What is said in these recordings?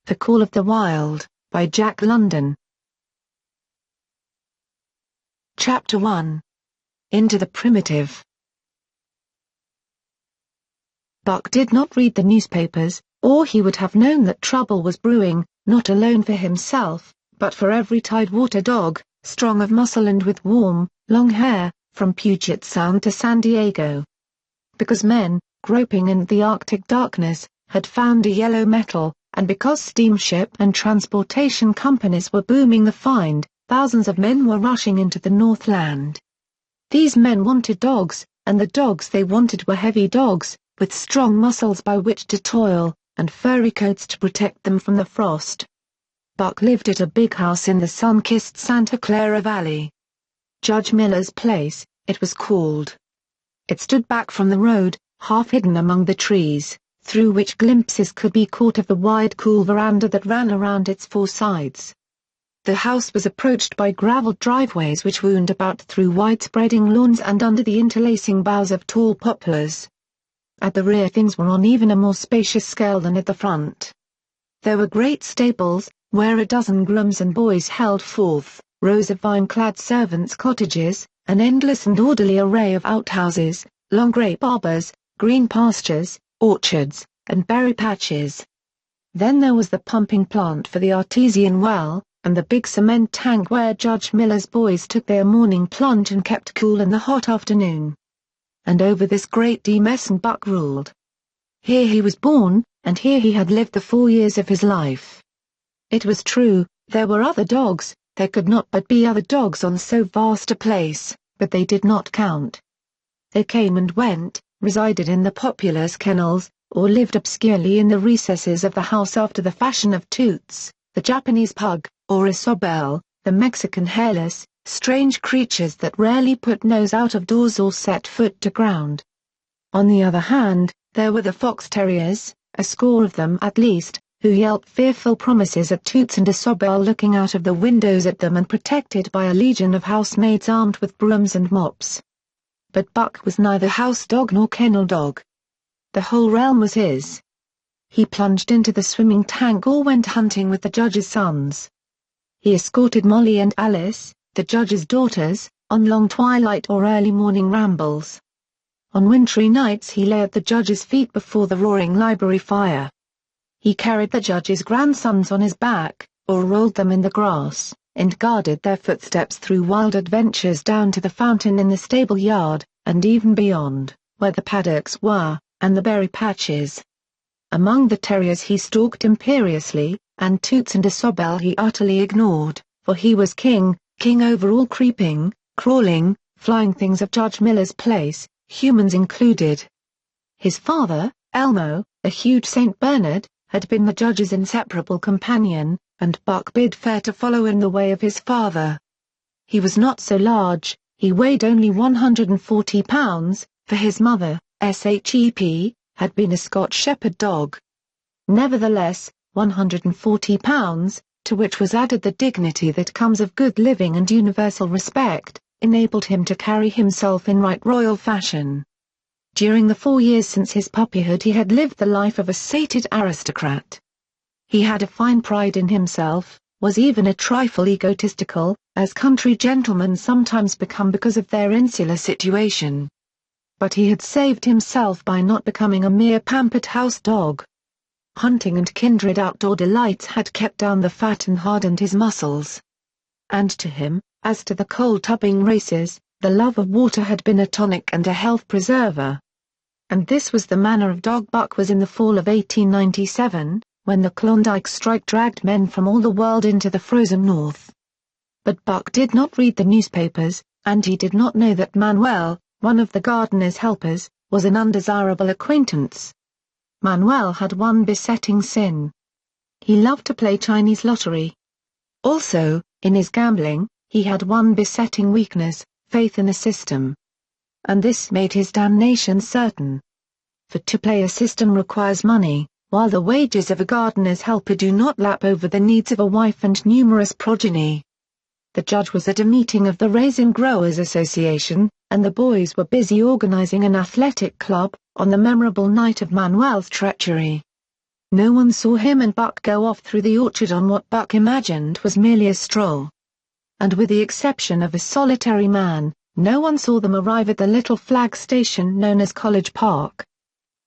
The Call of the Wild, by Jack London. Chapter 1. Into the Primitive. Buck did not read the newspapers, or he would have known that trouble was brewing, not alone for himself, but for every Tidewater dog, strong of muscle and with warm, long hair, from Puget Sound to San Diego. Because men, groping in the Arctic darkness, had found a yellow metal, and because steamship and transportation companies were booming the find, thousands of men were rushing into the Northland. These men wanted dogs, and the dogs they wanted were heavy dogs, with strong muscles by which to toil, and furry coats to protect them from the frost. Buck lived at a big house in the sun-kissed Santa Clara Valley. Judge Miller's Place, it was called. It stood back from the road, half hidden among the trees, through which glimpses could be caught of the wide cool veranda that ran around its four sides. The house was approached by gravelled driveways which wound about through wide-spreading lawns and under the interlacing boughs of tall poplars. At the rear things were on even a more spacious scale than at the front. There were great stables, where a dozen grooms and boys held forth, rows of vine-clad servants' cottages, an endless and orderly array of outhouses, long grape arbors, green pastures, orchards, and berry patches. Then there was the pumping plant for the artesian well, and the big cement tank where Judge Miller's boys took their morning plunge and kept cool in the hot afternoon. And over this great mess Buck ruled. Here he was born, and here he had lived the 4 years of his life. It was true, there were other dogs, there could not but be other dogs on so vast a place, but they did not count. They came and went, resided in the populous kennels, or lived obscurely in the recesses of the house after the fashion of Toots, the Japanese pug, or Isobel, the Mexican hairless, strange creatures that rarely put nose out of doors or set foot to ground. On the other hand, there were the fox terriers, a score of them at least, who yelped fearful promises at Toots and Isobel looking out of the windows at them and protected by a legion of housemaids armed with brooms and mops. But Buck was neither house dog nor kennel dog. The whole realm was his. He plunged into the swimming tank or went hunting with the judge's sons. He escorted Molly and Alice, the judge's daughters, on long twilight or early morning rambles. On wintry nights he lay at the judge's feet before the roaring library fire. He carried the judge's grandsons on his back, or rolled them in the grass, and guarded their footsteps through wild adventures down to the fountain in the stable yard, and even beyond, where the paddocks were, and the berry patches. Among the terriers he stalked imperiously, and Toots and Isobel he utterly ignored, for he was king over all creeping, crawling, flying things of Judge Miller's Place, humans included. His father, Elmo, a huge St. Bernard, had been the judge's inseparable companion, and Buck bid fair to follow in the way of his father. He was not so large, he weighed only 140 pounds, for his mother, Shep, had been a Scotch Shepherd dog. Nevertheless, 140 pounds, to which was added the dignity that comes of good living and universal respect, enabled him to carry himself in right royal fashion. During the 4 years since his puppyhood he had lived the life of a sated aristocrat. He had a fine pride in himself, was even a trifle egotistical, as country gentlemen sometimes become because of their insular situation. But he had saved himself by not becoming a mere pampered house dog. Hunting and kindred outdoor delights had kept down the fat and hardened his muscles. And to him, as to the cold tubbing races, the love of water had been a tonic and a health preserver. And this was the manner of dog Buck was in the fall of 1897, when the Klondike strike dragged men from all the world into the frozen north. But Buck did not read the newspapers, and he did not know that Manuel, one of the gardener's helpers, was an undesirable acquaintance. Manuel had one besetting sin. He loved to play Chinese lottery. Also, in his gambling, he had one besetting weakness, faith in a system. And this made his damnation certain. For to play a system requires money, while the wages of a gardener's helper do not lap over the needs of a wife and numerous progeny. The judge was at a meeting of the Raisin Growers Association, and the boys were busy organizing an athletic club, on the memorable night of Manuel's treachery. No one saw him and Buck go off through the orchard on what Buck imagined was merely a stroll. And with the exception of a solitary man, no one saw them arrive at the little flag station known as College Park.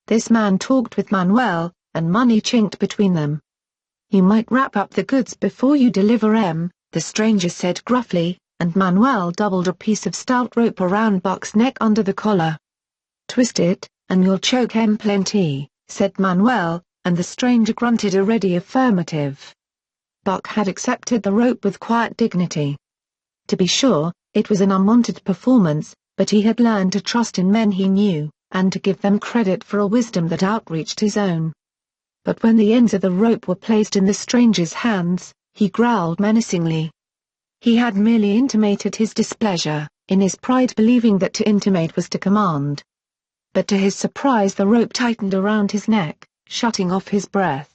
This man talked with Manuel, and money chinked between them. "You might wrap up the goods before you deliver 'em," the stranger said gruffly, and Manuel doubled a piece of stout rope around Buck's neck under the collar. "Twist it, and you'll choke 'em plenty," said Manuel, and the stranger grunted a ready affirmative. Buck had accepted the rope with quiet dignity. To be sure, it was an unwanted performance, but he had learned to trust in men he knew, and to give them credit for a wisdom that outreached his own. But when the ends of the rope were placed in the stranger's hands, he growled menacingly. He had merely intimated his displeasure, in his pride believing that to intimate was to command. But to his surprise the rope tightened around his neck, shutting off his breath.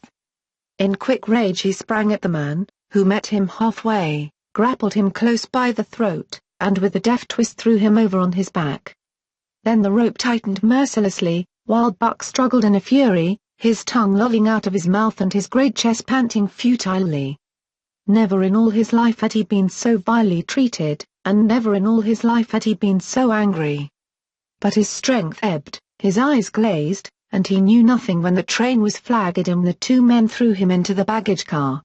In quick rage he sprang at the man, who met him halfway, grappled him close by the throat, and with a deft twist threw him over on his back. Then the rope tightened mercilessly, while Buck struggled in a fury, his tongue lolling out of his mouth and his great chest panting futilely. Never in all his life had he been so vilely treated, and never in all his life had he been so angry. But his strength ebbed, his eyes glazed, and he knew nothing when the train was flagged and the two men threw him into the baggage car.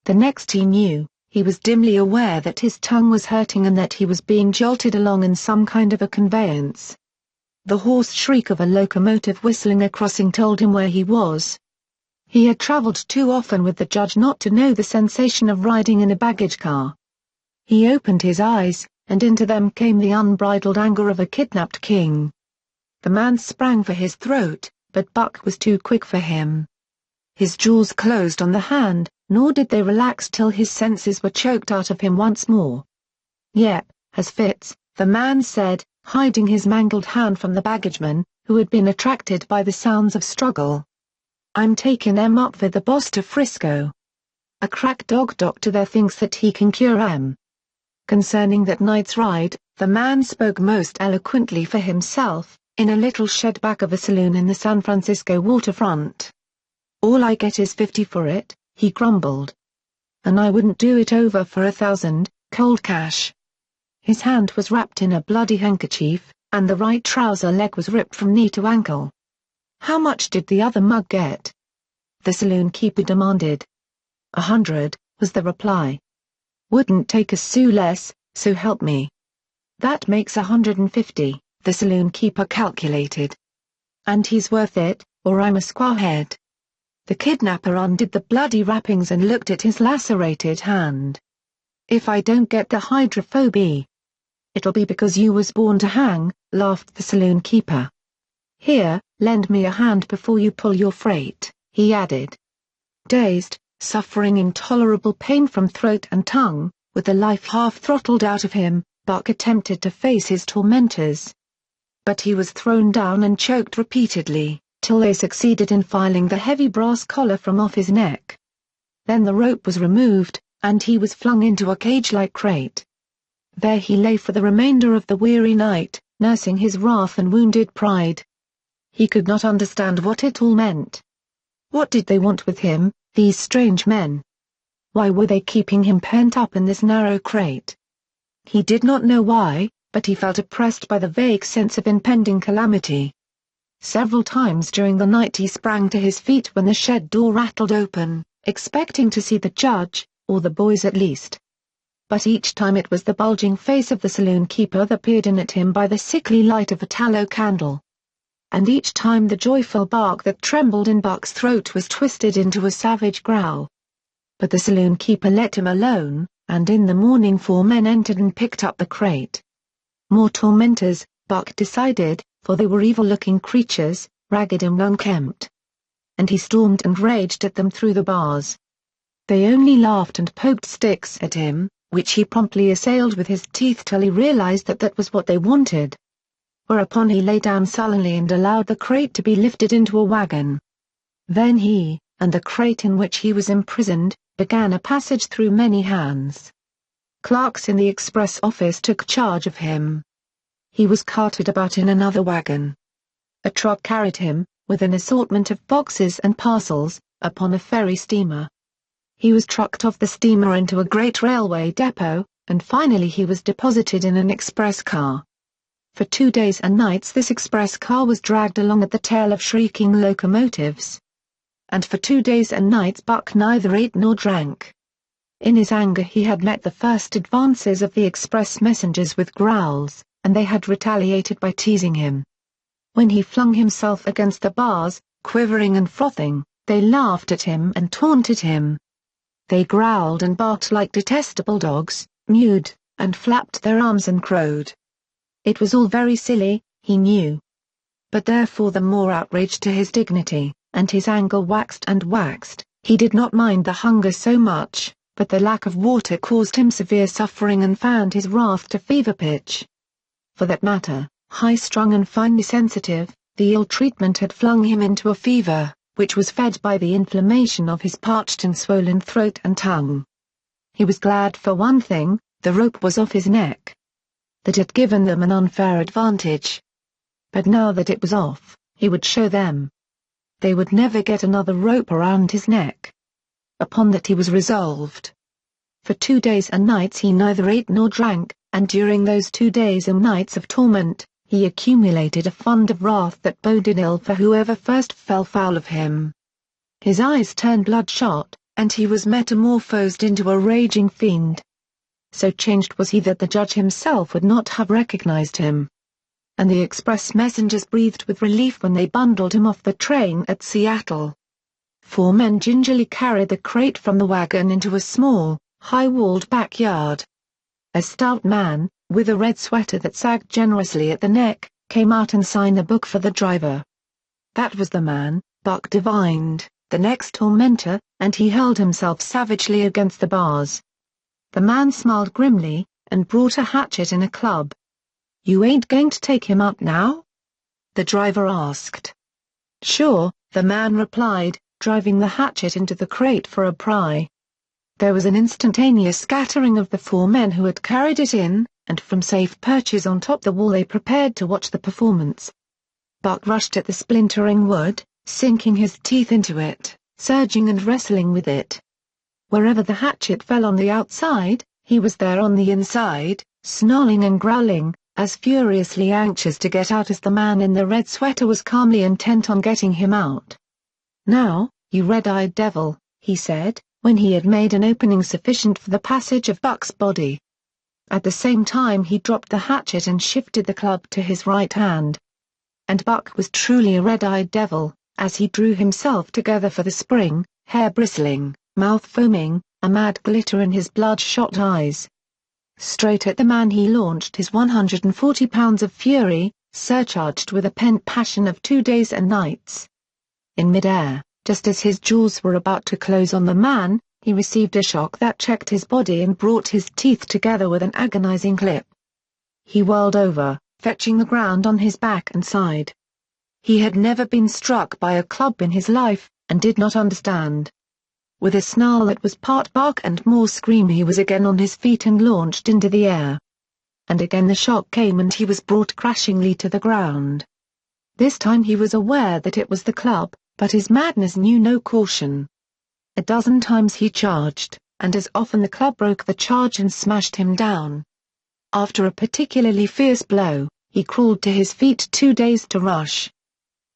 The next he knew, he was dimly aware that his tongue was hurting and that he was being jolted along in some kind of a conveyance. The hoarse shriek of a locomotive whistling a crossing told him where he was. He had traveled too often with the judge not to know the sensation of riding in a baggage car. He opened his eyes, and into them came the unbridled anger of a kidnapped king. The man sprang for his throat, but Buck was too quick for him. His jaws closed on the hand, nor did they relax till his senses were choked out of him once more. "Yep, has Spitz," the man said, hiding his mangled hand from the baggageman, who had been attracted by the sounds of struggle. "I'm taking 'em up with the boss to Frisco. A crack dog doctor there thinks that he can cure 'em." Concerning that night's ride, the man spoke most eloquently for himself, in a little shed back of a saloon in the San Francisco waterfront. "All I get is 50 for it," he grumbled. "And I wouldn't do it over for 1,000, cold cash." His hand was wrapped in a bloody handkerchief, and the right trouser leg was ripped from knee to ankle. "How much did the other mug get?" the saloon keeper demanded. 100, was the reply. "Wouldn't take a sou less, so help me." "That makes 150, the saloon keeper calculated. "And he's worth it, or I'm a squarehead." The kidnapper undid the bloody wrappings and looked at his lacerated hand. "If I don't get the hydrophobia, it'll be because you was born to hang," laughed the saloon keeper. "Here, lend me a hand before you pull your freight," he added. Dazed, suffering intolerable pain from throat and tongue, with the life half throttled out of him, Buck attempted to face his tormentors. But he was thrown down and choked repeatedly, till they succeeded in filing the heavy brass collar from off his neck. Then the rope was removed, and he was flung into a cage-like crate. There he lay for the remainder of the weary night, nursing his wrath and wounded pride. He could not understand what it all meant. What did they want with him, these strange men? Why were they keeping him pent up in this narrow crate? He did not know why, but he felt oppressed by the vague sense of impending calamity. Several times during the night he sprang to his feet when the shed door rattled open, expecting to see the judge, or the boys at least. But each time it was the bulging face of the saloon keeper that peered in at him by the sickly light of a tallow candle. And each time the joyful bark that trembled in Buck's throat was twisted into a savage growl. But the saloon keeper let him alone, and in the morning 4 men entered and picked up the crate. More tormentors, Buck decided, for they were evil-looking creatures, ragged and unkempt. And he stormed and raged at them through the bars. They only laughed and poked sticks at him, which he promptly assailed with his teeth till he realized that that was what they wanted. Whereupon he lay down sullenly and allowed the crate to be lifted into a wagon. Then he, and the crate in which he was imprisoned, began a passage through many hands. Clerks in the express office took charge of him. He was carted about in another wagon. A truck carried him, with an assortment of boxes and parcels, upon a ferry steamer. He was trucked off the steamer into a great railway depot, and finally he was deposited in an express car. For 2 days and nights this express car was dragged along at the tail of shrieking locomotives. And for 2 days and nights Buck neither ate nor drank. In his anger he had met the first advances of the express messengers with growls, and they had retaliated by teasing him. When he flung himself against the bars, quivering and frothing, they laughed at him and taunted him. They growled and barked like detestable dogs, mewed, and flapped their arms and crowed. It was all very silly, he knew. But therefore the more outrage to his dignity, and his anger waxed and waxed, he did not mind the hunger so much, but the lack of water caused him severe suffering and fanned his wrath to fever pitch. For that matter, high-strung and finely sensitive, the ill treatment had flung him into a fever, which was fed by the inflammation of his parched and swollen throat and tongue. He was glad for one thing, the rope was off his neck. That had given them an unfair advantage. But now that it was off, he would show them. They would never get another rope around his neck. Upon that he was resolved. For 2 days and nights he neither ate nor drank, and during those 2 days and nights of torment, he accumulated a fund of wrath that boded ill for whoever first fell foul of him. His eyes turned bloodshot, and he was metamorphosed into a raging fiend. So changed was he that the judge himself would not have recognized him. And the express messengers breathed with relief when they bundled him off the train at Seattle. 4 men gingerly carried the crate from the wagon into a small, high-walled backyard. A stout man, with a red sweater that sagged generously at the neck, came out and signed the book for the driver. That was the man, Buck divined, the next tormentor, and he hurled himself savagely against the bars. The man smiled grimly, and brought a hatchet and a club. "You ain't going to take him out now?" the driver asked. "Sure," the man replied, driving the hatchet into the crate for a pry. There was an instantaneous scattering of the 4 men who had carried it in, and from safe perches on top the wall they prepared to watch the performance. Buck rushed at the splintering wood, sinking his teeth into it, surging and wrestling with it. Wherever the hatchet fell on the outside, he was there on the inside, snarling and growling, as furiously anxious to get out as the man in the red sweater was calmly intent on getting him out. "Now, you red-eyed devil," he said, when he had made an opening sufficient for the passage of Buck's body. At the same time he dropped the hatchet and shifted the club to his right hand. And Buck was truly a red-eyed devil, as he drew himself together for the spring, hair bristling, mouth foaming, a mad glitter in his bloodshot eyes. Straight at the man he launched his 140 pounds of fury, surcharged with a pent passion of 2 days and nights. In mid-air, just as his jaws were about to close on the man, he received a shock that checked his body and brought his teeth together with an agonizing clip. He whirled over, fetching the ground on his back and side. He had never been struck by a club in his life, and did not understand. With a snarl that was part bark and more scream he was again on his feet and launched into the air. And again the shock came and he was brought crashingly to the ground. This time he was aware that it was the club, but his madness knew no caution. A dozen times he charged, and as often the club broke the charge and smashed him down. After a particularly fierce blow, he crawled to his feet too dazed to rush.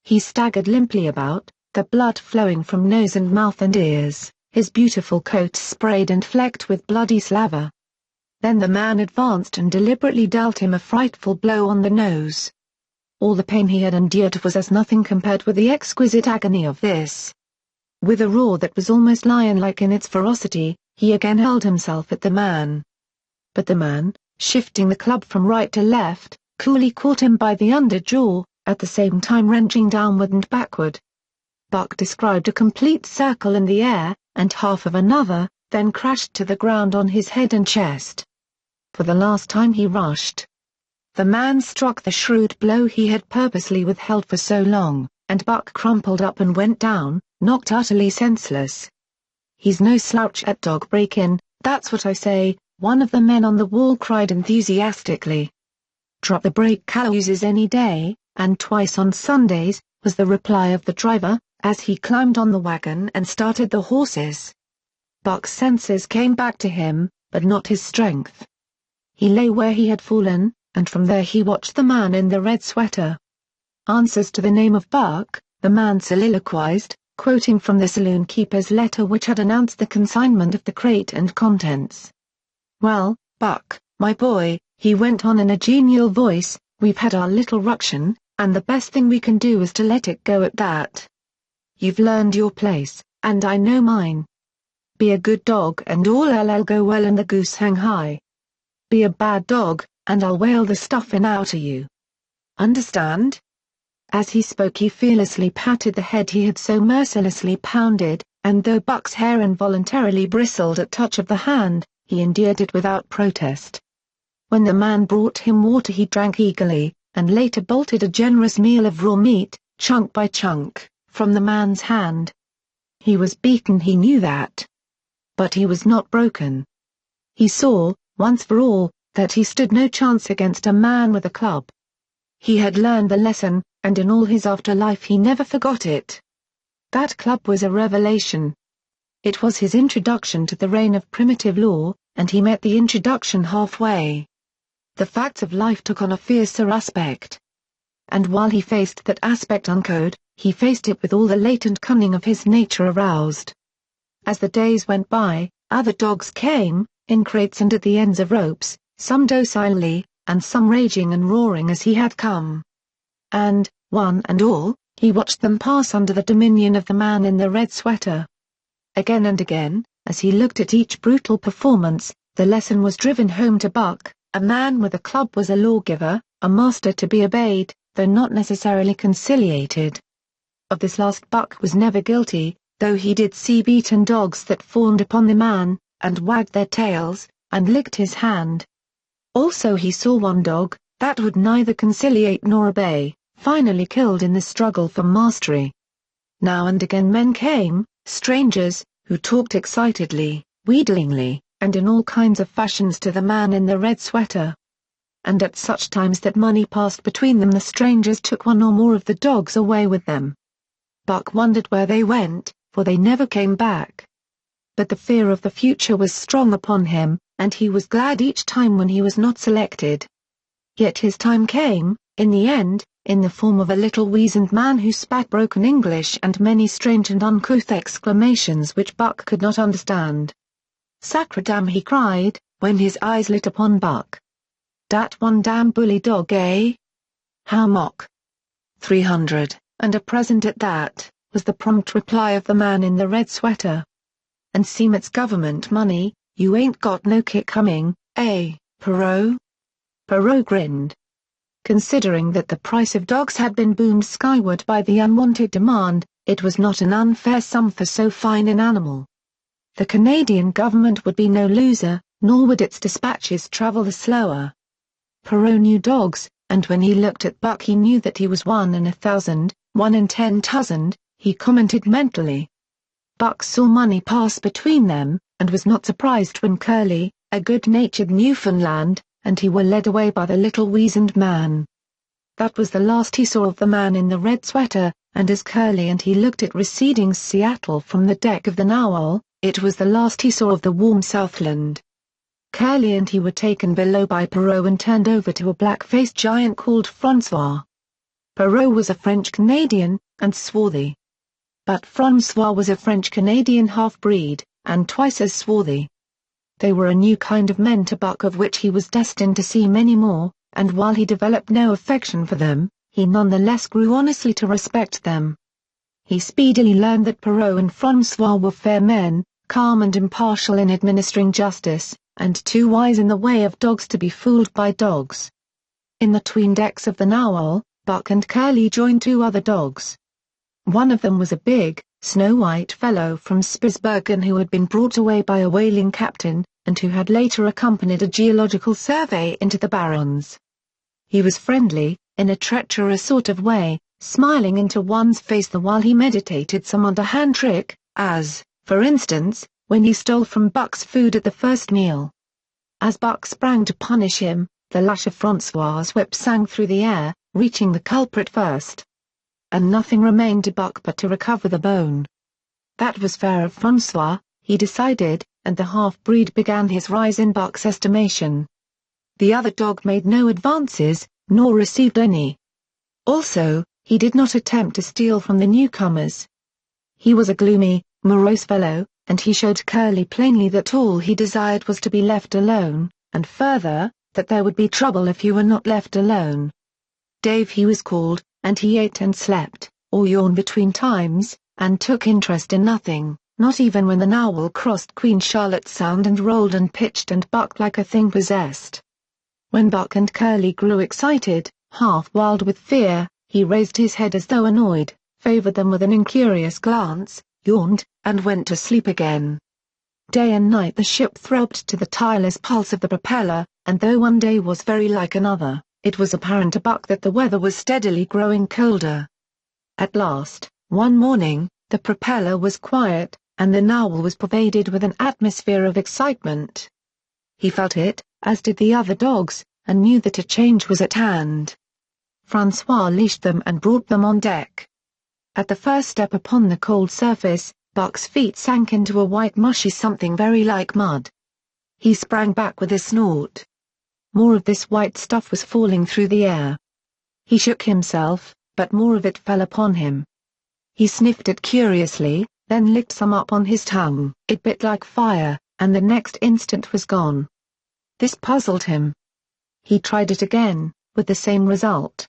He staggered limply about, the blood flowing from nose and mouth and ears, his beautiful coat sprayed and flecked with bloody slaver. Then the man advanced and deliberately dealt him a frightful blow on the nose. All the pain he had endured was as nothing compared with the exquisite agony of this. With a roar that was almost lion-like in its ferocity, he again hurled himself at the man. But the man, shifting the club from right to left, coolly caught him by the underjaw, at the same time wrenching downward and backward. Buck described a complete circle in the air, and half of another, then crashed to the ground on his head and chest. For the last time he rushed. The man struck the shrewd blow he had purposely withheld for so long, and Buck crumpled up and went down, knocked utterly senseless. "He's no slouch at dog break-in, that's what I say," one of the men on the wall cried enthusiastically. "Drop the brake calories any day, and twice on Sundays," was the reply of the driver, as he climbed on the wagon and started the horses. Buck's senses came back to him, but not his strength. He lay where he had fallen, and from there he watched the man in the red sweater. "Answers to the name of Buck," the man soliloquized, quoting from the saloon keeper's letter which had announced the consignment of the crate and contents. "Well, Buck, my boy," he went on in a genial voice, "we've had our little ruction, and the best thing we can do is to let it go at that. You've learned your place, and I know mine. Be a good dog and all'll go well and the goose hang high. Be a bad dog, and I'll whale the stuffing out of you. Understand?" As he spoke he fearlessly patted the head he had so mercilessly pounded, and though Buck's hair involuntarily bristled at touch of the hand, he endured it without protest. When the man brought him water he drank eagerly, and later bolted a generous meal of raw meat, chunk by chunk, from the man's hand. He was beaten, he knew that. But he was not broken. He saw, once for all, that he stood no chance against a man with a club. He had learned the lesson, and in all his afterlife he never forgot it. That club was a revelation. It was his introduction to the reign of primitive law, and he met the introduction halfway. The facts of life took on a fiercer aspect. And while he faced that aspect uncode, he faced it with all the latent cunning of his nature aroused. As the days went by, other dogs came, in crates and at the ends of ropes, some docilely, and some raging and roaring as he had come. And, one and all, he watched them pass under the dominion of the man in the red sweater. Again and again, as he looked at each brutal performance, the lesson was driven home to Buck: a man with a club was a lawgiver, a master to be obeyed, though not necessarily conciliated. Of this last Buck was never guilty, though he did see beaten dogs that fawned upon the man, and wagged their tails, and licked his hand. Also he saw one dog, that would neither conciliate nor obey, finally killed in the struggle for mastery. Now and again men came, strangers, who talked excitedly, wheedlingly, and in all kinds of fashions to the man in the red sweater. And at such times that money passed between them the strangers took one or more of the dogs away with them. Buck wondered where they went, for they never came back. But the fear of the future was strong upon him, and he was glad each time when he was not selected. Yet his time came, in the end, in the form of a little weazened man who spat broken English and many strange and uncouth exclamations which Buck could not understand. "Sacredam," he cried, when his eyes lit upon Buck. "Dat one damn bully dog, eh? How mock? 300, and a present at that," was the prompt reply of the man in the red sweater. "And seem it's government money, you ain't got no kick coming, eh, Perot?" Perot grinned. Considering that the price of dogs had been boomed skyward by the unwanted demand, it was not an unfair sum for so fine an animal. The Canadian government would be no loser, nor would its dispatches travel the slower. Perot knew dogs, and when he looked at Buck he knew that he was 1 in 1,000, 1 in 10,000, he commented mentally. Buck saw money pass between them, and was not surprised when Curly, a good-natured Newfoundland, and he were led away by the little weazened man. That was the last he saw of the man in the red sweater, and as Curly and he looked at receding Seattle from the deck of the Narwhal, it was the last he saw of the warm Southland. Curly and he were taken below by Perot and turned over to a black-faced giant called Francois. Perot was a French-Canadian, and swarthy. But Francois was a French-Canadian half-breed, and twice as swarthy. They were a new kind of men to Buck of which he was destined to see many more, and while he developed no affection for them, he nonetheless grew honestly to respect them. He speedily learned that Perot and Francois were fair men, calm and impartial in administering justice, and too wise in the way of dogs to be fooled by dogs. In the 'tween decks of the Narwhal, Buck and Curly joined 2 other dogs. One of them was a big, snow-white fellow from Spitzbergen who had been brought away by a whaling captain, and who had later accompanied a geological survey into the Barrens. He was friendly, in a treacherous sort of way, smiling into one's face the while he meditated some underhand trick, as, for instance, when he stole from Buck's food at the first meal. As Buck sprang to punish him, the lash of Francois' whip sang through the air, reaching the culprit first. and nothing remained to Buck but to recover the bone. That was fair of Francois, he decided, and the half-breed began his rise in Buck's estimation. The other dog made no advances, nor received any. Also, he did not attempt to steal from the newcomers. He was a gloomy, morose fellow, and he showed Curly plainly that all he desired was to be left alone, and further, that there would be trouble if you were not left alone. Dave he was called, and he ate and slept, or yawned between times, and took interest in nothing, not even when the narwhal crossed Queen Charlotte Sound and rolled and pitched and bucked like a thing possessed. When Buck and Curly grew excited, half wild with fear, he raised his head as though annoyed, favored them with an incurious glance, yawned, and went to sleep again. Day and night the ship throbbed to the tireless pulse of the propeller, and though one day was very like another, it was apparent to Buck that the weather was steadily growing colder. At last, one morning, the propeller was quiet, and the narwhal was pervaded with an atmosphere of excitement. He felt it, as did the other dogs, and knew that a change was at hand. Francois leashed them and brought them on deck. At the first step upon the cold surface, Buck's feet sank into a white mushy something very like mud. He sprang back with a snort. More of this white stuff was falling through the air. He shook himself, but more of it fell upon him. He sniffed it curiously, then licked some up on his tongue. It bit like fire, and the next instant was gone. This puzzled him. He tried it again, with the same result.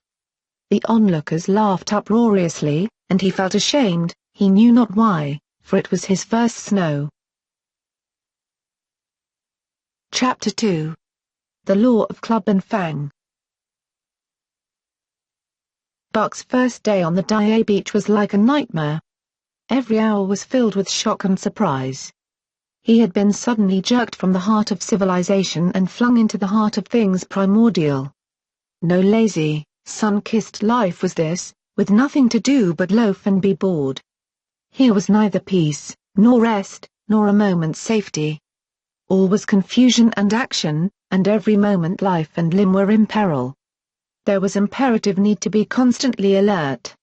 The onlookers laughed uproariously, and he felt ashamed, he knew not why, for it was his first snow. Chapter 2. The Law of Club and Fang. Buck's first day on the Dye beach was like a nightmare. Every hour was filled with shock and surprise. He had been suddenly jerked from the heart of civilization and flung into the heart of things primordial. No lazy, sun-kissed life was this, with nothing to do but loaf and be bored. Here was neither peace, nor rest, nor a moment's safety. All was confusion and action, and every moment life and limb were in peril. There was imperative need to be constantly alert.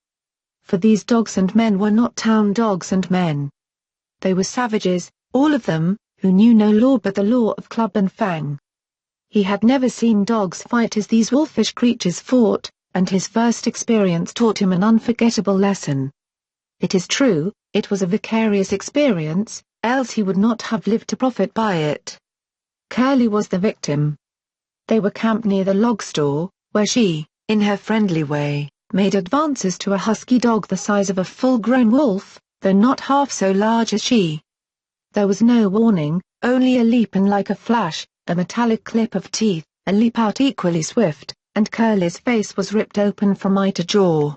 For these dogs and men were not town dogs and men. They were savages, all of them, who knew no law but the law of club and fang. He had never seen dogs fight as these wolfish creatures fought, and his first experience taught him an unforgettable lesson. It is true, it was a vicarious experience, else he would not have lived to profit by it. Curly was the victim. They were camped near the log store, where she, in her friendly way, made advances to a husky dog the size of a full-grown wolf, though not half so large as she. There was no warning, only a leap and like a flash, a metallic clip of teeth, a leap out equally swift, and Curly's face was ripped open from eye to jaw.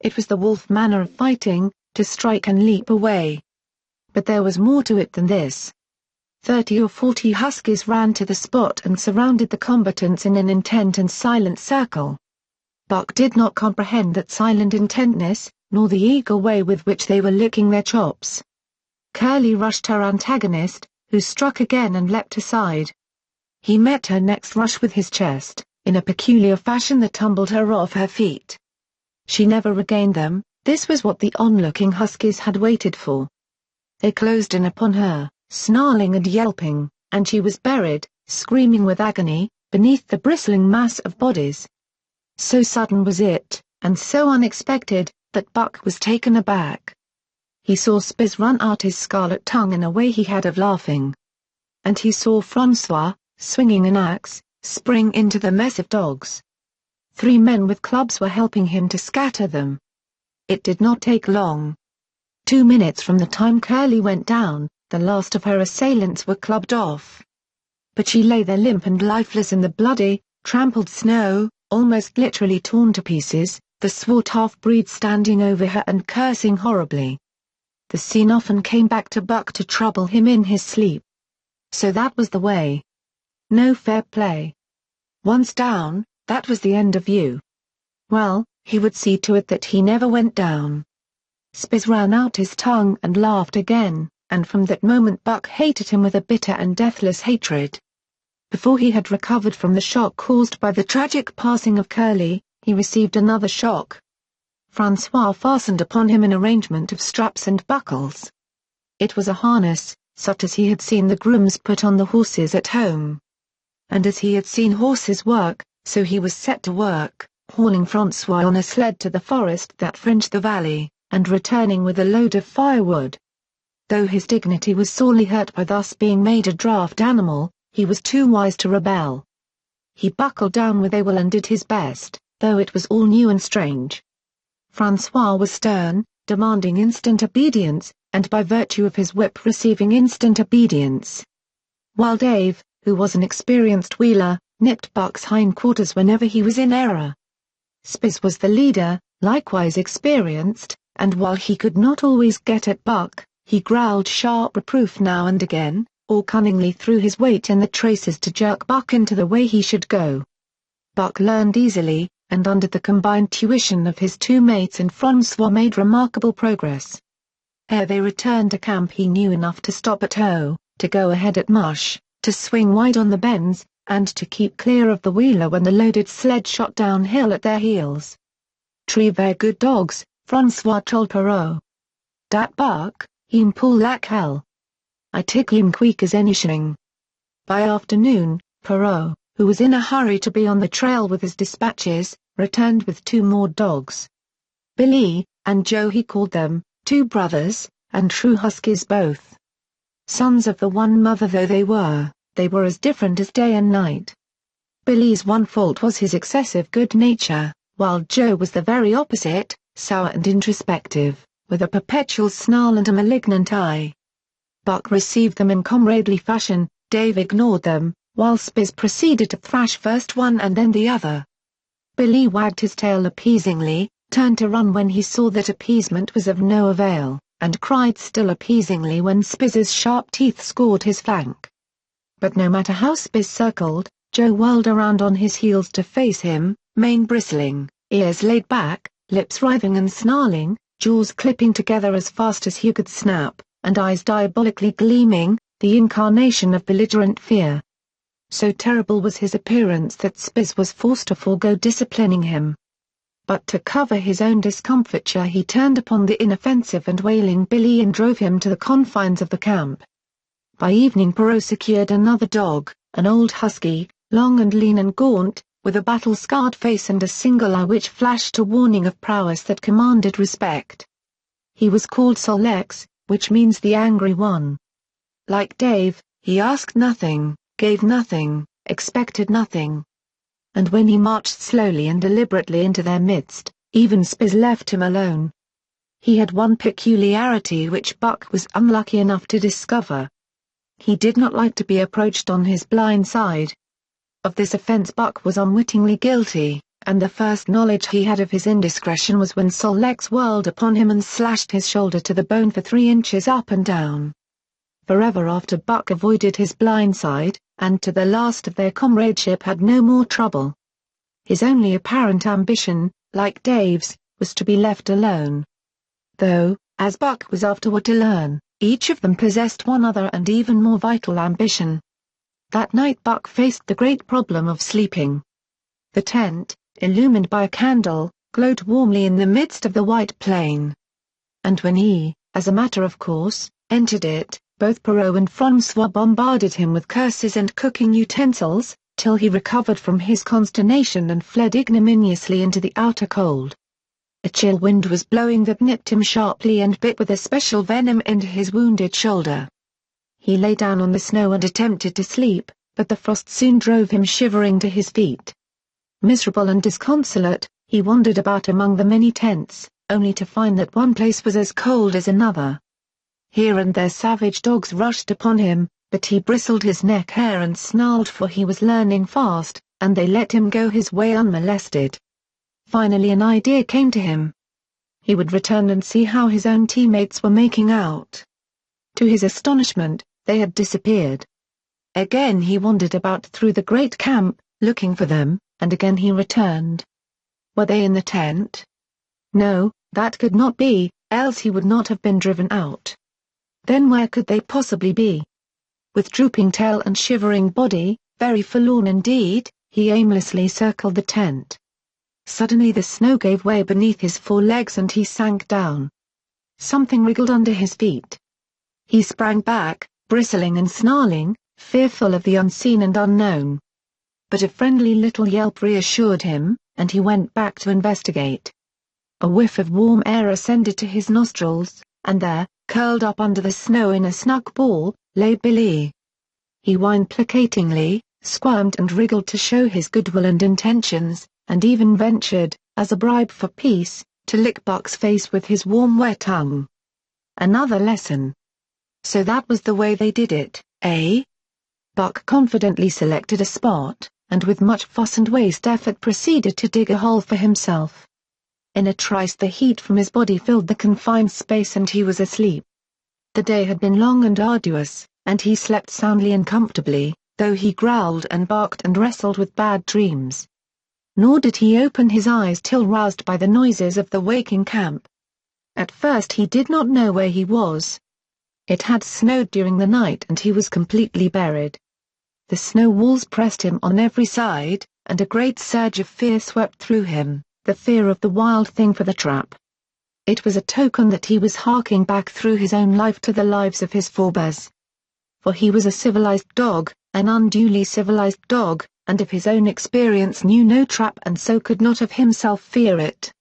It was the wolf manner of fighting, to strike and leap away. But there was more to it than this. 30 or 40 huskies ran to the spot and surrounded the combatants in an intent and silent circle. Buck did not comprehend that silent intentness, nor the eager way with which they were licking their chops. Curly rushed her antagonist, who struck again and leapt aside. He met her next rush with his chest, in a peculiar fashion that tumbled her off her feet. She never regained them, this was what the onlooking huskies had waited for. They closed in upon her, snarling and yelping, and she was buried, screaming with agony, beneath the bristling mass of bodies. So sudden was it, and so unexpected, that Buck was taken aback. He saw Spitz run out his scarlet tongue in a way he had of laughing. And he saw Francois, swinging an axe, spring into the mess of dogs. 3 men with clubs were helping him to scatter them. It did not take long. 2 minutes from the time Curly went down, the last of her assailants were clubbed off. But she lay there limp and lifeless in the bloody, trampled snow, almost literally torn to pieces, the swart half-breed standing over her and cursing horribly. The scene often came back to Buck to trouble him in his sleep. So that was the way. No fair play. Once down, that was the end of you. Well, he would see to it that he never went down. Spitz ran out his tongue and laughed again, and from that moment Buck hated him with a bitter and deathless hatred. Before he had recovered from the shock caused by the tragic passing of Curly, he received another shock. Francois fastened upon him an arrangement of straps and buckles. It was a harness, such as he had seen the grooms put on the horses at home. And as he had seen horses work, so he was set to work, hauling Francois on a sled to the forest that fringed the valley, and returning with a load of firewood. Though his dignity was sorely hurt by thus being made a draft animal, he was too wise to rebel. He buckled down with a will and did his best, though it was all new and strange. Francois was stern, demanding instant obedience, and by virtue of his whip receiving instant obedience. While Dave, who was an experienced wheeler, nipped Buck's hindquarters whenever he was in error. Spitz was the leader, likewise experienced, and while he could not always get at Buck, he growled sharp reproof now and again, or cunningly threw his weight in the traces to jerk Buck into the way he should go. Buck learned easily, and under the combined tuition of his two mates and Francois made remarkable progress. Ere they returned to camp he knew enough to stop at hoe, to go ahead at mush, to swing wide on the bends, and to keep clear of the wheeler when the loaded sled shot downhill at their heels. "Tree ver good dogs," Francois told Perrault. "Dat Buck, heem pull like hell. I tick him quick as anything." By afternoon, Perrault, who was in a hurry to be on the trail with his dispatches, returned with two more dogs. Billy, and Joe he called them, two brothers, and true huskies both. Sons of the one mother though they were as different as day and night. Billy's one fault was his excessive good nature, while Joe was the very opposite, sour and introspective, with a perpetual snarl and a malignant eye. Buck received them in comradely fashion, Dave ignored them, while Spitz proceeded to thrash first one and then the other. Billy wagged his tail appeasingly, turned to run when he saw that appeasement was of no avail, and cried still appeasingly when Spitz's sharp teeth scored his flank. But no matter how Spitz circled, Joe whirled around on his heels to face him, mane bristling, ears laid back, lips writhing and snarling, jaws clipping together as fast as he could snap, and eyes diabolically gleaming, the incarnation of belligerent fear. So terrible was his appearance that Spitz was forced to forego disciplining him. But to cover his own discomfiture he turned upon the inoffensive and wailing Billy and drove him to the confines of the camp. By evening Perrault secured another dog, an old husky, long and lean and gaunt, with a battle-scarred face and a single eye which flashed a warning of prowess that commanded respect. He was called Solex, which means the angry one. Like Dave, he asked nothing, gave nothing, expected nothing. And when he marched slowly and deliberately into their midst, even Spitz left him alone. He had one peculiarity which Buck was unlucky enough to discover. He did not like to be approached on his blind side. Of this offense Buck was unwittingly guilty, and the first knowledge he had of his indiscretion was when Solex whirled upon him and slashed his shoulder to the bone for 3 inches up and down. Forever after Buck avoided his blind side, and to the last of their comradeship had no more trouble. His only apparent ambition, like Dave's, was to be left alone. Though, as Buck was afterward to learn, each of them possessed one other and even more vital ambition. That night Buck faced the great problem of sleeping. The tent, illumined by a candle, glowed warmly in the midst of the white plain. And when he, as a matter of course, entered it, both Perrault and Francois bombarded him with curses and cooking utensils, till he recovered from his consternation and fled ignominiously into the outer cold. A chill wind was blowing that nipped him sharply and bit with a special venom into his wounded shoulder. He lay down on the snow and attempted to sleep, but the frost soon drove him shivering to his feet. Miserable and disconsolate, he wandered about among the many tents, only to find that one place was as cold as another. Here and there savage dogs rushed upon him, but he bristled his neck hair and snarled, for he was learning fast, and they let him go his way unmolested. Finally an idea came to him. He would return and see how his own teammates were making out. To his astonishment, they had disappeared. Again he wandered about through the great camp, looking for them, and again he returned. Were they in the tent? No, that could not be, else he would not have been driven out. Then where could they possibly be? With drooping tail and shivering body, very forlorn indeed, he aimlessly circled the tent. Suddenly the snow gave way beneath his forelegs and he sank down. Something wriggled under his feet. He sprang back, bristling and snarling, fearful of the unseen and unknown. But a friendly little yelp reassured him, and he went back to investigate. A whiff of warm air ascended to his nostrils, and there, curled up under the snow in a snug ball, lay Billy. He whined placatingly, squirmed and wriggled to show his goodwill and intentions, and even ventured, as a bribe for peace, to lick Buck's face with his warm wet tongue. Another lesson. So that was the way they did it, eh? Buck confidently selected a spot, and with much fuss and waste effort proceeded to dig a hole for himself. In a trice the heat from his body filled the confined space and he was asleep. The day had been long and arduous, and he slept soundly and comfortably, though he growled and barked and wrestled with bad dreams. Nor did he open his eyes till roused by the noises of the waking camp. At first he did not know where he was. It had snowed during the night and he was completely buried. The snow walls pressed him on every side, and a great surge of fear swept through him, the fear of the wild thing for the trap. It was a token that he was harking back through his own life to the lives of his forebears. For he was a civilized dog, an unduly civilized dog, and of his own experience knew no trap and so could not of himself fear it.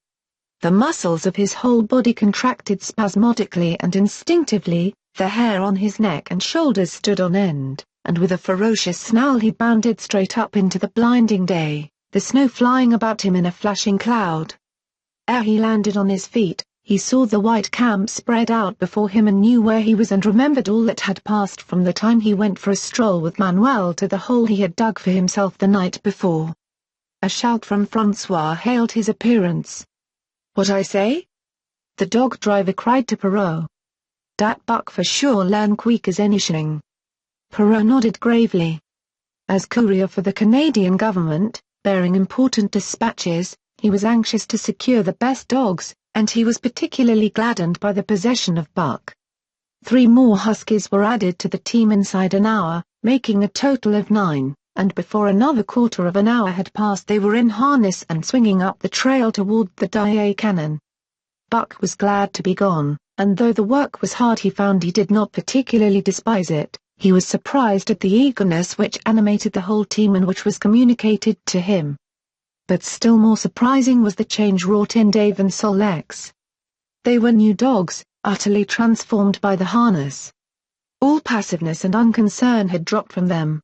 The muscles of his whole body contracted spasmodically and instinctively, the hair on his neck and shoulders stood on end, and with a ferocious snarl he bounded straight up into the blinding day, the snow flying about him in a flashing cloud. Ere he landed on his feet, he saw the white camp spread out before him and knew where he was and remembered all that had passed from the time he went for a stroll with Manuel to the hole he had dug for himself the night before. A shout from Francois hailed his appearance. "What I say?" the dog driver cried to Perrault. "Dat Buck for sure learn quick as anything." Perrault nodded gravely. As courier for the Canadian government, bearing important dispatches, he was anxious to secure the best dogs, and he was particularly gladdened by the possession of Buck. 3 more huskies were added to the team inside an hour, making a total of 9, and before another quarter of an hour had passed they were in harness and swinging up the trail toward the Dye Canyon. Buck was glad to be gone, and though the work was hard he found he did not particularly despise it. He was surprised at the eagerness which animated the whole team and which was communicated to him. But still more surprising was the change wrought in Dave and Sol-Leks. They were new dogs, utterly transformed by the harness. All passiveness and unconcern had dropped from them.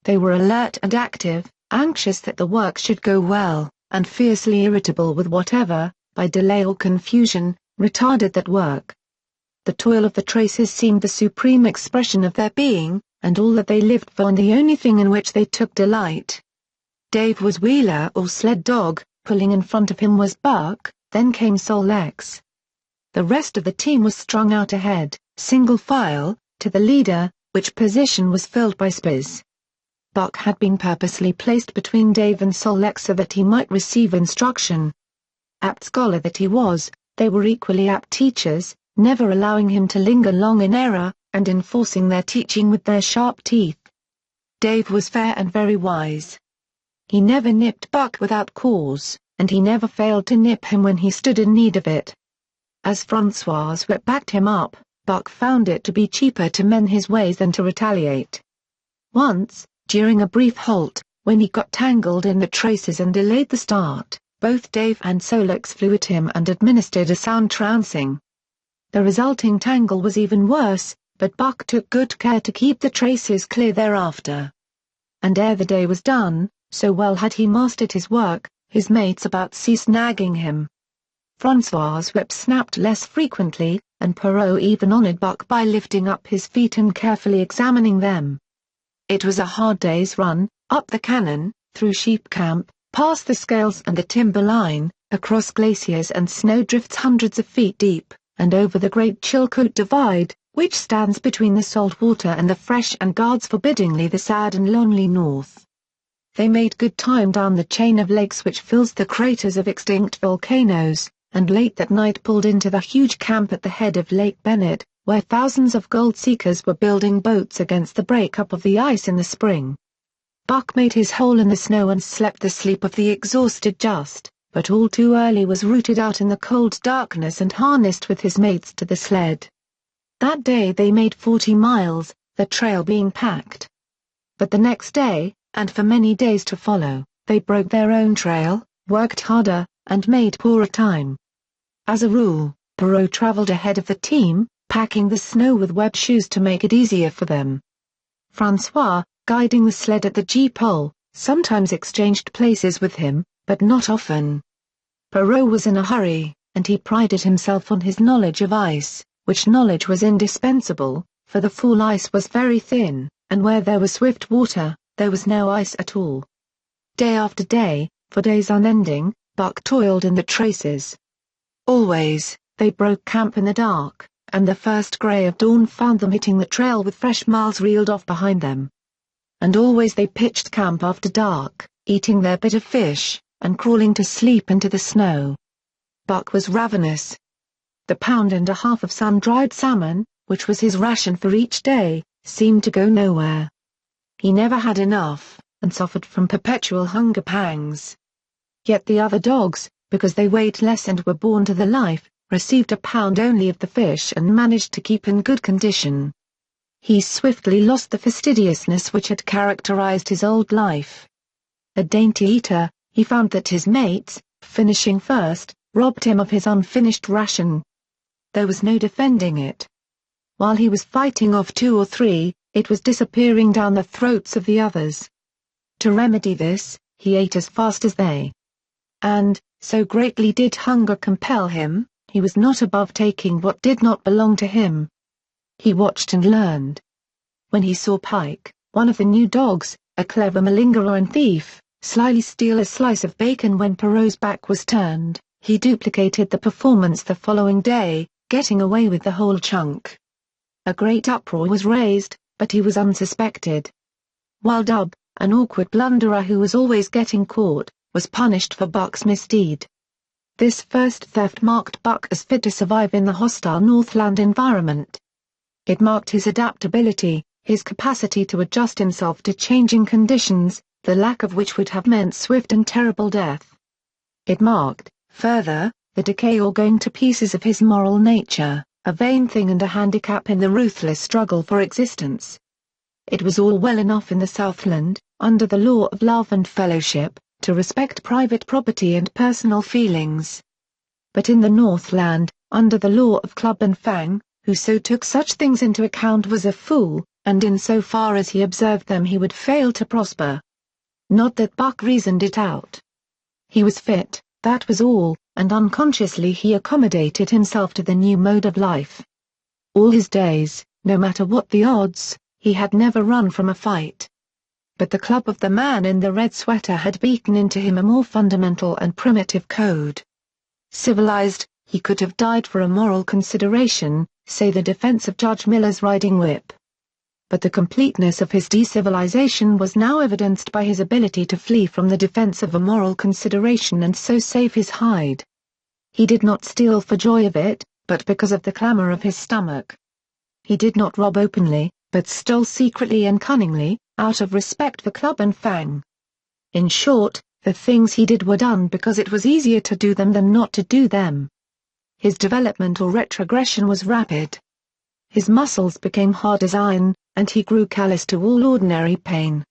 They were alert and active, anxious that the work should go well, and fiercely irritable with whatever, by delay or confusion, retarded that work. The toil of the traces seemed the supreme expression of their being, and all that they lived for and the only thing in which they took delight. Dave was wheeler or sled dog, pulling in front of him was Buck, then came Sol-Leks. The rest of the team was strung out ahead, single file, to the leader, which position was filled by Spitz. Buck had been purposely placed between Dave and Sol-Leks so that he might receive instruction. Apt scholar that he was, they were equally apt teachers, never allowing him to linger long in error, and enforcing their teaching with their sharp teeth. Dave was fair and very wise. He never nipped Buck without cause, and he never failed to nip him when he stood in need of it. As Francois' whip backed him up, Buck found it to be cheaper to mend his ways than to retaliate. Once, during a brief halt, when he got tangled in the traces and delayed the start, both Dave and Sol-Leks flew at him and administered a sound trouncing. The resulting tangle was even worse, but Buck took good care to keep the traces clear thereafter. And ere the day was done, so well had he mastered his work, his mates about ceased nagging him. Francois' whip snapped less frequently, and Perrault even honored Buck by lifting up his feet and carefully examining them. It was a hard day's run, up the canyon, through sheep camp, past the scales and the timber line, across glaciers and snowdrifts hundreds of feet deep, and over the great Chilkoot Divide, which stands between the salt water and the fresh and guards forbiddingly the sad and lonely north. They made good time down the chain of lakes which fills the craters of extinct volcanoes, and late that night pulled into the huge camp at the head of Lake Bennett, where thousands of gold seekers were building boats against the break-up of the ice in the spring. Buck made his hole in the snow and slept the sleep of the exhausted just, but all too early was rooted out in the cold darkness and harnessed with his mates to the sled. That day they made 40 miles, the trail being packed. But the next day, and for many days to follow, they broke their own trail, worked harder, and made poorer time. As a rule, Perrault traveled ahead of the team, packing the snow with web shoes to make it easier for them. Francois, guiding the sled at the G-pole, sometimes exchanged places with him, but not often. Perrault was in a hurry, and he prided himself on his knowledge of ice, which knowledge was indispensable, for the fall ice was very thin, and where there was swift water, there was no ice at all. Day after day, for days unending, Buck toiled in the traces. Always, they broke camp in the dark, and the first gray of dawn found them hitting the trail with fresh miles reeled off behind them. And always they pitched camp after dark, eating their bit of fish, and crawling to sleep into the snow. Buck was ravenous. The pound-and-a-half of sun-dried salmon, which was his ration for each day, seemed to go nowhere. He never had enough, and suffered from perpetual hunger pangs. Yet the other dogs, because they weighed less and were born to the life, received a pound only of the fish and managed to keep in good condition. He swiftly lost the fastidiousness which had characterized his old life. A dainty eater, he found that his mates, finishing first, robbed him of his unfinished ration. There was no defending it. While he was fighting off 2 or 3, it was disappearing down the throats of the others. To remedy this, he ate as fast as they. And, so greatly did hunger compel him, he was not above taking what did not belong to him. He watched and learned. When he saw Pike, one of the new dogs, a clever malingerer and thief, slyly steal a slice of bacon when Perrault's back was turned, he duplicated the performance the following day, getting away with the whole chunk. A great uproar was raised, but he was unsuspected. While Dub, an awkward blunderer who was always getting caught, was punished for Buck's misdeed. This first theft marked Buck as fit to survive in the hostile Northland environment. It marked his adaptability, his capacity to adjust himself to changing conditions, the lack of which would have meant swift and terrible death. It marked, further, the decay or going to pieces of his moral nature, a vain thing and a handicap in the ruthless struggle for existence. It was all well enough in the Southland, under the law of love and fellowship, to respect private property and personal feelings. But in the Northland, under the law of club and fang, whoso took such things into account was a fool, and in so far as he observed them he would fail to prosper. Not that Buck reasoned it out. He was fit, that was all, and unconsciously he accommodated himself to the new mode of life. All his days, no matter what the odds, he had never run from a fight. But the club of the man in the red sweater had beaten into him a more fundamental and primitive code. Civilized, he could have died for a moral consideration, say the defense of Judge Miller's riding whip. But the completeness of his decivilization was now evidenced by his ability to flee from the defense of a moral consideration and so save his hide. He did not steal for joy of it, but because of the clamor of his stomach. He did not rob openly, but stole secretly and cunningly, out of respect for club and fang. In short, the things he did were done because it was easier to do them than not to do them. His development or retrogression was rapid. His muscles became hard as iron, and he grew callous to all ordinary pain.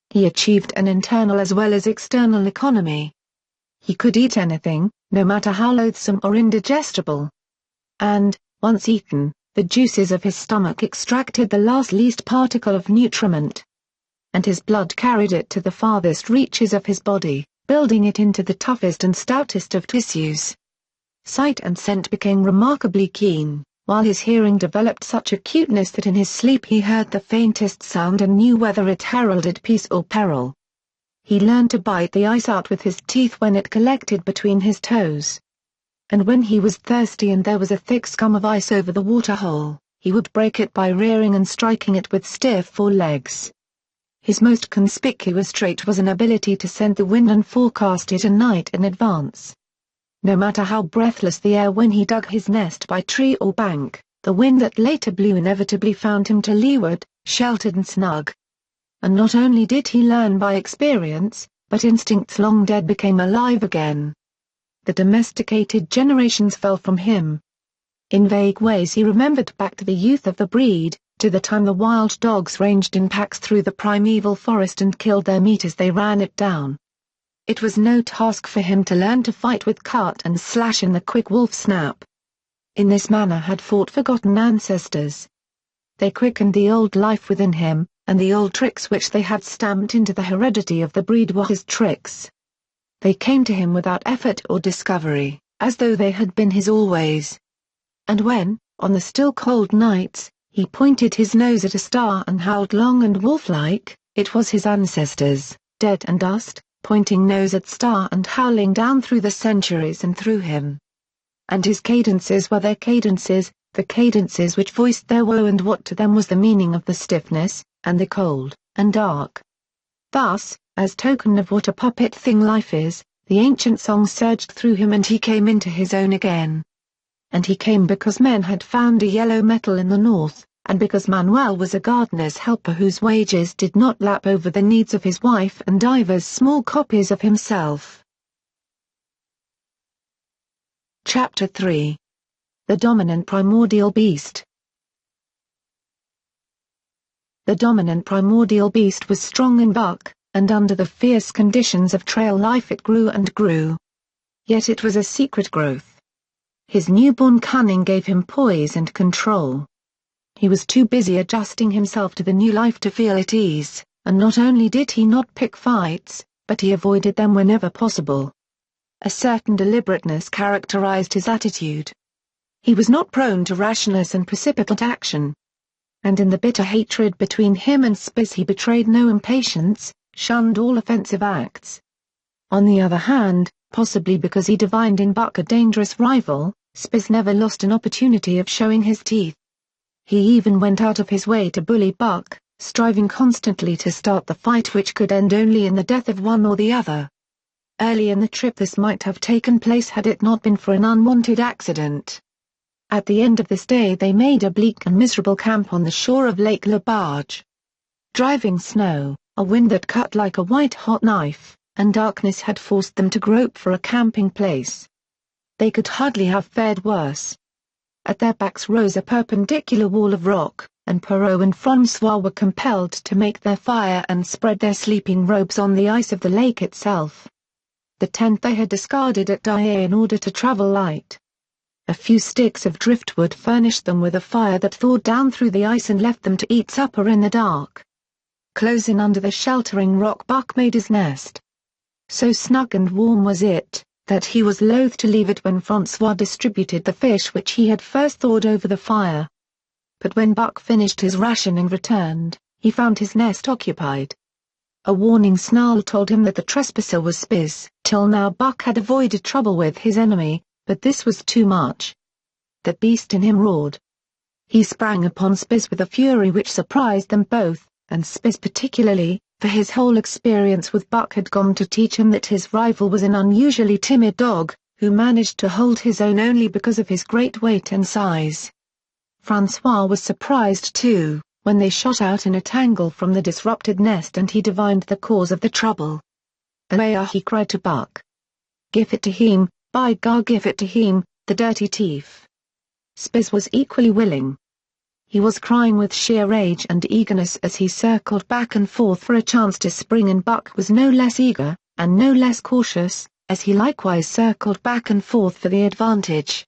He achieved an internal as well as external economy. He could eat anything, no matter how loathsome or indigestible. And, once eaten, the juices of his stomach extracted the last least particle of nutriment. And his blood carried it to the farthest reaches of his body, building it into the toughest and stoutest of tissues. Sight and scent became remarkably keen, while his hearing developed such acuteness that in his sleep he heard the faintest sound and knew whether it heralded peace or peril. He learned to bite the ice out with his teeth when it collected between his toes. And when he was thirsty and there was a thick scum of ice over the waterhole, he would break it by rearing and striking it with stiff forelegs. His most conspicuous trait was an ability to scent the wind and forecast it a night in advance. No matter how breathless the air when he dug his nest by tree or bank, the wind that later blew inevitably found him to leeward, sheltered and snug. And not only did he learn by experience, but instincts long dead became alive again. the domesticated generations fell from him. In vague ways he remembered back to the youth of the breed, to the time the wild dogs ranged in packs through the primeval forest and killed their meat as they ran it down. It was no task for him to learn to fight with cut and slash in the quick wolf snap. In this manner had fought forgotten ancestors. They quickened the old life within him, and the old tricks which they had stamped into the heredity of the breed were his tricks. They came to him without effort or discovery, as though they had been his always. And when, on the still cold nights, he pointed his nose at a star and howled long and wolf-like, it was his ancestors, dead and dust, pointing nose at star and howling down through the centuries and through him. And his cadences were their cadences, the cadences which voiced their woe and what to them was the meaning of the stiffness, and the cold, and dark. Thus, as token of what a puppet thing life is, the ancient song surged through him and he came into his own again. And he came because men had found a yellow metal in the north, and because Manuel was a gardener's helper whose wages did not lap over the needs of his wife and divers small copies of himself. Chapter 3. The Dominant Primordial Beast. The dominant primordial beast was strong in buck, and under the fierce conditions of trail life it grew and grew. Yet it was a secret growth. His newborn cunning gave him poise and control. He was too busy adjusting himself to the new life to feel at ease, and not only did he not pick fights, but he avoided them whenever possible. A certain deliberateness characterized his attitude. He was not prone to rashness and precipitate action. And in the bitter hatred between him and Spitz he betrayed no impatience, shunned all offensive acts. On the other hand, possibly because he divined in Buck a dangerous rival, Spitz never lost an opportunity of showing his teeth. He even went out of his way to bully Buck, striving constantly to start the fight which could end only in the death of one or the other. Early in the trip this might have taken place had it not been for an unwanted accident. At the end of this day they made a bleak and miserable camp on the shore of Lake Le Barge. Driving snow, a wind that cut like a white-hot knife, and darkness had forced them to grope for a camping place. They could hardly have fared worse. At their backs rose a perpendicular wall of rock, and Perrault and Francois were compelled to make their fire and spread their sleeping robes on the ice of the lake itself. The tent they had discarded at Daae in order to travel light. A few sticks of driftwood furnished them with a fire that thawed down through the ice and left them to eat supper in the dark. Close in under the sheltering rock Buck made his nest. So snug and warm was it, that he was loath to leave it when Francois distributed the fish which he had first thawed over the fire. But when Buck finished his ration and returned, he found his nest occupied. A warning snarl told him that the trespasser was Spitz. Till now Buck had avoided trouble with his enemy, but this was too much. The beast in him roared. He sprang upon Spitz with a fury which surprised them both, and Spitz particularly, for his whole experience with Buck had gone to teach him that his rival was an unusually timid dog, who managed to hold his own only because of his great weight and size. Francois was surprised too, when they shot out in a tangle from the disrupted nest and he divined the cause of the trouble. "Away!" he cried to Buck. "Give it to him, by gar give it to him, the dirty thief." Spitz was equally willing. He was crying with sheer rage and eagerness as he circled back and forth for a chance to spring, and Buck was no less eager, and no less cautious, as he likewise circled back and forth for the advantage.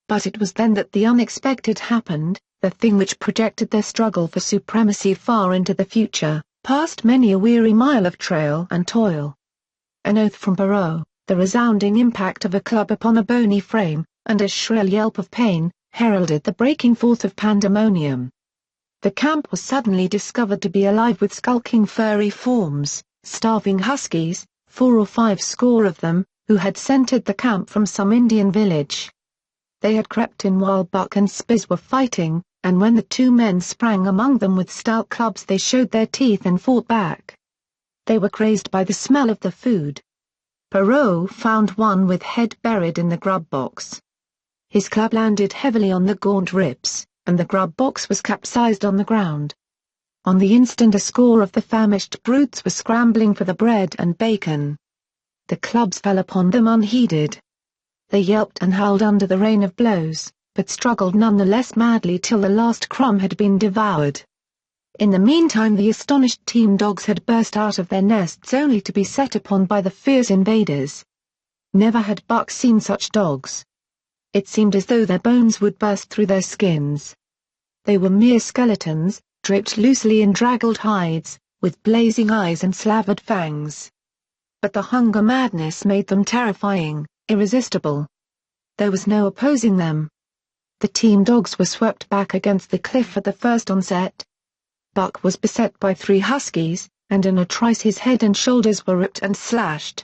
But it was then that the unexpected happened, the thing which projected their struggle for supremacy far into the future, past many a weary mile of trail and toil. An oath from Perrault, the resounding impact of a club upon a bony frame, and a shrill yelp of pain, heralded the breaking forth of pandemonium. The camp was suddenly discovered to be alive with skulking furry forms, starving huskies, 4 or 5 score of them, who had scented the camp from some Indian village. They had crept in while Buck and Spitz were fighting, and when the 2 men sprang among them with stout clubs they showed their teeth and fought back. They were crazed by the smell of the food. Perrault found one with head buried in the grub box. His club landed heavily on the gaunt ribs, and the grub box was capsized on the ground. On the instant a score of the famished brutes were scrambling for the bread and bacon. The clubs fell upon them unheeded. They yelped and howled under the rain of blows, but struggled nonetheless madly till the last crumb had been devoured. In the meantime the astonished team dogs had burst out of their nests only to be set upon by the fierce invaders. Never had Buck seen such dogs. It seemed as though their bones would burst through their skins. They were mere skeletons, draped loosely in draggled hides, with blazing eyes and slavered fangs. But the hunger madness made them terrifying, irresistible. There was no opposing them. The team dogs were swept back against the cliff at the first onset. Buck was beset by 3 huskies, and in a trice his head and shoulders were ripped and slashed.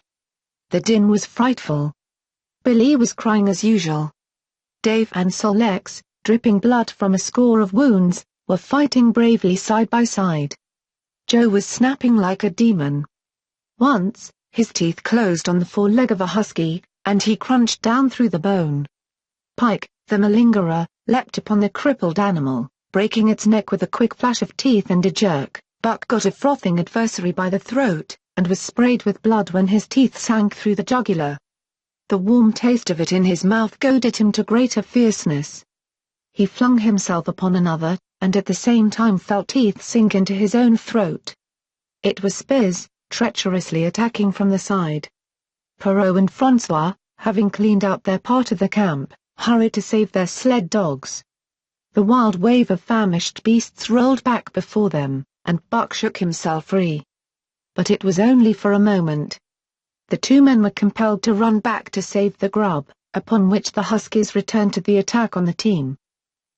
The din was frightful. Billy was crying as usual. Dave and Sol-Lex, dripping blood from a score of wounds, were fighting bravely side by side. Joe was snapping like a demon. Once, his teeth closed on the foreleg of a husky, and he crunched down through the bone. Pike, the malingerer, leapt upon the crippled animal, breaking its neck with a quick flash of teeth and a jerk. Buck got a frothing adversary by the throat, and was sprayed with blood when his teeth sank through the jugular. The warm taste of it in his mouth goaded him to greater fierceness. He flung himself upon another, and at the same time felt teeth sink into his own throat. It was Spitz, treacherously attacking from the side. Perrault and Francois, having cleaned out their part of the camp, hurried to save their sled dogs. The wild wave of famished beasts rolled back before them, and Buck shook himself free. But it was only for a moment. The 2 men were compelled to run back to save the grub, upon which the huskies returned to the attack on the team.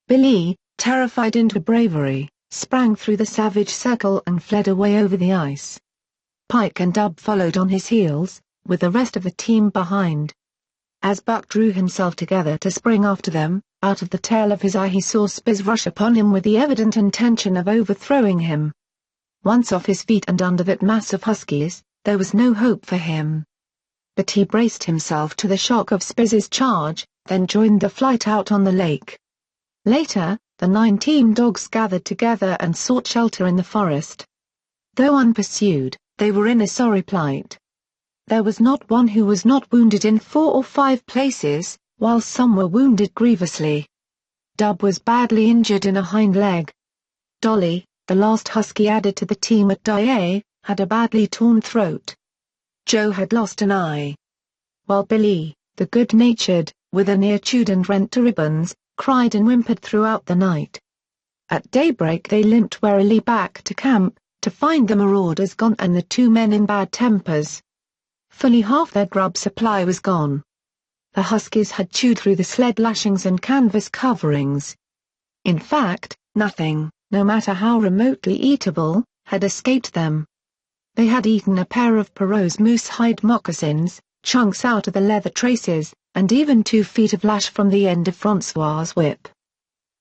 Billy, terrified into bravery, sprang through the savage circle and fled away over the ice. Pike and Dub followed on his heels, with the rest of the team behind. As Buck drew himself together to spring after them, out of the tail of his eye he saw Spitz rush upon him with the evident intention of overthrowing him. Once off his feet and under that mass of huskies, there was no hope for him. But he braced himself to the shock of Spitz's charge, then joined the flight out on the lake. Later, the 9 team dogs gathered together and sought shelter in the forest. Though unpursued, they were in a sorry plight. There was not one who was not wounded in 4 or 5 places, while some were wounded grievously. Dub was badly injured in a hind leg. Dolly, the last husky added to the team at Dye, had a badly torn throat. Joe had lost an eye. While Billy, the good-natured, with an ear chewed and rent to ribbons, cried and whimpered throughout the night. At daybreak they limped warily back to camp, to find the marauders gone and the 2 men in bad tempers. Fully half their grub supply was gone. The huskies had chewed through the sled lashings and canvas coverings. In fact, nothing, no matter how remotely eatable, had escaped them. They had eaten a pair of Perrault's moose-hide moccasins, chunks out of the leather traces, and even 2 feet of lash from the end of Francois's whip.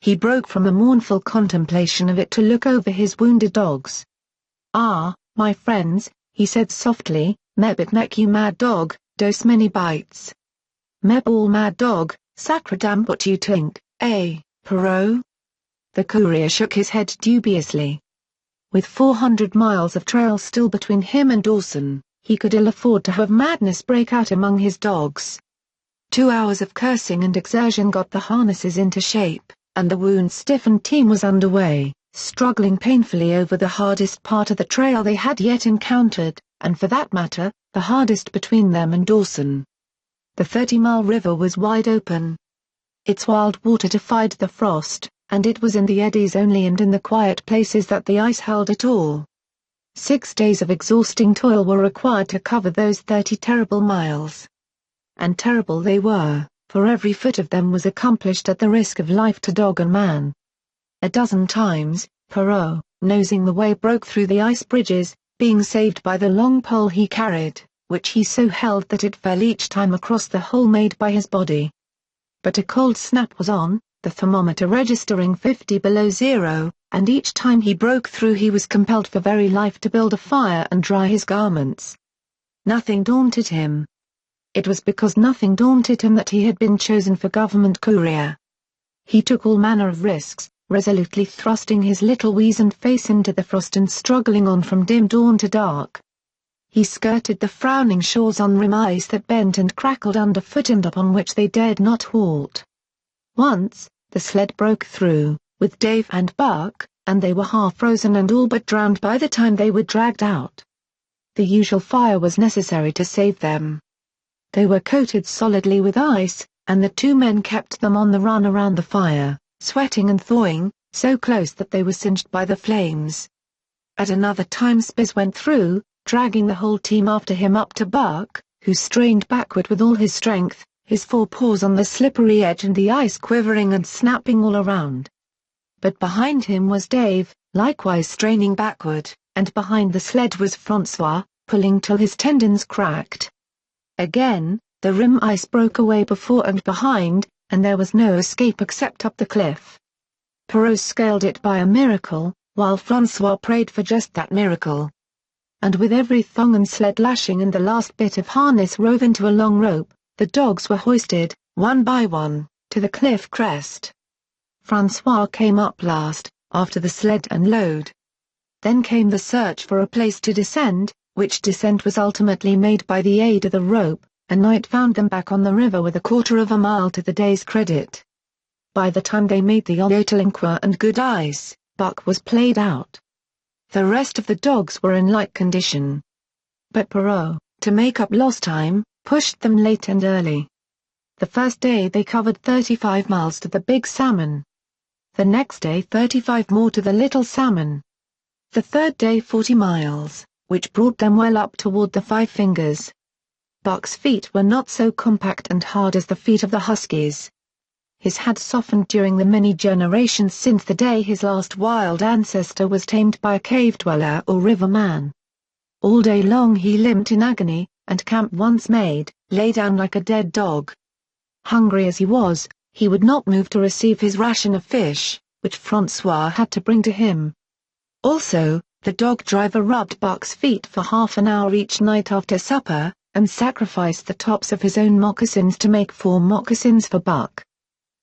He broke from a mournful contemplation of it to look over his wounded dogs. "Ah, my friends," he said softly, "mebit make you mad dog, dose many bites. Meb all mad dog, sacredam what you think, eh, Perrault?" The courier shook his head dubiously. With 400 miles of trail still between him and Dawson, he could ill afford to have madness break out among his dogs. 2 hours of cursing and exertion got the harnesses into shape, and the wound-stiffened team was underway, struggling painfully over the hardest part of the trail they had yet encountered, and for that matter, the hardest between them and Dawson. The 30-mile river was wide open. Its wild water defied the frost, and it was in the eddies only and in the quiet places that the ice held at all. 6 days of exhausting toil were required to cover those 30 terrible miles. And terrible they were, for every foot of them was accomplished at the risk of life to dog and man. A dozen times, Perrault, nosing the way, broke through the ice bridges, being saved by the long pole he carried, which he so held that it fell each time across the hole made by his body. But a cold snap was on, the thermometer registering 50 below zero, and each time he broke through he was compelled for very life to build a fire and dry his garments. Nothing daunted him. It was because nothing daunted him that he had been chosen for government courier. He took all manner of risks, resolutely thrusting his little weazened face into the frost and struggling on from dim dawn to dark. He skirted the frowning shores on rim ice that bent and crackled underfoot and upon which they dared not halt. Once, the sled broke through, with Dave and Buck, and they were half frozen and all but drowned by the time they were dragged out. The usual fire was necessary to save them. They were coated solidly with ice, and the two men kept them on the run around the fire, sweating and thawing, so close that they were singed by the flames. At another time Spitz went through, dragging the whole team after him up to Buck, who strained backward with all his strength, his forepaws on the slippery edge and the ice quivering and snapping all around. But behind him was Dave, likewise straining backward, and behind the sled was Francois, pulling till his tendons cracked. Again, the rim ice broke away before and behind, and there was no escape except up the cliff. Perrault scaled it by a miracle, while Francois prayed for just that miracle. And with every thong and sled lashing and the last bit of harness rove into a long rope, the dogs were hoisted, one by one, to the cliff crest. Francois came up last, after the sled and load. Then came the search for a place to descend, which descent was ultimately made by the aid of the rope, and night found them back on the river with a quarter of a mile to the day's credit. By the time they made the Oyotalinqua and good ice, Buck was played out. The rest of the dogs were in like condition. But Perrault, to make up lost time, pushed them late and early. The first day they covered 35 miles to the Big Salmon. The next day 35 more to the Little Salmon. The third day 40 miles, which brought them well up toward the Five Fingers. Buck's feet were not so compact and hard as the feet of the Huskies. His had softened during the many generations since the day his last wild ancestor was tamed by a cave dweller or river man. All day long he limped in agony, and camp once made, lay down like a dead dog. Hungry as he was, he would not move to receive his ration of fish, which Francois had to bring to him. Also, the dog driver rubbed Buck's feet for half an hour each night after supper, and sacrificed the tops of his own moccasins to make 4 moccasins for Buck.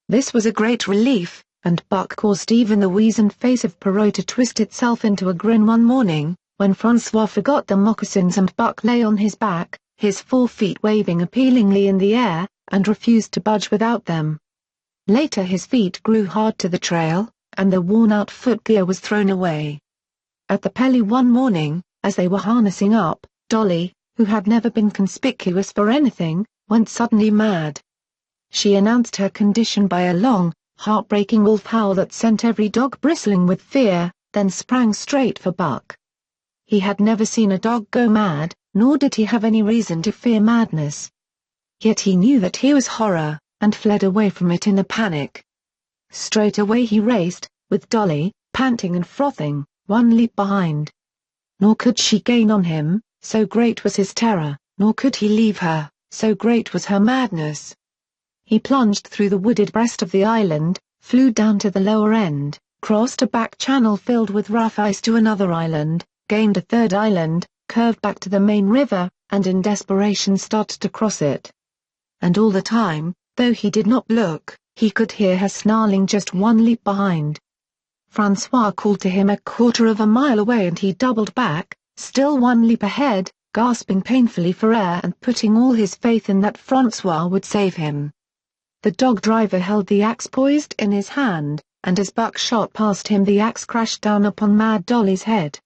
This was a great relief, and Buck caused even the weazened face of Perrault to twist itself into a grin one morning, when Francois forgot the moccasins and Buck lay on his back, his 4 feet waving appealingly in the air, and refused to budge without them. Later his feet grew hard to the trail, and the worn-out footgear was thrown away. At the Pelly one morning, as they were harnessing up, Dolly, who had never been conspicuous for anything, went suddenly mad. She announced her condition by a long, heartbreaking wolf howl that sent every dog bristling with fear, then sprang straight for Buck. He had never seen a dog go mad, nor did he have any reason to fear madness. Yet he knew that he was horror, and fled away from it in a panic. Straight away he raced, with Dolly, panting and frothing, one leap behind. Nor could she gain on him, so great was his terror, nor could he leave her, so great was her madness. He plunged through the wooded breast of the island, flew down to the lower end, crossed a back channel filled with rough ice to another island, gained a third island, curved back to the main river, and in desperation started to cross it. And all the time, though he did not look, he could hear her snarling just one leap behind. Francois called to him a quarter of a mile away and he doubled back, still one leap ahead, gasping painfully for air and putting all his faith in that Francois would save him. The dog driver held the axe poised in his hand, and as Buck shot past him the axe crashed down upon Mad Dolly's head.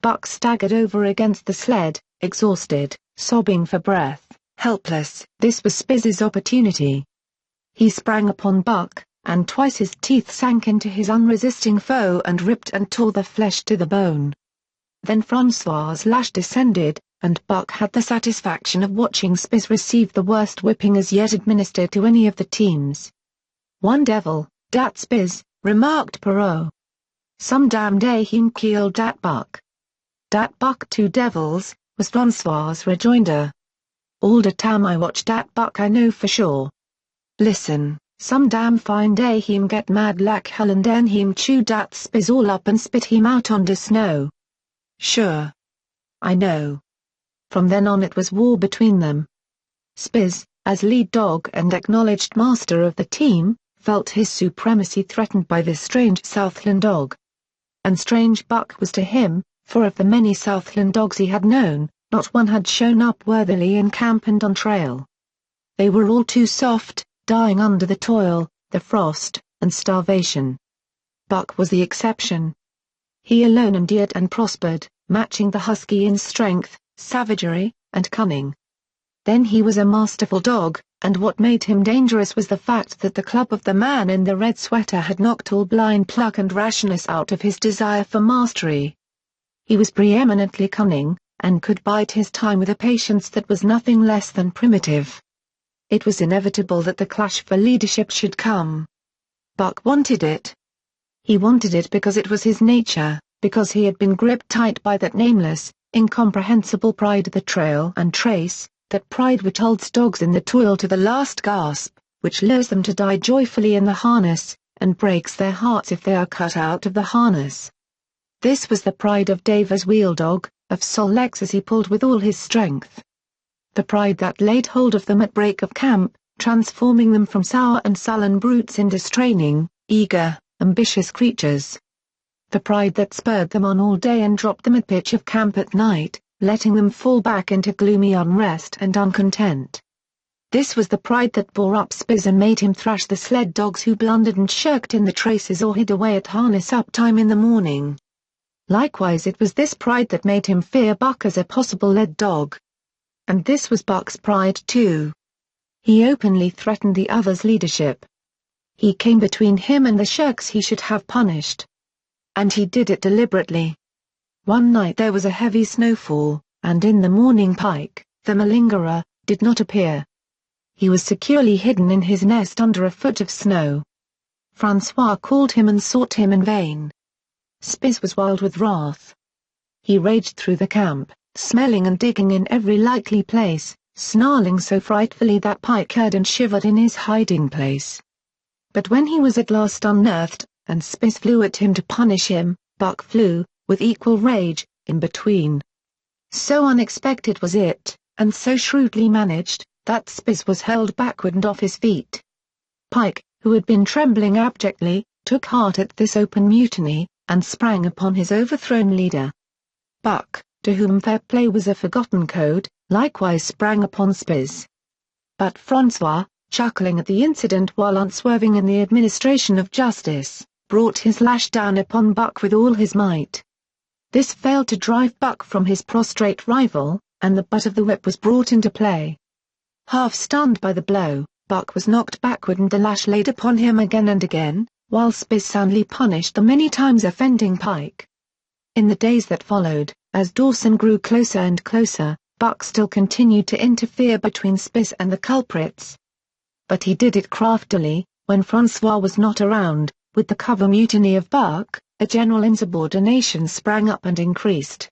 Buck staggered over against the sled, exhausted, sobbing for breath, helpless. This was Spitz's opportunity. He sprang upon Buck, and twice his teeth sank into his unresisting foe and ripped and tore the flesh to the bone. Then Francois's lash descended, and Buck had the satisfaction of watching Spitz receive the worst whipping as yet administered to any of the teams. "One devil, dat Spitz," remarked Perrault. "Some damn day him killed dat Buck." "Dat Buck 2 devils," was Francois's rejoinder. "All de time I watch dat Buck I know for sure. Listen, some damn fine day him get mad like hell and den him chew dat Spitz all up and spit him out on de snow." "Sure. I know." From then on it was war between them. Spitz, as lead dog and acknowledged master of the team, felt his supremacy threatened by this strange Southland dog. And strange Buck was to him, for of the many Southland dogs he had known, not one had shown up worthily in camp and on trail. They were all too soft, dying under the toil, the frost, and starvation. Buck was the exception. He alone endured and prospered, matching the husky in strength, savagery, and cunning. Then he was a masterful dog, and what made him dangerous was the fact that the club of the man in the red sweater had knocked all blind pluck and rashness out of his desire for mastery. He was preeminently cunning, and could bide his time with a patience that was nothing less than primitive. It was inevitable that the clash for leadership should come. Buck wanted it. He wanted it because it was his nature, because he had been gripped tight by that nameless, incomprehensible pride of the trail and trace, that pride which holds dogs in the toil to the last gasp, which lures them to die joyfully in the harness, and breaks their hearts if they are cut out of the harness. This was the pride of Dave as wheel dog, of Sol Lex as he pulled with all his strength. The pride that laid hold of them at break of camp, transforming them from sour and sullen brutes into straining, eager, ambitious creatures. The pride that spurred them on all day and dropped them at pitch of camp at night, letting them fall back into gloomy unrest and uncontent. This was the pride that bore up Spitz and made him thrash the sled dogs who blundered and shirked in the traces or hid away at harness-up time in the morning. Likewise it was this pride that made him fear Buck as a possible lead dog. And this was Buck's pride too. He openly threatened the other's leadership. He came between him and the shirks he should have punished. And he did it deliberately. One night there was a heavy snowfall, and in the morning Pike, the malingerer, did not appear. He was securely hidden in his nest under a foot of snow. Francois called him and sought him in vain. Spitz was wild with wrath. He raged through the camp, smelling and digging in every likely place, snarling so frightfully that Pike heard and shivered in his hiding place. But when he was at last unearthed, and Spitz flew at him to punish him, Buck flew, with equal rage, in between. So unexpected was it, and so shrewdly managed, that Spitz was hurled backward and off his feet. Pike, who had been trembling abjectly, took heart at this open mutiny, and sprang upon his overthrown leader. Buck, to whom fair play was a forgotten code, likewise sprang upon Spitz. But Francois, chuckling at the incident while unswerving in the administration of justice, brought his lash down upon Buck with all his might. This failed to drive Buck from his prostrate rival, and the butt of the whip was brought into play. Half stunned by the blow, Buck was knocked backward and the lash laid upon him again and again, while Spitz soundly punished the many times offending Pike. In the days that followed, as Dawson grew closer and closer, Buck still continued to interfere between Spitz and the culprits. But he did it craftily. When Francois was not around, with the cover mutiny of Buck, a general insubordination sprang up and increased.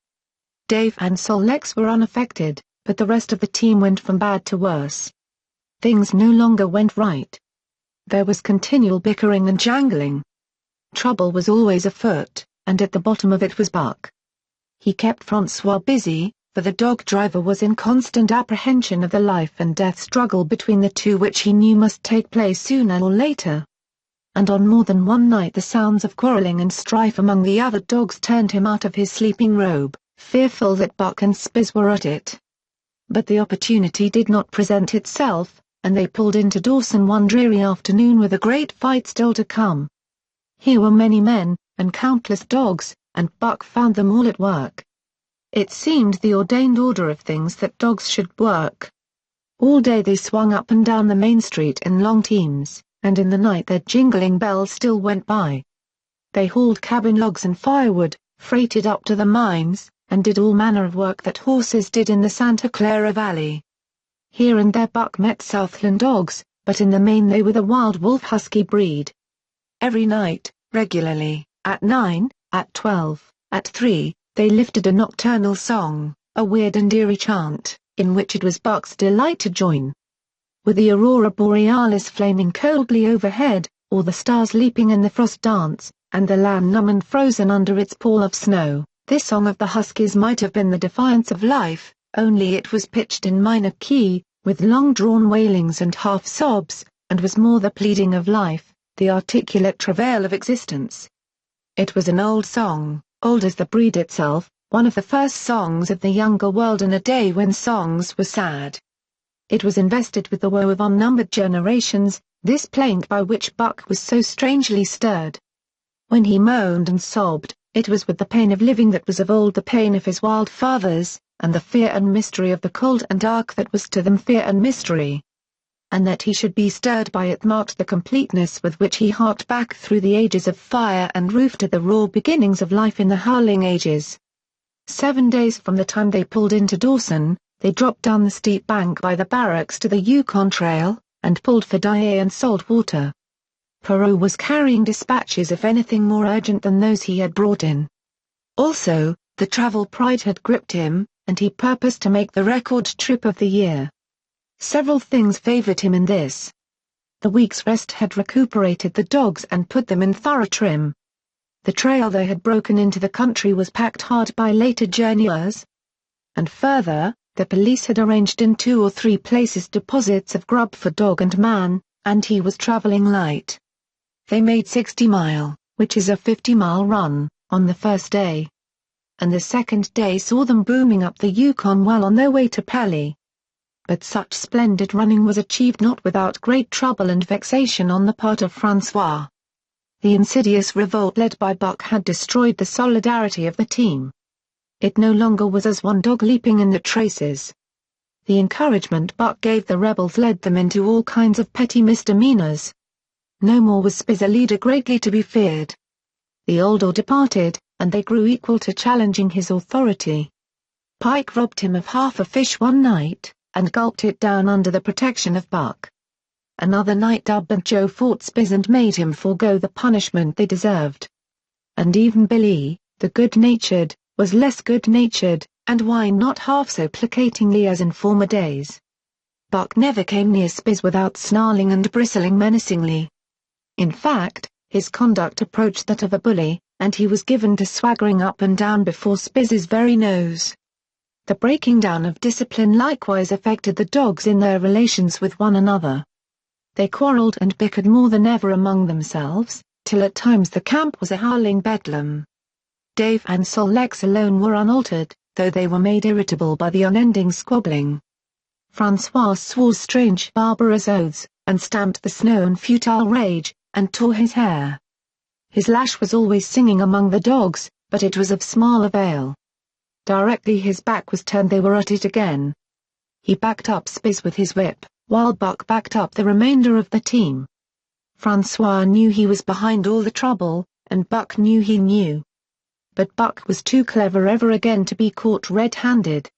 Dave and Sol Lex were unaffected, but the rest of the team went from bad to worse. Things no longer went right. There was continual bickering and jangling. Trouble was always afoot, and at the bottom of it was Buck. He kept Francois busy, for the dog driver was in constant apprehension of the life and death struggle between the two which he knew must take place sooner or later. And on more than one night the sounds of quarreling and strife among the other dogs turned him out of his sleeping robe, fearful that Buck and Spitz were at it. But the opportunity did not present itself, and they pulled into Dawson one dreary afternoon with a great fight still to come. Here were many men, and countless dogs, and Buck found them all at work. It seemed the ordained order of things that dogs should work. All day they swung up and down the main street in long teams, and in the night their jingling bells still went by. They hauled cabin logs and firewood, freighted up to the mines, and did all manner of work that horses did in the Santa Clara Valley. Here and there Buck met Southland dogs, but in the main they were the wild wolf husky breed. Every night, regularly, at 9, at 12, at 3, they lifted a nocturnal song, a weird and eerie chant, in which it was Buck's delight to join. With the aurora borealis flaming coldly overhead, or the stars leaping in the frost dance, and the land numb and frozen under its pall of snow, this song of the huskies might have been the defiance of life, only it was pitched in minor key, with long-drawn wailings and half-sobs, and was more the pleading of life, the articulate travail of existence. It was an old song, old as the breed itself, one of the first songs of the younger world in a day when songs were sad. It was invested with the woe of unnumbered generations, this plaint by which Buck was so strangely stirred. When he moaned and sobbed, it was with the pain of living that was of old the pain of his wild fathers, and the fear and mystery of the cold and dark that was to them fear and mystery. And that he should be stirred by it marked the completeness with which he harked back through the ages of fire and roof to the raw beginnings of life in the howling ages. 7 days from the time they pulled into Dawson, they dropped down the steep bank by the barracks to the Yukon Trail, and pulled for Dye and salt water. Perot was carrying dispatches if anything more urgent than those he had brought in. Also, the travel pride had gripped him, and he purposed to make the record trip of the year. Several things favored him in this. The week's rest had recuperated the dogs and put them in thorough trim. The trail they had broken into the country was packed hard by later journeyers. And further, the police had arranged in 2 or 3 places deposits of grub for dog and man, and he was traveling light. They made 60 Mile, which is a 50-mile run, on the first day. And the second day saw them booming up the Yukon well on their way to Pelly. But such splendid running was achieved not without great trouble and vexation on the part of Francois. The insidious revolt led by Buck had destroyed the solidarity of the team. It no longer was as one dog leaping in the traces. The encouragement Buck gave the rebels led them into all kinds of petty misdemeanors. No more was Spitz a leader greatly to be feared. The old awe departed, and they grew equal to challenging his authority. Pike robbed him of half a fish one night, and gulped it down under the protection of Buck. Another night Dub and Joe fought Spitz and made him forego the punishment they deserved. And even Billy, the good-natured, was less good-natured, and whined not half so placatingly as in former days. Buck never came near Spitz without snarling and bristling menacingly. In fact, his conduct approached that of a bully, and he was given to swaggering up and down before Spitz's very nose. The breaking down of discipline likewise affected the dogs in their relations with one another. They quarreled and bickered more than ever among themselves, till at times the camp was a howling bedlam. Dave and Sol Lex alone were unaltered, though they were made irritable by the unending squabbling. Francois swore strange barbarous oaths, and stamped the snow in futile rage, and tore his hair. His lash was always singing among the dogs, but it was of small avail. Directly his back was turned they were at it again. He backed up Spitz with his whip, while Buck backed up the remainder of the team. Francois knew he was behind all the trouble, and Buck knew he knew. But Buck was too clever ever again to be caught red-handed.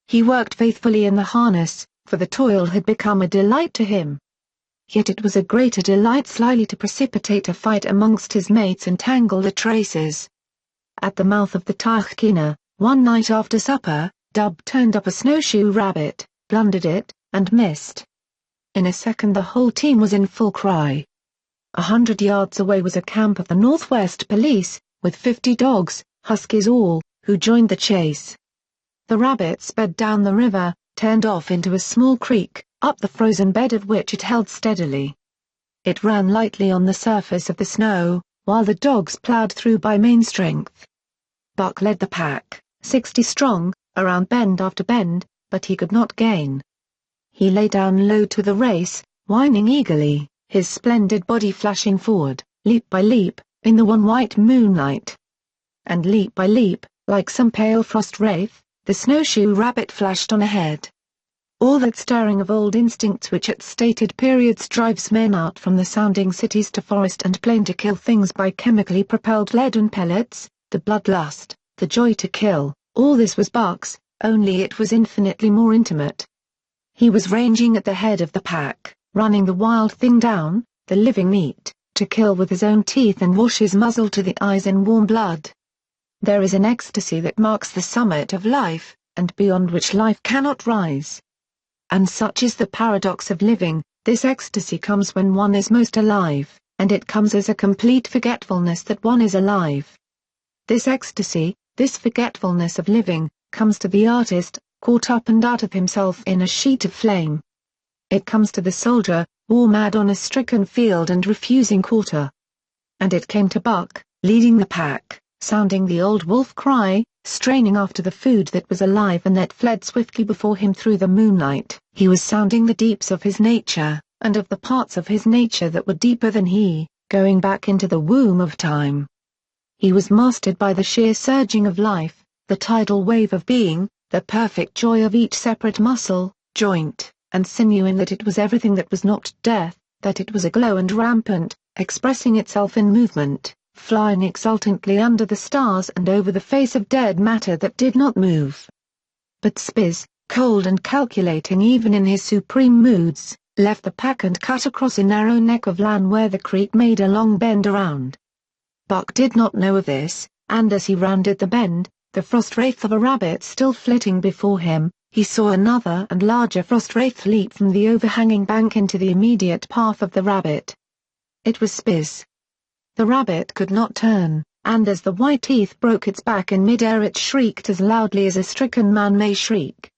He worked faithfully in the harness, for the toil had become a delight to him. Yet it was a greater delight slyly to precipitate a fight amongst his mates and tangle the traces. At the mouth of the Tahkeena, one night after supper, Dub turned up a snowshoe rabbit, blundered it, and missed. In a second the whole team was in full cry. 100 yards away was a camp of the Northwest Police, with 50 dogs, huskies all, who joined the chase. The rabbit sped down the river, turned off into a small creek, up the frozen bed of which it held steadily. It ran lightly on the surface of the snow, while the dogs plowed through by main strength. Buck led the pack, 60 strong, around bend after bend, but he could not gain. He lay down low to the race, whining eagerly, his splendid body flashing forward, leap by leap, in the one white moonlight. And leap by leap, like some pale frost wraith, the snowshoe rabbit flashed on ahead. All that stirring of old instincts which at stated periods drives men out from the sounding cities to forest and plain to kill things by chemically propelled lead and pellets, the bloodlust, the joy to kill, all this was Buck's, only it was infinitely more intimate. He was ranging at the head of the pack, running the wild thing down, the living meat, to kill with his own teeth and wash his muzzle to the eyes in warm blood. There is an ecstasy that marks the summit of life, and beyond which life cannot rise. And such is the paradox of living, this ecstasy comes when one is most alive, and it comes as a complete forgetfulness that one is alive. This ecstasy, this forgetfulness of living, comes to the artist, caught up and out of himself in a sheet of flame. It comes to the soldier, war-mad on a stricken field and refusing quarter. And it came to Buck, leading the pack, sounding the old wolf cry, straining after the food that was alive and that fled swiftly before him through the moonlight. He was sounding the deeps of his nature, and of the parts of his nature that were deeper than he, going back into the womb of time. He was mastered by the sheer surging of life, the tidal wave of being, the perfect joy of each separate muscle, joint, and sinew, in that it was everything that was not death, that it was aglow and rampant, expressing itself in movement, flying exultantly under the stars and over the face of dead matter that did not move. But Spitz, cold and calculating even in his supreme moods, left the pack and cut across a narrow neck of land where the creek made a long bend around. Buck did not know of this, and as he rounded the bend, the frost wraith of a rabbit still flitting before him, he saw another and larger frost wraith leap from the overhanging bank into the immediate path of the rabbit. It was Spitz. The rabbit could not turn, and as the white teeth broke its back in mid-air it shrieked as loudly as a stricken man may shriek.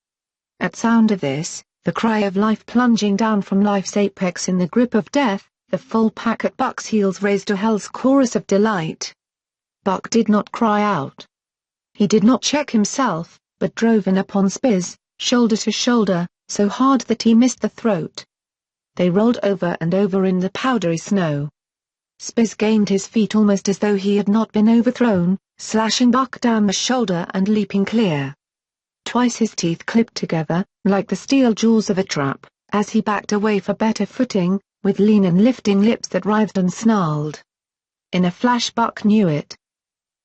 At sound of this, the cry of life plunging down from life's apex in the grip of death, the full pack at Buck's heels raised a hell's chorus of delight. Buck did not cry out. He did not check himself, but drove in upon Spitz, shoulder to shoulder, so hard that he missed the throat. They rolled over and over in the powdery snow. Spitz gained his feet almost as though he had not been overthrown, slashing Buck down the shoulder and leaping clear. Twice his teeth clipped together, like the steel jaws of a trap, as he backed away for better footing, with lean and lifting lips that writhed and snarled. In a flash Buck knew it.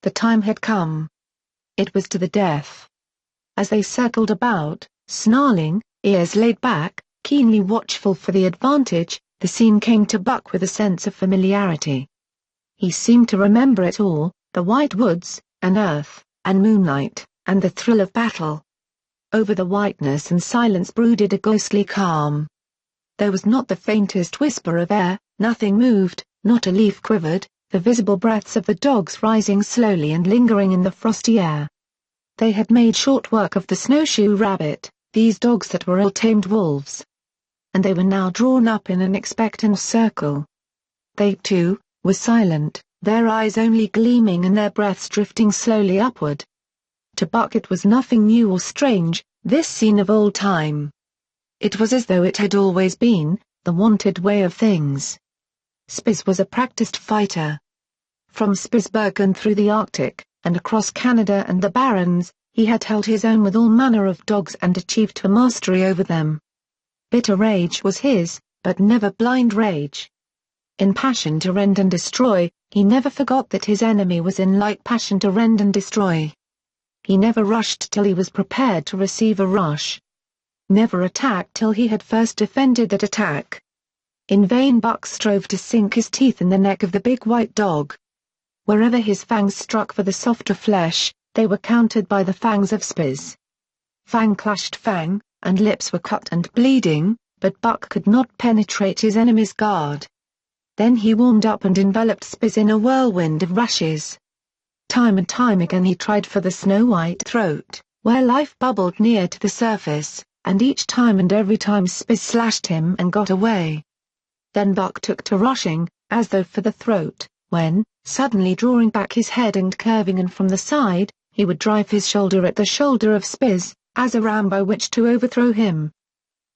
The time had come. It was to the death. As they circled about, snarling, ears laid back, keenly watchful for the advantage, the scene came to Buck with a sense of familiarity. He seemed to remember it all, the white woods, and earth, and moonlight, and the thrill of battle. Over the whiteness and silence brooded a ghostly calm. There was not the faintest whisper of air, nothing moved, not a leaf quivered, the visible breaths of the dogs rising slowly and lingering in the frosty air. They had made short work of the snowshoe rabbit, these dogs that were ill-tamed wolves. And they were now drawn up in an expectant circle. They, too, were silent, their eyes only gleaming and their breaths drifting slowly upward. To Buck it was nothing new or strange, this scene of old time. It was as though it had always been, the wonted way of things. Spitz was a practiced fighter. From Spitzbergen through the Arctic, and across Canada and the Barrens, he had held his own with all manner of dogs and achieved a mastery over them. Bitter rage was his, but never blind rage. In passion to rend and destroy, he never forgot that his enemy was in like passion to rend and destroy. He never rushed till he was prepared to receive a rush. Never attacked till he had first defended that attack. In vain Buck strove to sink his teeth in the neck of the big white dog. Wherever his fangs struck for the softer flesh, they were countered by the fangs of Spitz. Fang clashed fang, and lips were cut and bleeding, but Buck could not penetrate his enemy's guard. Then he warmed up and enveloped Spitz in a whirlwind of rushes. Time and time again he tried for the snow-white throat, where life bubbled near to the surface, and each time and every time Spitz slashed him and got away. Then Buck took to rushing, as though for the throat, when, suddenly drawing back his head and curving in from the side, he would drive his shoulder at the shoulder of Spitz, as a ram by which to overthrow him.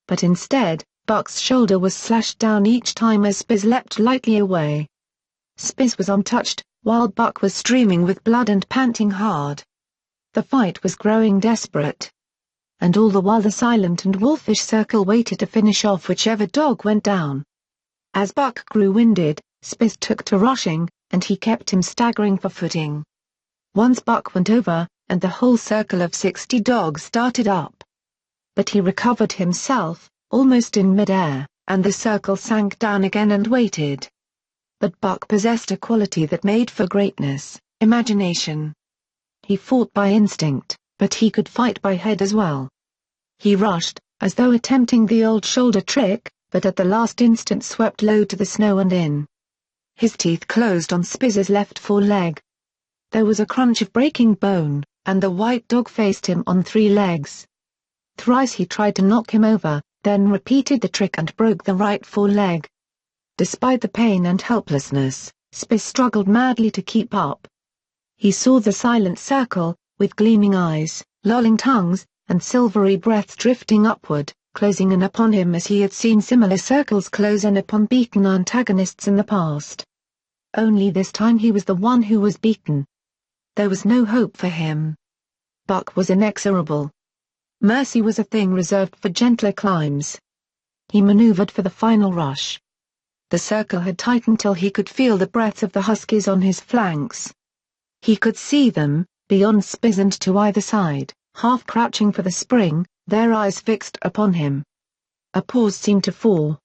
But instead, Buck's shoulder was slashed down each time as Spitz leapt lightly away. Spitz was untouched, while Buck was streaming with blood and panting hard. The fight was growing desperate. And all the while the silent and wolfish circle waited to finish off whichever dog went down. As Buck grew winded, Spitz took to rushing, and he kept him staggering for footing. Once Buck went over, and the whole circle of 60 dogs started up. But he recovered himself, almost in mid-air, and the circle sank down again and waited. But Buck possessed a quality that made for greatness, imagination. He fought by instinct, but he could fight by head as well. He rushed, as though attempting the old shoulder trick, but at the last instant swept low to the snow and in. His teeth closed on Spitz's left foreleg. There was a crunch of breaking bone, and the white dog faced him on 3 legs. Thrice he tried to knock him over, then repeated the trick and broke the right foreleg. Despite the pain and helplessness, Spitz struggled madly to keep up. He saw the silent circle, with gleaming eyes, lolling tongues, and silvery breaths drifting upward, closing in upon him as he had seen similar circles close in upon beaten antagonists in the past. Only this time he was the one who was beaten. There was no hope for him. Buck was inexorable. Mercy was a thing reserved for gentler climbs. He maneuvered for the final rush. The circle had tightened till he could feel the breaths of the huskies on his flanks. He could see them, beyond Spitz and to either side, half crouching for the spring, their eyes fixed upon him. A pause seemed to fall.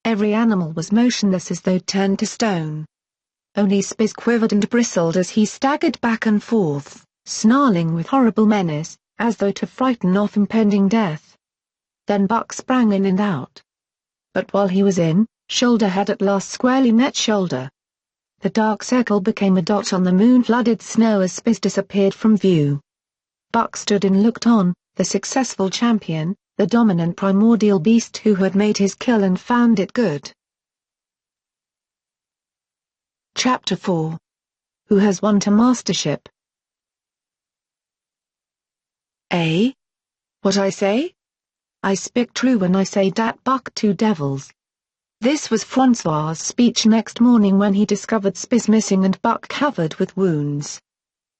Every animal was motionless as though turned to stone. Only Spitz quivered and bristled as he staggered back and forth, snarling with horrible menace, as though to frighten off impending death. Then Buck sprang in and out. But while he was in, shoulder had at last squarely met shoulder. The dark circle became a dot on the moon-flooded snow as Spitz disappeared from view. Buck stood and looked on, the successful champion, the dominant primordial beast who had made his kill and found it good. Chapter 4. Who has won to mastership? Eh? What I say? I speak true when I say dat Buck two devils. This was Francois's speech next morning when he discovered Spitz missing and Buck covered with wounds.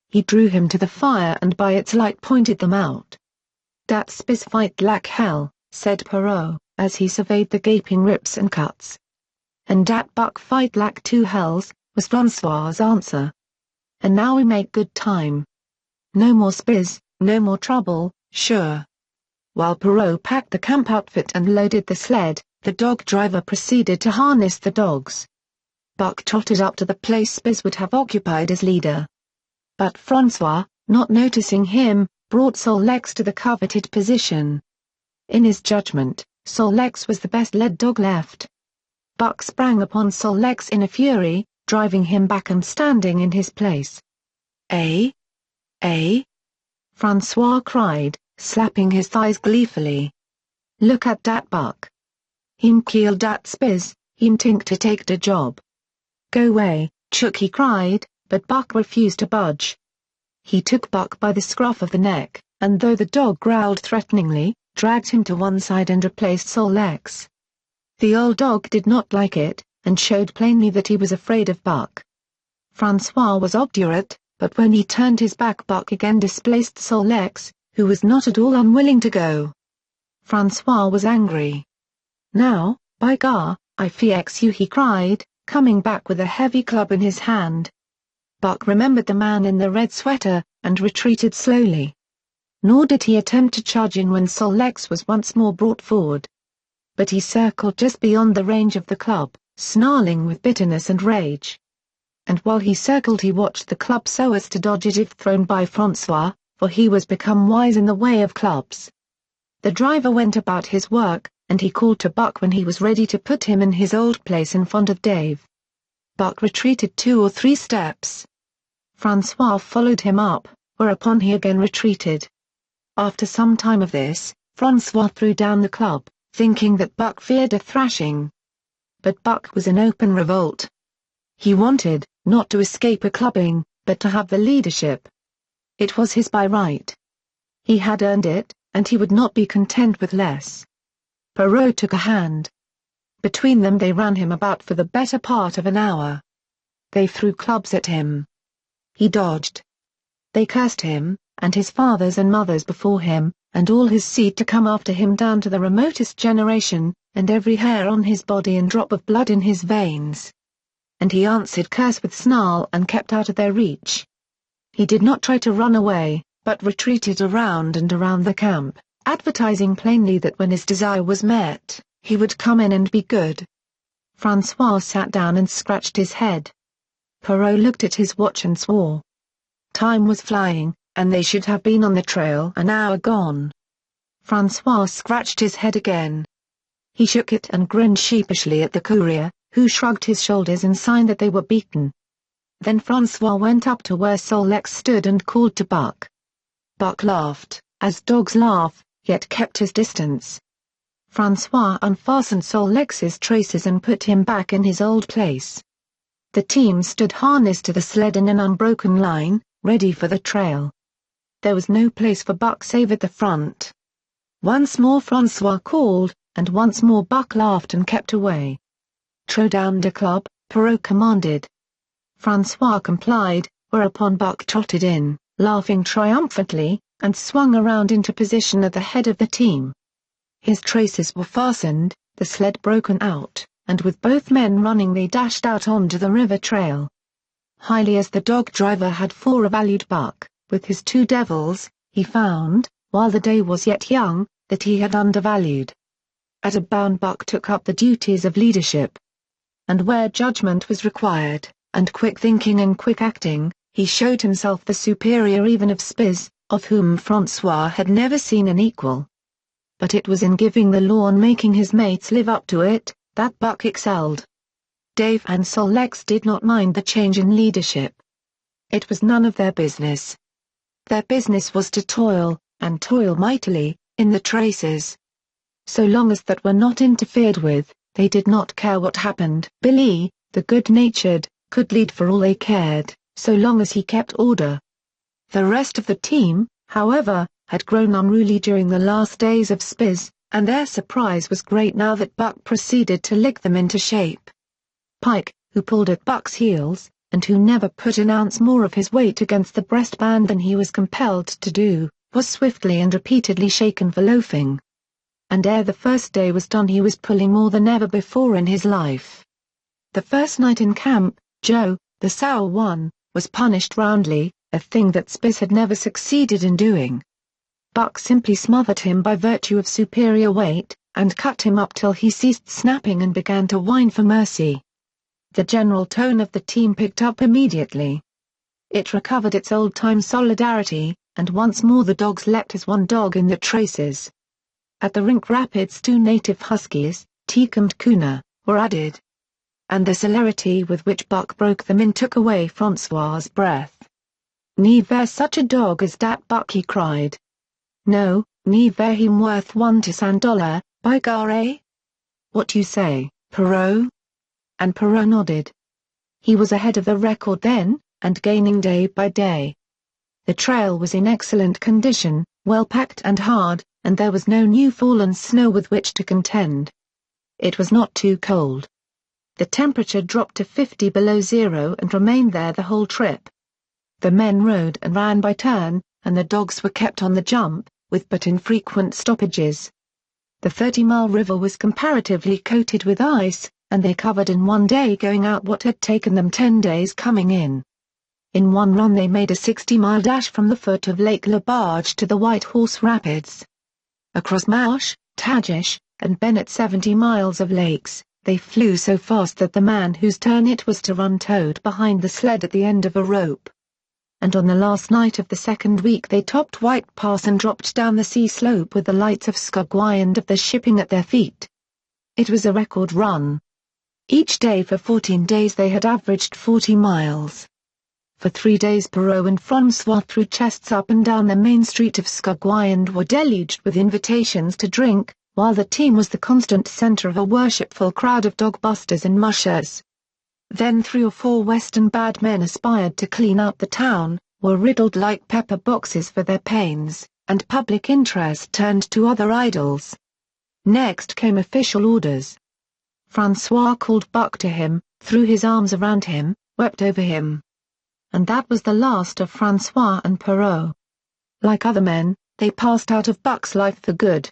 He drew him to the fire and by its light pointed them out. Dat Spitz fight like hell, said Perrault, as he surveyed the gaping rips and cuts. And dat Buck fight like two hells, was Francois's answer. And now we make good time. No more Spitz, no more trouble, sure. While Perrault packed the camp outfit and loaded the sled, the dog driver proceeded to harness the dogs. Buck trotted up to the place Spitz would have occupied as leader. But Francois, not noticing him, brought Sol-Lex to the coveted position. In his judgment, Sol-Lex was the best led dog left. Buck sprang upon Sol-Lex in a fury, driving him back and standing in his place. Eh? Eh? Francois cried, slapping his thighs gleefully. Look at dat Buck. Him kill dat Spitz, him tink to take de job. Go away, Chuck, he cried, but Buck refused to budge. He took Buck by the scruff of the neck, and though the dog growled threateningly, dragged him to one side and replaced Sol-Lex. The old dog did not like it, and showed plainly that he was afraid of Buck. Francois was obdurate, but when he turned his back Buck again displaced Sol-Lex, who was not at all unwilling to go. Francois was angry. Now, by gar, I fix you, he cried, coming back with a heavy club in his hand. Buck remembered the man in the red sweater, and retreated slowly. Nor did he attempt to charge in when Sol-Lex was once more brought forward. But he circled just beyond the range of the club, snarling with bitterness and rage. And while he circled he watched the club so as to dodge it if thrown by Francois, for he was become wise in the way of clubs. The driver went about his work, and he called to Buck when he was ready to put him in his old place in front of Dave. Buck retreated 2 or 3 steps. Francois followed him up, whereupon he again retreated. After some time of this, Francois threw down the club, thinking that Buck feared a thrashing. But Buck was in open revolt. He wanted, not to escape a clubbing, but to have the leadership. It was his by right. He had earned it, and he would not be content with less. Perrault took a hand. Between them they ran him about for the better part of an hour. They threw clubs at him. He dodged. They cursed him, and his fathers and mothers before him, and all his seed to come after him down to the remotest generation, and every hair on his body and drop of blood in his veins. And he answered curse with snarl and kept out of their reach. He did not try to run away, but retreated around and around the camp, advertising plainly that when his desire was met, he would come in and be good. Francois sat down and scratched his head. Perrault looked at his watch and swore. Time was flying, and they should have been on the trail an hour gone. Francois scratched his head again. He shook it and grinned sheepishly at the courier, who shrugged his shoulders in sign that they were beaten. Then Francois went up to where Sol-Lex stood and called to Buck. Buck laughed, as dogs laugh, yet kept his distance. Francois unfastened Sol-Lex's traces and put him back in his old place. The team stood harnessed to the sled in an unbroken line, ready for the trail. There was no place for Buck save at the front. Once more Francois called, and once more Buck laughed and kept away. "Throw down the club," Perrault commanded. Francois complied, whereupon Buck trotted in, laughing triumphantly, and swung around into position at the head of the team. His traces were fastened, the sled broken out, and with both men running they dashed out onto the river trail. Highly as the dog driver had forevalued Buck, with his two devils, he found, while the day was yet young, that he had undervalued. At a bound Buck took up the duties of leadership. And where judgment was required, and quick thinking and quick acting, he showed himself the superior even of Spitz, of whom Francois had never seen an equal. But it was in giving the law and making his mates live up to it, that Buck excelled. Dave and Sol-Leks did not mind the change in leadership. It was none of their business. Their business was to toil, and toil mightily, in the traces. So long as that were not interfered with, they did not care what happened. Billy, the good-natured, could lead for all they cared, so long as he kept order. The rest of the team, however, had grown unruly during the last days of Spitz, and their surprise was great now that Buck proceeded to lick them into shape. Pike, who pulled at Buck's heels, and who never put an ounce more of his weight against the breastband than he was compelled to do, was swiftly and repeatedly shaken for loafing. And ere the first day was done he was pulling more than ever before in his life. The first night in camp, Joe, the sour one, was punished roundly, a thing that Spitz had never succeeded in doing. Buck simply smothered him by virtue of superior weight, and cut him up till he ceased snapping and began to whine for mercy. The general tone of the team picked up immediately. It recovered its old-time solidarity, and once more the dogs leapt as one dog in the traces. At the rink rapids 2 native huskies, Teek and Kuna, were added. And the celerity with which Buck broke them in took away Francois's breath. "Never such a dog as dat Buck," he cried. "No, never him worth $1 by gar. What you say, Perrault?" And Perrault nodded. He was ahead of the record then, and gaining day by day. The trail was in excellent condition, well packed and hard, and there was no new fallen snow with which to contend. It was not too cold. The temperature dropped to 50 below zero and remained there the whole trip. The men rode and ran by turn, and the dogs were kept on the jump, with but infrequent stoppages. The 30-mile river was comparatively coated with ice, and they covered in one day going out what had taken them 10 days coming in. In one run they made a 60-mile dash from the foot of Lake LaBarge to the White Horse Rapids. Across Mauch, Tagish, and Bennett 70 miles of lakes, they flew so fast that the man whose turn it was to run towed behind the sled at the end of a rope. And on the last night of the second week they topped White Pass and dropped down the sea slope with the lights of Skagway and of the shipping at their feet. It was a record run. Each day for 14 days they had averaged 40 miles. For 3 days Perrault and Francois threw chests up and down the main street of Skagway and were deluged with invitations to drink, while the team was the constant center of a worshipful crowd of dog-busters and mushers. Then 3 or 4 Western bad men aspired to clean up the town, were riddled like pepper boxes for their pains, and public interest turned to other idols. Next came official orders. Francois called Buck to him, threw his arms around him, wept over him. And that was the last of Francois and Perrault. Like other men, they passed out of Buck's life for good.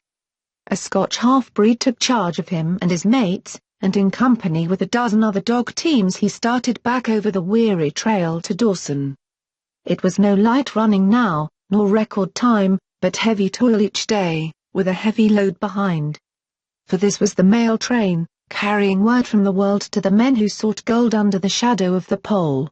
A Scotch half-breed took charge of him and his mates, and in company with a dozen other dog teams he started back over the weary trail to Dawson. It was no light running now, nor record time, but heavy toil each day, with a heavy load behind. For this was the mail train, carrying word from the world to the men who sought gold under the shadow of the pole.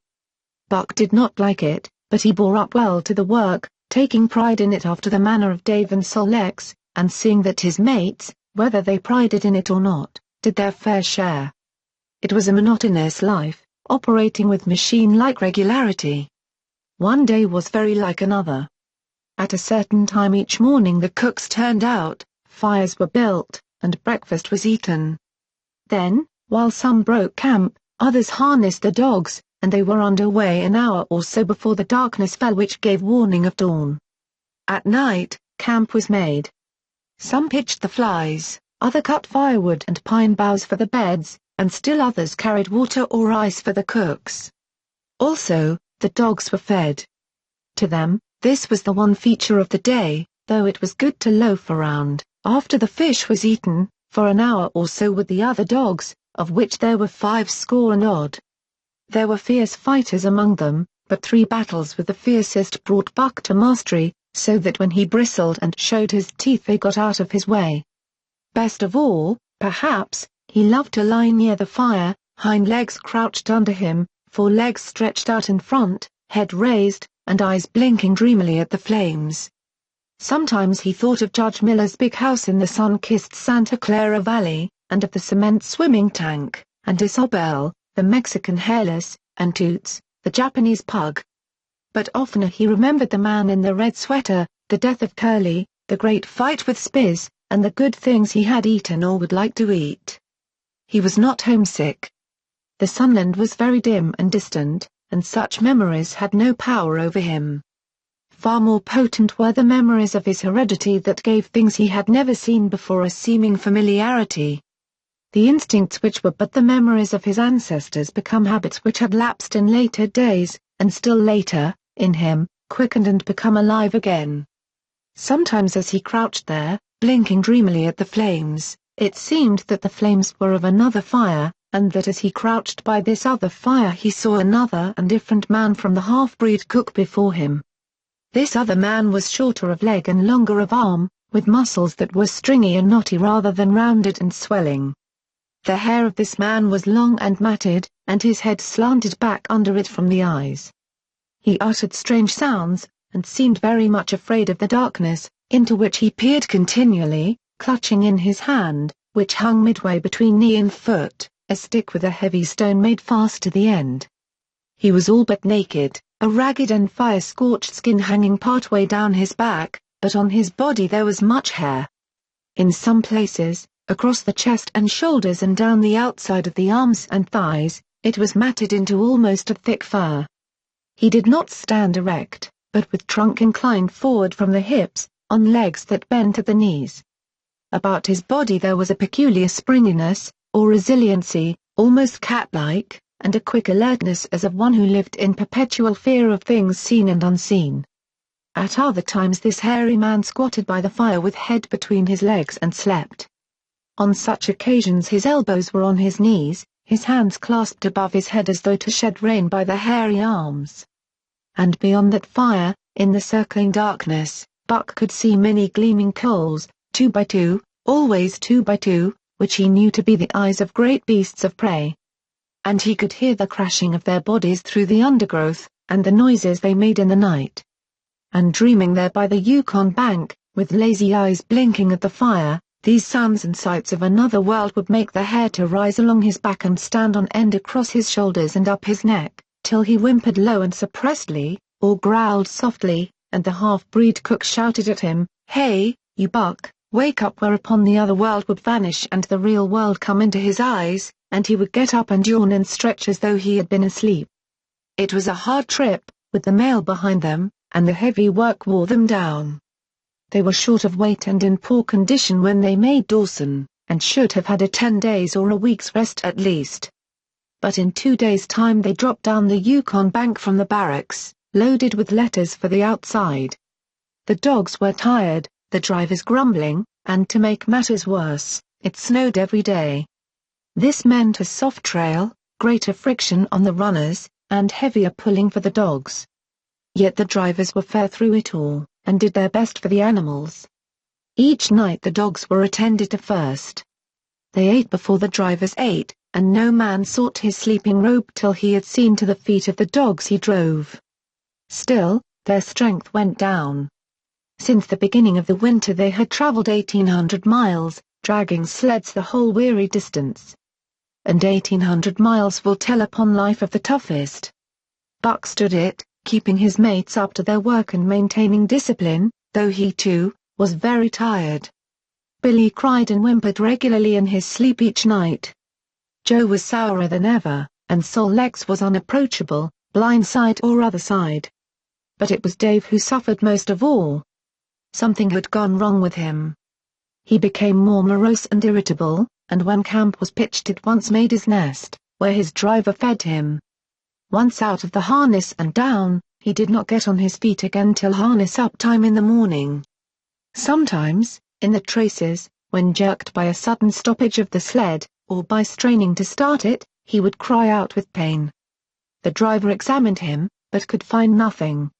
Buck did not like it, but he bore up well to the work, taking pride in it after the manner of Dave and Sol-Leks, and seeing that his mates, whether they prided in it or not, did their fair share. It was a monotonous life, operating with machine-like regularity. One day was very like another. At a certain time each morning the cooks turned out, fires were built, and breakfast was eaten. Then, while some broke camp, Others harnessed the dogs, and they were underway an hour or so before the darkness fell, which gave warning of dawn. At night, camp was made. Some pitched the flies, others cut firewood and pine boughs for the beds, and still others carried water or ice for the cooks. Also, the dogs were fed. To them, this was the one feature of the day, though it was good to loaf around, after the fish was eaten, for an hour or so with the other dogs, of which there were 50 and odd. There were fierce fighters among them, but 3 battles with the fiercest brought Buck to mastery, so that when he bristled and showed his teeth they got out of his way. Best of all, perhaps, he loved to lie near the fire, hind legs crouched under him, 4 legs stretched out in front, head raised, and eyes blinking dreamily at the flames. Sometimes he thought of Judge Miller's big house in the sun-kissed Santa Clara Valley, and of the cement swimming tank, and Isabel, the Mexican hairless, and Toots, the Japanese pug. But oftener he remembered the man in the red sweater, the death of Curly, the great fight with Spitz, and the good things he had eaten or would like to eat. He was not homesick. The Sunland was very dim and distant, and such memories had no power over him. Far more potent were the memories of his heredity that gave things he had never seen before a seeming familiarity. The instincts which were but the memories of his ancestors become habits which had lapsed in later days, and still later, in him, quickened and become alive again. Sometimes as he crouched there, blinking dreamily at the flames, it seemed that the flames were of another fire, and that as he crouched by this other fire he saw another and different man from the half-breed cook before him. This other man was shorter of leg and longer of arm, with muscles that were stringy and knotty rather than rounded and swelling. The hair of this man was long and matted, and his head slanted back under it from the eyes. He uttered strange sounds, and seemed very much afraid of the darkness, into which he peered continually, clutching in his hand, which hung midway between knee and foot, a stick with a heavy stone made fast to the end. He was all but naked, a ragged and fire-scorched skin hanging partway down his back, but on his body there was much hair. In some places, across the chest and shoulders and down the outside of the arms and thighs, it was matted into almost a thick fur. He did not stand erect, but with trunk inclined forward from the hips, on legs that bent at the knees. About his body there was a peculiar springiness, or resiliency, almost cat-like, and a quick alertness as of one who lived in perpetual fear of things seen and unseen. At other times this hairy man squatted by the fire with head between his legs and slept. On such occasions his elbows were on his knees, his hands clasped above his head as though to shed rain by the hairy arms. And beyond that fire, in the circling darkness, Buck could see many gleaming coals, 2 by 2, always 2 by 2, which he knew to be the eyes of great beasts of prey. And he could hear the crashing of their bodies through the undergrowth, and the noises they made in the night. And dreaming there by the Yukon bank, with lazy eyes blinking at the fire, these sounds and sights of another world would make the hair to rise along his back and stand on end across his shoulders and up his neck, till he whimpered low and suppressedly, or growled softly, and the half-breed cook shouted at him, "Hey, you Buck, wake up!" whereupon the other world would vanish and the real world come into his eyes, and he would get up and yawn and stretch as though he had been asleep. It was a hard trip, with the mail behind them, and the heavy work wore them down. They were short of weight and in poor condition when they made Dawson, and should have had a 10 days or a week's rest at least. But in 2 days' time they dropped down the Yukon bank from the barracks, loaded with letters for the outside. The dogs were tired, the drivers grumbling, and to make matters worse, it snowed every day. This meant a soft trail, greater friction on the runners, and heavier pulling for the dogs. Yet the drivers were fair through it all, and did their best for the animals. Each night the dogs were attended to first. They ate before the drivers ate, and no man sought his sleeping robe till he had seen to the feet of the dogs he drove. Still, their strength went down. Since the beginning of the winter they had traveled 1,800 miles, dragging sleds the whole weary distance. And 1,800 miles will tell upon life of the toughest. Buck stood it, keeping his mates up to their work and maintaining discipline, though he too was very tired. Billy cried and whimpered regularly in his sleep each night. Joe was sourer than ever. and Sol Lex was unapproachable, blind side or other side. But it was Dave who suffered most of all. Something had gone wrong with him. He became more morose and irritable, and when camp was pitched at once made his nest, where his driver fed him. Once out of the harness and down, he did not get on his feet again till harness up time in the morning. Sometimes, in the traces, when jerked by a sudden stoppage of the sled, or by straining to start it, he would cry out with pain. The driver examined him, but could find nothing.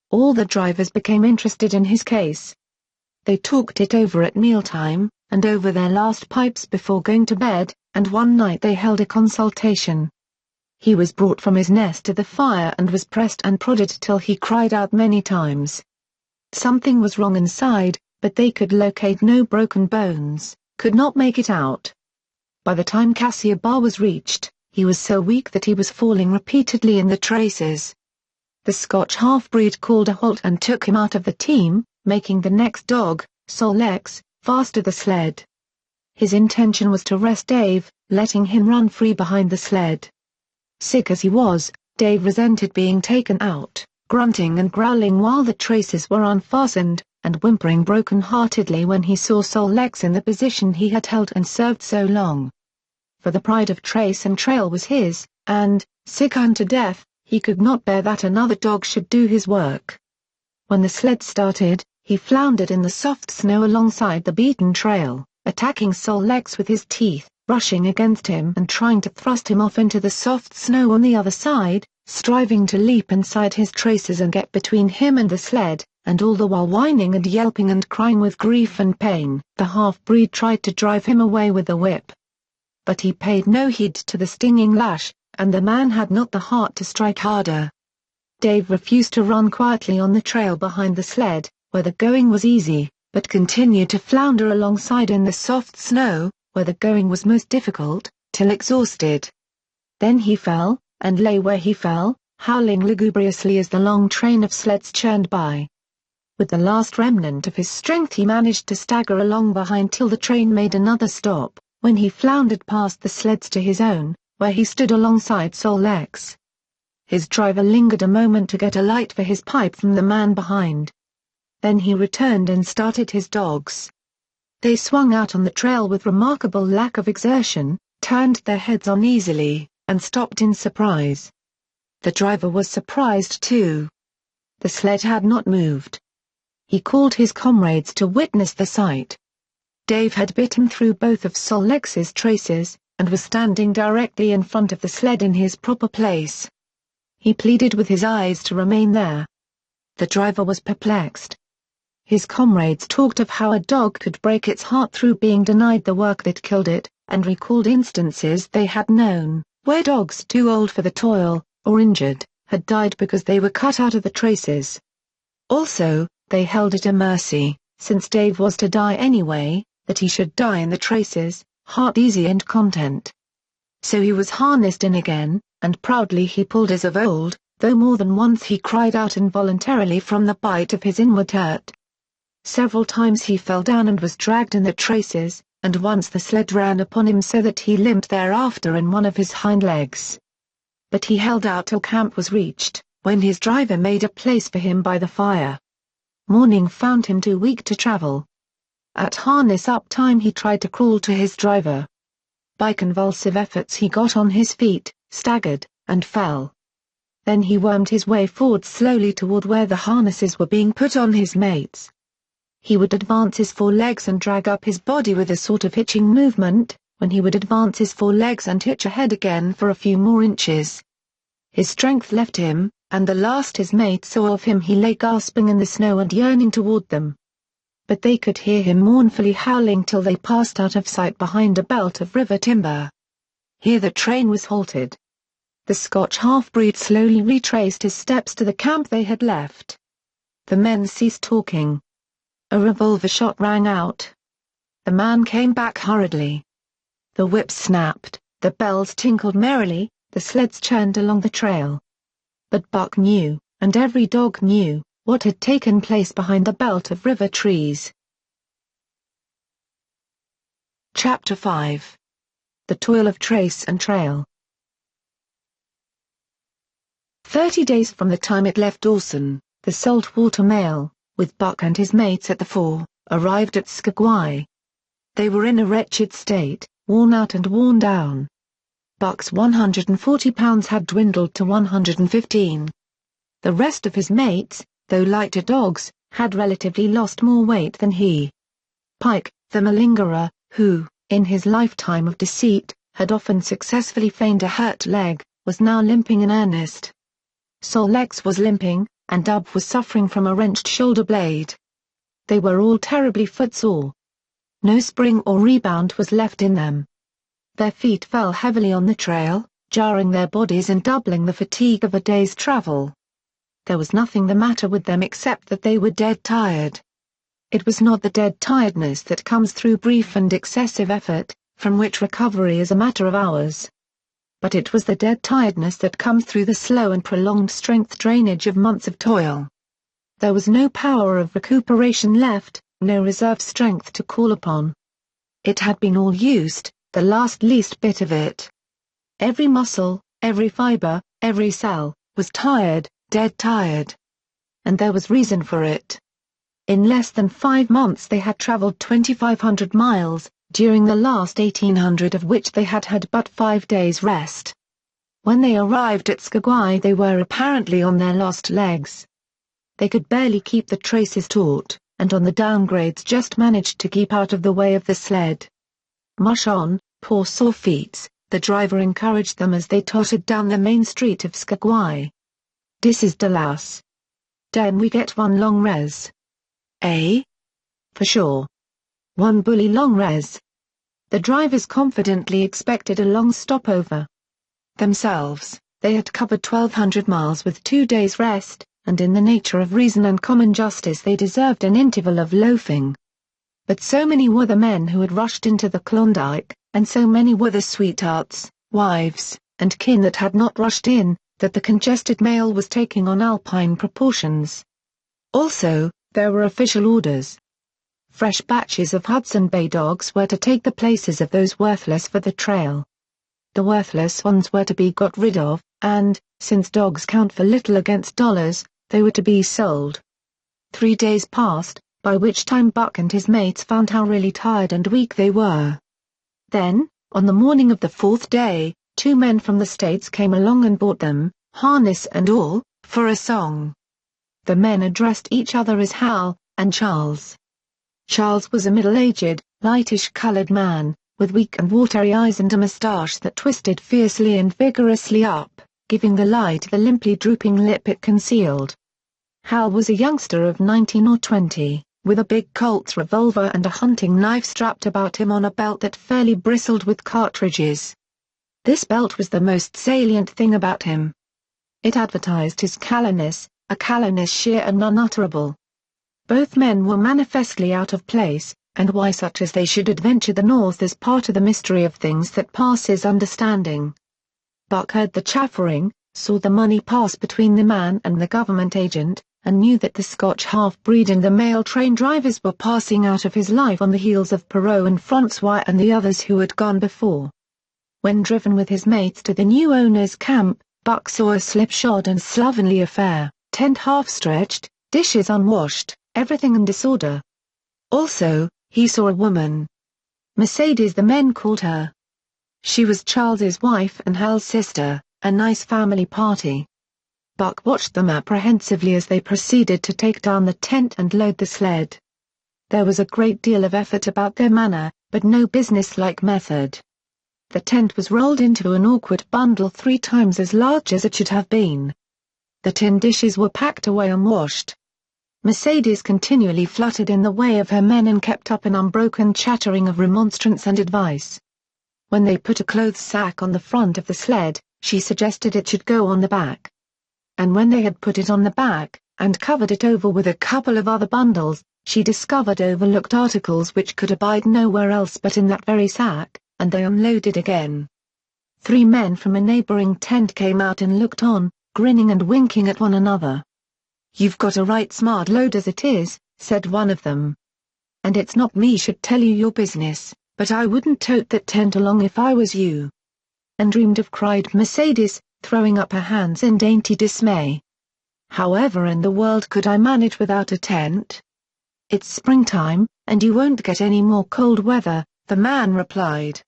All the drivers became interested in his case. They talked it over at mealtime, and over their last pipes before going to bed, and one night they held a consultation. He was brought from his nest to the fire and was pressed and prodded till he cried out many times. Something was wrong inside, but they could locate no broken bones, could not make it out. By the time Cassia Bar was reached, he was so weak that he was falling repeatedly in the traces. The Scotch half-breed called a halt and took him out of the team, making the next dog, Sol Lex, fast to the sled. His intention was to rest Dave, letting him run free behind the sled. Sick as he was, Dave resented being taken out, grunting and growling while the traces were unfastened, and whimpering broken-heartedly when he saw Sol Lex in the position he had held and served so long. For the pride of trace and trail was his, and, sick unto death, he could not bear that another dog should do his work. When the sled started, he floundered in the soft snow alongside the beaten trail, attacking Sol Lex with his teeth, rushing against him and trying to thrust him off into the soft snow on the other side, striving to leap inside his traces and get between him and the sled, and all the while whining and yelping and crying with grief and pain. The half-breed tried to drive him away with the whip. But he paid no heed to the stinging lash, and the man had not the heart to strike harder. Dave refused to run quietly on the trail behind the sled, where the going was easy, but continued to flounder alongside in the soft snow, where the going was most difficult, till exhausted. Then he fell, and lay where he fell, howling lugubriously as the long train of sleds churned by. With the last remnant of his strength he managed to stagger along behind till the train made another stop, when he floundered past the sleds to his own, where he stood alongside Sol Lex. His driver lingered a moment to get a light for his pipe from the man behind. Then he returned and started his dogs. They swung out on the trail with remarkable lack of exertion, turned their heads uneasily, and stopped in surprise. The driver was surprised too. The sled had not moved. He called his comrades to witness the sight. Dave had bitten through both of Sol Lex's traces, and was standing directly in front of the sled in his proper place. He pleaded with his eyes to remain there. The driver was perplexed. His comrades talked of how a dog could break its heart through being denied the work that killed it, and recalled instances they had known, where dogs too old for the toil, or injured, had died because they were cut out of the traces. Also, they held it a mercy, since Dave was to die anyway, that he should die in the traces, heart easy and content. So he was harnessed in again, and proudly he pulled as of old, though more than once he cried out involuntarily from the bite of his inward hurt. Several times he fell down and was dragged in the traces, and once the sled ran upon him so that he limped thereafter in one of his hind legs. But he held out till camp was reached, when his driver made a place for him by the fire. Morning found him too weak to travel. At harness up time he tried to crawl to his driver. By convulsive efforts he got on his feet, staggered, and fell. Then he wormed his way forward slowly toward where the harnesses were being put on his mates. He would advance his forelegs and drag up his body with a sort of hitching movement, when he would advance his forelegs and hitch ahead again for a few more inches. His strength left him, and the last his mates saw of him he lay gasping in the snow and yearning toward them. But they could hear him mournfully howling till they passed out of sight behind a belt of river timber. Here the train was halted. The Scotch half-breed slowly retraced his steps to the camp they had left. The men ceased talking. A revolver shot rang out. The man came back hurriedly. The whips snapped, the bells tinkled merrily, the sleds churned along the trail. But Buck knew, and every dog knew, what had taken place behind the belt of river trees. Chapter 5. The Toil of Trace and Trail. 30 days from the time it left Dawson, the saltwater mail, with Buck and his mates at the fore, arrived at Skagway. They were in a wretched state, worn out and worn down. Buck's 140 pounds had dwindled to 115. The rest of his mates, though lighter dogs, had relatively lost more weight than he. Pike, the malingerer, who, in his lifetime of deceit, had often successfully feigned a hurt leg, was now limping in earnest. Sol Leks was limping, and Dub was suffering from a wrenched shoulder blade. They were all terribly footsore. No spring or rebound was left in them. Their feet fell heavily on the trail, jarring their bodies and doubling the fatigue of a day's travel. There was nothing the matter with them except that they were dead tired. It was not the dead tiredness that comes through brief and excessive effort, from which recovery is a matter of hours. But it was the dead tiredness that comes through the slow and prolonged strength drainage of months of toil. There was no power of recuperation left, no reserve strength to call upon. It had been all used, the last least bit of it. Every muscle, every fiber, every cell, was tired, dead tired. And there was reason for it. In less than 5 months they had traveled 2,500 miles, during the last 1,800 of which they had had but 5 days' rest. When they arrived at Skagway they were apparently on their lost legs. They could barely keep the traces taut, and on the downgrades just managed to keep out of the way of the sled. "Mush on, poor sore feets," the driver encouraged them as they tottered down the main street of Skagway. "Dis is de las. Den we get one long res." "Eh?" "For sure. One bully long res." The drivers confidently expected a long stopover. Themselves, they had covered 1,200 miles with 2 days' rest, and in the nature of reason and common justice they deserved an interval of loafing. But so many were the men who had rushed into the Klondike, and so many were the sweethearts, wives, and kin that had not rushed in, that the congested mail was taking on alpine proportions. Also, there were official orders. Fresh batches of Hudson Bay dogs were to take the places of those worthless for the trail. The worthless ones were to be got rid of, and, since dogs count for little against dollars, they were to be sold. 3 days passed, by which time Buck and his mates found how really tired and weak they were. Then, on the morning of the 4th day, 2 men from the States came along and bought them, harness and all, for a song. The men addressed each other as Hal and Charles. Charles was a middle-aged, lightish-colored man, with weak and watery eyes and a mustache that twisted fiercely and vigorously up, giving the lie to the limply drooping lip it concealed. Hal was a youngster of 19 or 20, with a big Colt's revolver and a hunting knife strapped about him on a belt that fairly bristled with cartridges. This belt was the most salient thing about him. It advertised his callousness, a callousness sheer and unutterable. Both men were manifestly out of place, and why such as they should adventure the north is part of the mystery of things that passes understanding. Buck heard the chaffering, saw the money pass between the man and the government agent, and knew that the Scotch half-breed and the mail train drivers were passing out of his life on the heels of Perot and Francois and the others who had gone before. When driven with his mates to the new owner's camp, Buck saw a slipshod and slovenly affair, tent half-stretched, dishes unwashed, everything in disorder. Also, he saw a woman. Mercedes the men called her. She was Charles's wife and Hal's sister, a nice family party. Buck watched them apprehensively as they proceeded to take down the tent and load the sled. There was a great deal of effort about their manner, but no business-like method. The tent was rolled into an awkward bundle 3 times as large as it should have been. The tin dishes were packed away unwashed. Mercedes continually fluttered in the way of her men and kept up an unbroken chattering of remonstrance and advice. When they put a clothes sack on the front of the sled, she suggested it should go on the back. And when they had put it on the back, and covered it over with a couple of other bundles, she discovered overlooked articles which could abide nowhere else but in that very sack, and they unloaded again. 3 men from a neighboring tent came out and looked on, grinning and winking at one another. "You've got a right smart load as it is," said one of them. "And it's not me should tell you your business, but I wouldn't tote that tent along if I was you." "And dreamed of," cried Mercedes, throwing up her hands in dainty dismay. "However in the world could I manage without a tent? It's springtime, and you won't get any more cold weather," the man replied.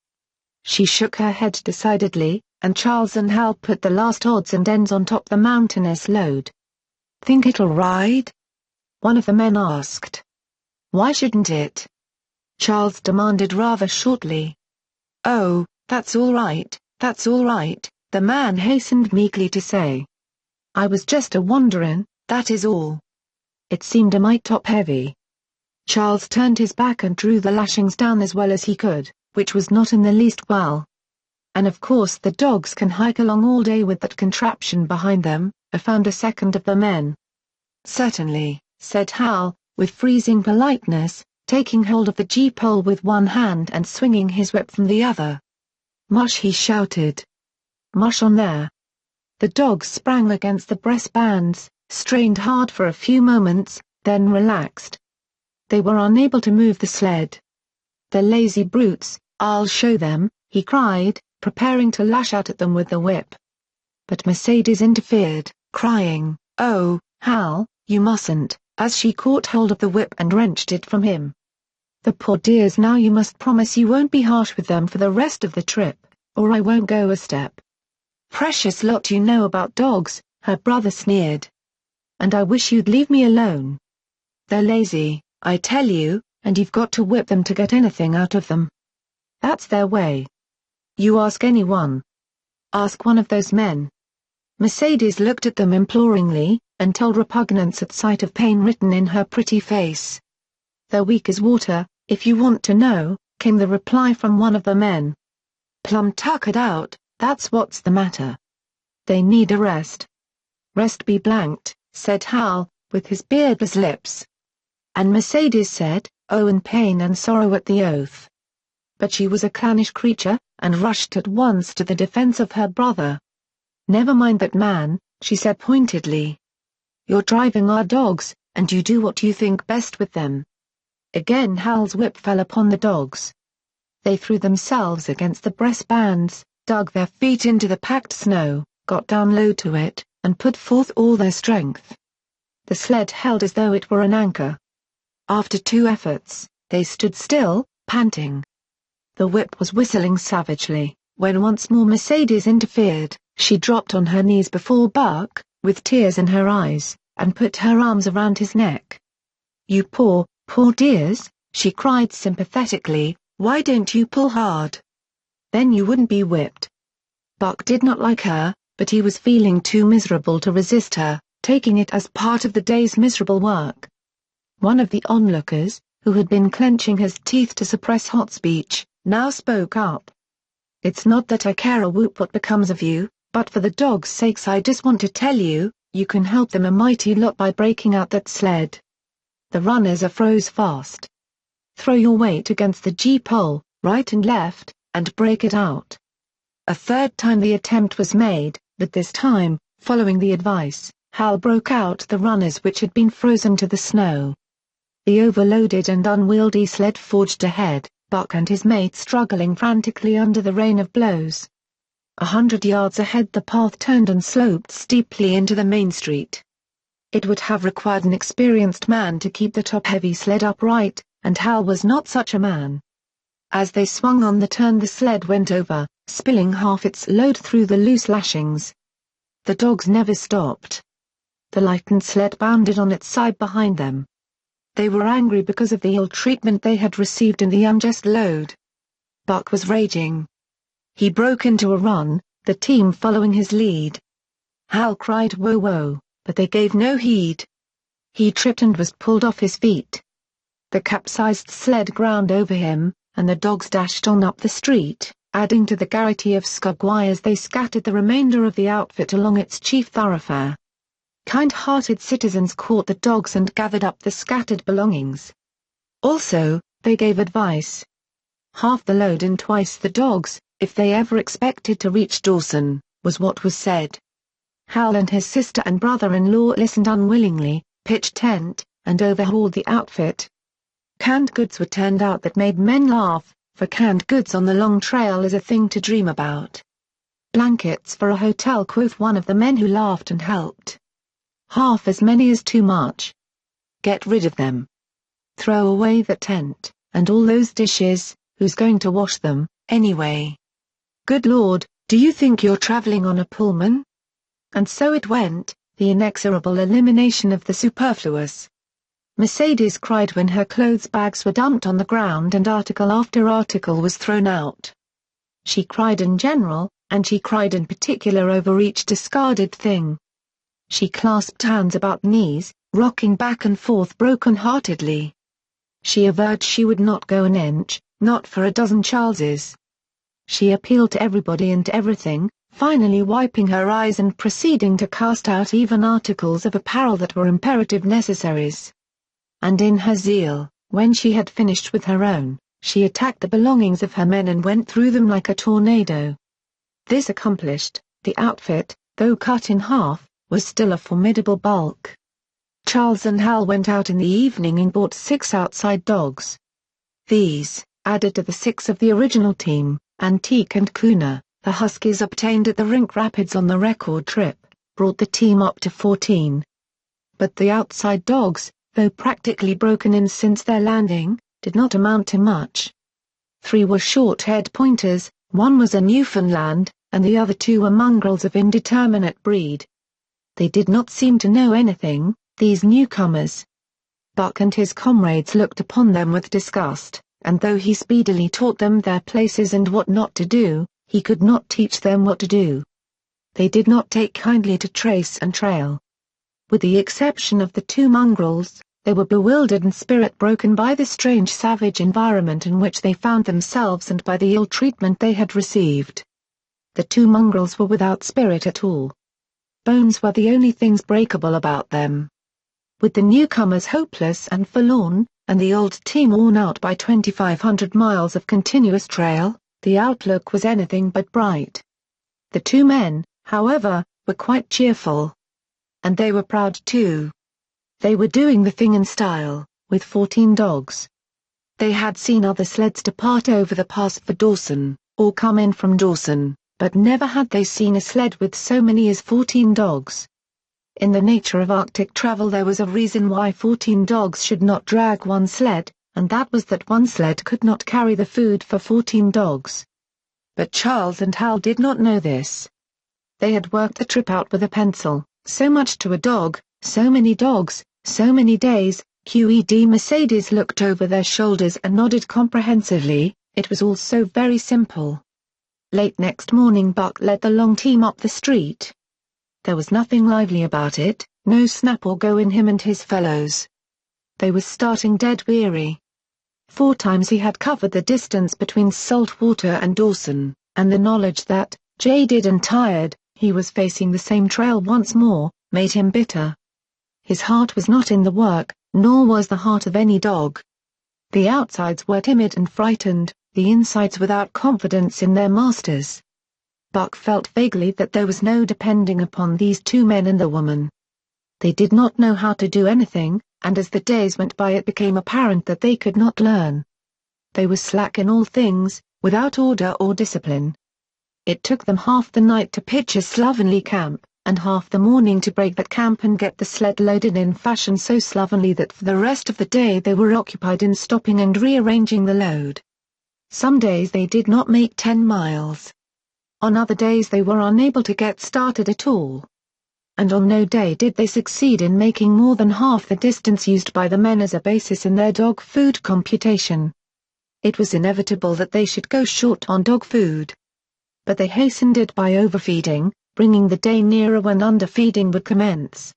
She shook her head decidedly, and Charles and Hal put the last odds and ends on top the mountainous load. "Think it'll ride?" one of the men asked. "Why shouldn't it?" Charles demanded rather shortly. "Oh, that's all right, the man hastened meekly to say. "I was just a-wonderin', that is all. It seemed a mite top-heavy." Charles turned his back and drew the lashings down as well as he could, which was not in the least well. "And of course the dogs can hike along all day with that contraption behind them," affirmed a second of the men. "Certainly," said Hal, with freezing politeness, taking hold of the gee-pole with one hand and swinging his whip from the other. "Mush!" he shouted. "Mush on there!" The dogs sprang against the breastbands, strained hard for a few moments, then relaxed. They were unable to move the sled. "The lazy brutes, I'll show them," he cried, preparing to lash out at them with the whip. But Mercedes interfered, crying, "Oh, Hal, you mustn't," as she caught hold of the whip and wrenched it from him. "The poor dears, now you must promise you won't be harsh with them for the rest of the trip, or I won't go a step." "Precious lot you know about dogs," her brother sneered. "And I wish you'd leave me alone. They're lazy, I tell you, and you've got to whip them to get anything out of them. That's their way. You ask anyone. Ask one of those men." Mercedes looked at them imploringly, and told repugnance at sight of pain written in her pretty face. "They're weak as water, if you want to know," came the reply from one of the men. "Plumb tuckered out, that's what's the matter. They need a rest." "Rest be blanked," said Hal, with his beardless lips. And Mercedes said, "Oh," in pain and sorrow at the oath. But she was a clannish creature, and rushed at once to the defense of her brother. "Never mind that man," she said pointedly. "You're driving our dogs, and you do what you think best with them." Again Hal's whip fell upon the dogs. They threw themselves against the breastbands, dug their feet into the packed snow, got down low to it, and put forth all their strength. The sled held as though it were an anchor. After 2 efforts, they stood still, panting. The whip was whistling savagely, when once more Mercedes interfered. She dropped on her knees before Buck, with tears in her eyes, and put her arms around his neck. "You poor, poor dears," she cried sympathetically, "why don't you pull hard? Then you wouldn't be whipped." Buck did not like her, but he was feeling too miserable to resist her, taking it as part of the day's miserable work. One of the onlookers, who had been clenching his teeth to suppress hot speech, now spoke up. "It's not that I care a whoop what becomes of you, but for the dogs' sakes I just want to tell you, you can help them a mighty lot by breaking out that sled. The runners are froze fast. Throw your weight against the gee-pole, right and left, and break it out." A third time the attempt was made, but this time, following the advice, Hal broke out the runners which had been frozen to the snow. The overloaded and unwieldy sled forged ahead, Buck and his mate struggling frantically under the rain of blows. 100 yards ahead the path turned and sloped steeply into the main street. It would have required an experienced man to keep the top-heavy sled upright, and Hal was not such a man. As they swung on the turn the sled went over, spilling half its load through the loose lashings. The dogs never stopped. The lightened sled bounded on its side behind them. They were angry because of the ill treatment they had received and the unjust load. Buck was raging. He broke into a run, the team following his lead. Hal cried "Whoa whoa," but they gave no heed. He tripped and was pulled off his feet. The capsized sled ground over him, and the dogs dashed on up the street, adding to the garrity of Skugwai as they scattered the remainder of the outfit along its chief thoroughfare. Kind-hearted citizens caught the dogs and gathered up the scattered belongings. Also, they gave advice. Half the load and twice the dogs, if they ever expected to reach Dawson, was what was said. Hal and his sister and brother-in-law listened unwillingly, pitched tent, and overhauled the outfit. Canned goods were turned out that made men laugh, for canned goods on the long trail is a thing to dream about. "Blankets for a hotel," quoth one of the men who laughed and helped. "Half as many is too much. Get rid of them. Throw away the tent, and all those dishes, who's going to wash them, anyway? Good Lord, do you think you're traveling on a Pullman?" And so it went, the inexorable elimination of the superfluous. Mercedes cried when her clothes bags were dumped on the ground and article after article was thrown out. She cried in general, and she cried in particular over each discarded thing. She clasped hands about knees, rocking back and forth broken-heartedly. She averred she would not go an inch, not for a dozen Charleses. She appealed to everybody and everything, finally wiping her eyes and proceeding to cast out even articles of apparel that were imperative necessaries. And in her zeal, when she had finished with her own, she attacked the belongings of her men and went through them like a tornado. This accomplished, the outfit, though cut in half, was still a formidable bulk. Charles and Hal went out in the evening and bought 6 outside dogs. These, added to the 6 of the original team, Antique and Kuna, the Huskies obtained at the Rink Rapids on the record trip, brought the team up to 14. But the outside dogs, though practically broken in since their landing, did not amount to much. 3 were short-haired pointers, 1 was a Newfoundland, and the other 2 were mongrels of indeterminate breed. They did not seem to know anything, these newcomers. Buck and his comrades looked upon them with disgust, and though he speedily taught them their places and what not to do, he could not teach them what to do. They did not take kindly to trace and trail. With the exception of the 2 mongrels, they were bewildered and spirit-broken by the strange savage environment in which they found themselves and by the ill treatment they had received. The 2 mongrels were without spirit at all. Bones were the only things breakable about them. With the newcomers hopeless and forlorn, and the old team worn out by 2,500 miles of continuous trail, the outlook was anything but bright. The 2 men, however, were quite cheerful. And they were proud too. They were doing the thing in style, with 14 dogs. They had seen other sleds depart over the pass for Dawson, or come in from Dawson, but never had they seen a sled with so many as 14 dogs. In the nature of Arctic travel there was a reason why 14 dogs should not drag one sled, and that was that one sled could not carry the food for 14 dogs. But Charles and Hal did not know this. They had worked the trip out with a pencil, so much to a dog, so many dogs, so many days. QED Mercedes looked over their shoulders and nodded comprehensively. It was all so very simple. Late next morning Buck led the long team up the street. There was nothing lively about it, no snap or go in him and his fellows. They were starting dead weary. 4 times he had covered the distance between Saltwater and Dawson, and the knowledge that, jaded and tired, he was facing the same trail once more, made him bitter. His heart was not in the work, nor was the heart of any dog. The outsides were timid and frightened, the insides without confidence in their masters. Buck felt vaguely that there was no depending upon these 2 men and the woman. They did not know how to do anything, and as the days went by it became apparent that they could not learn. They were slack in all things, without order or discipline. It took them half the night to pitch a slovenly camp, and half the morning to break that camp and get the sled loaded in fashion so slovenly that for the rest of the day they were occupied in stopping and rearranging the load. Some days they did not make 10 miles. On other days they were unable to get started at all. And on no day did they succeed in making more than half the distance used by the men as a basis in their dog food computation. It was inevitable that they should go short on dog food. But they hastened it by overfeeding, bringing the day nearer when underfeeding would commence.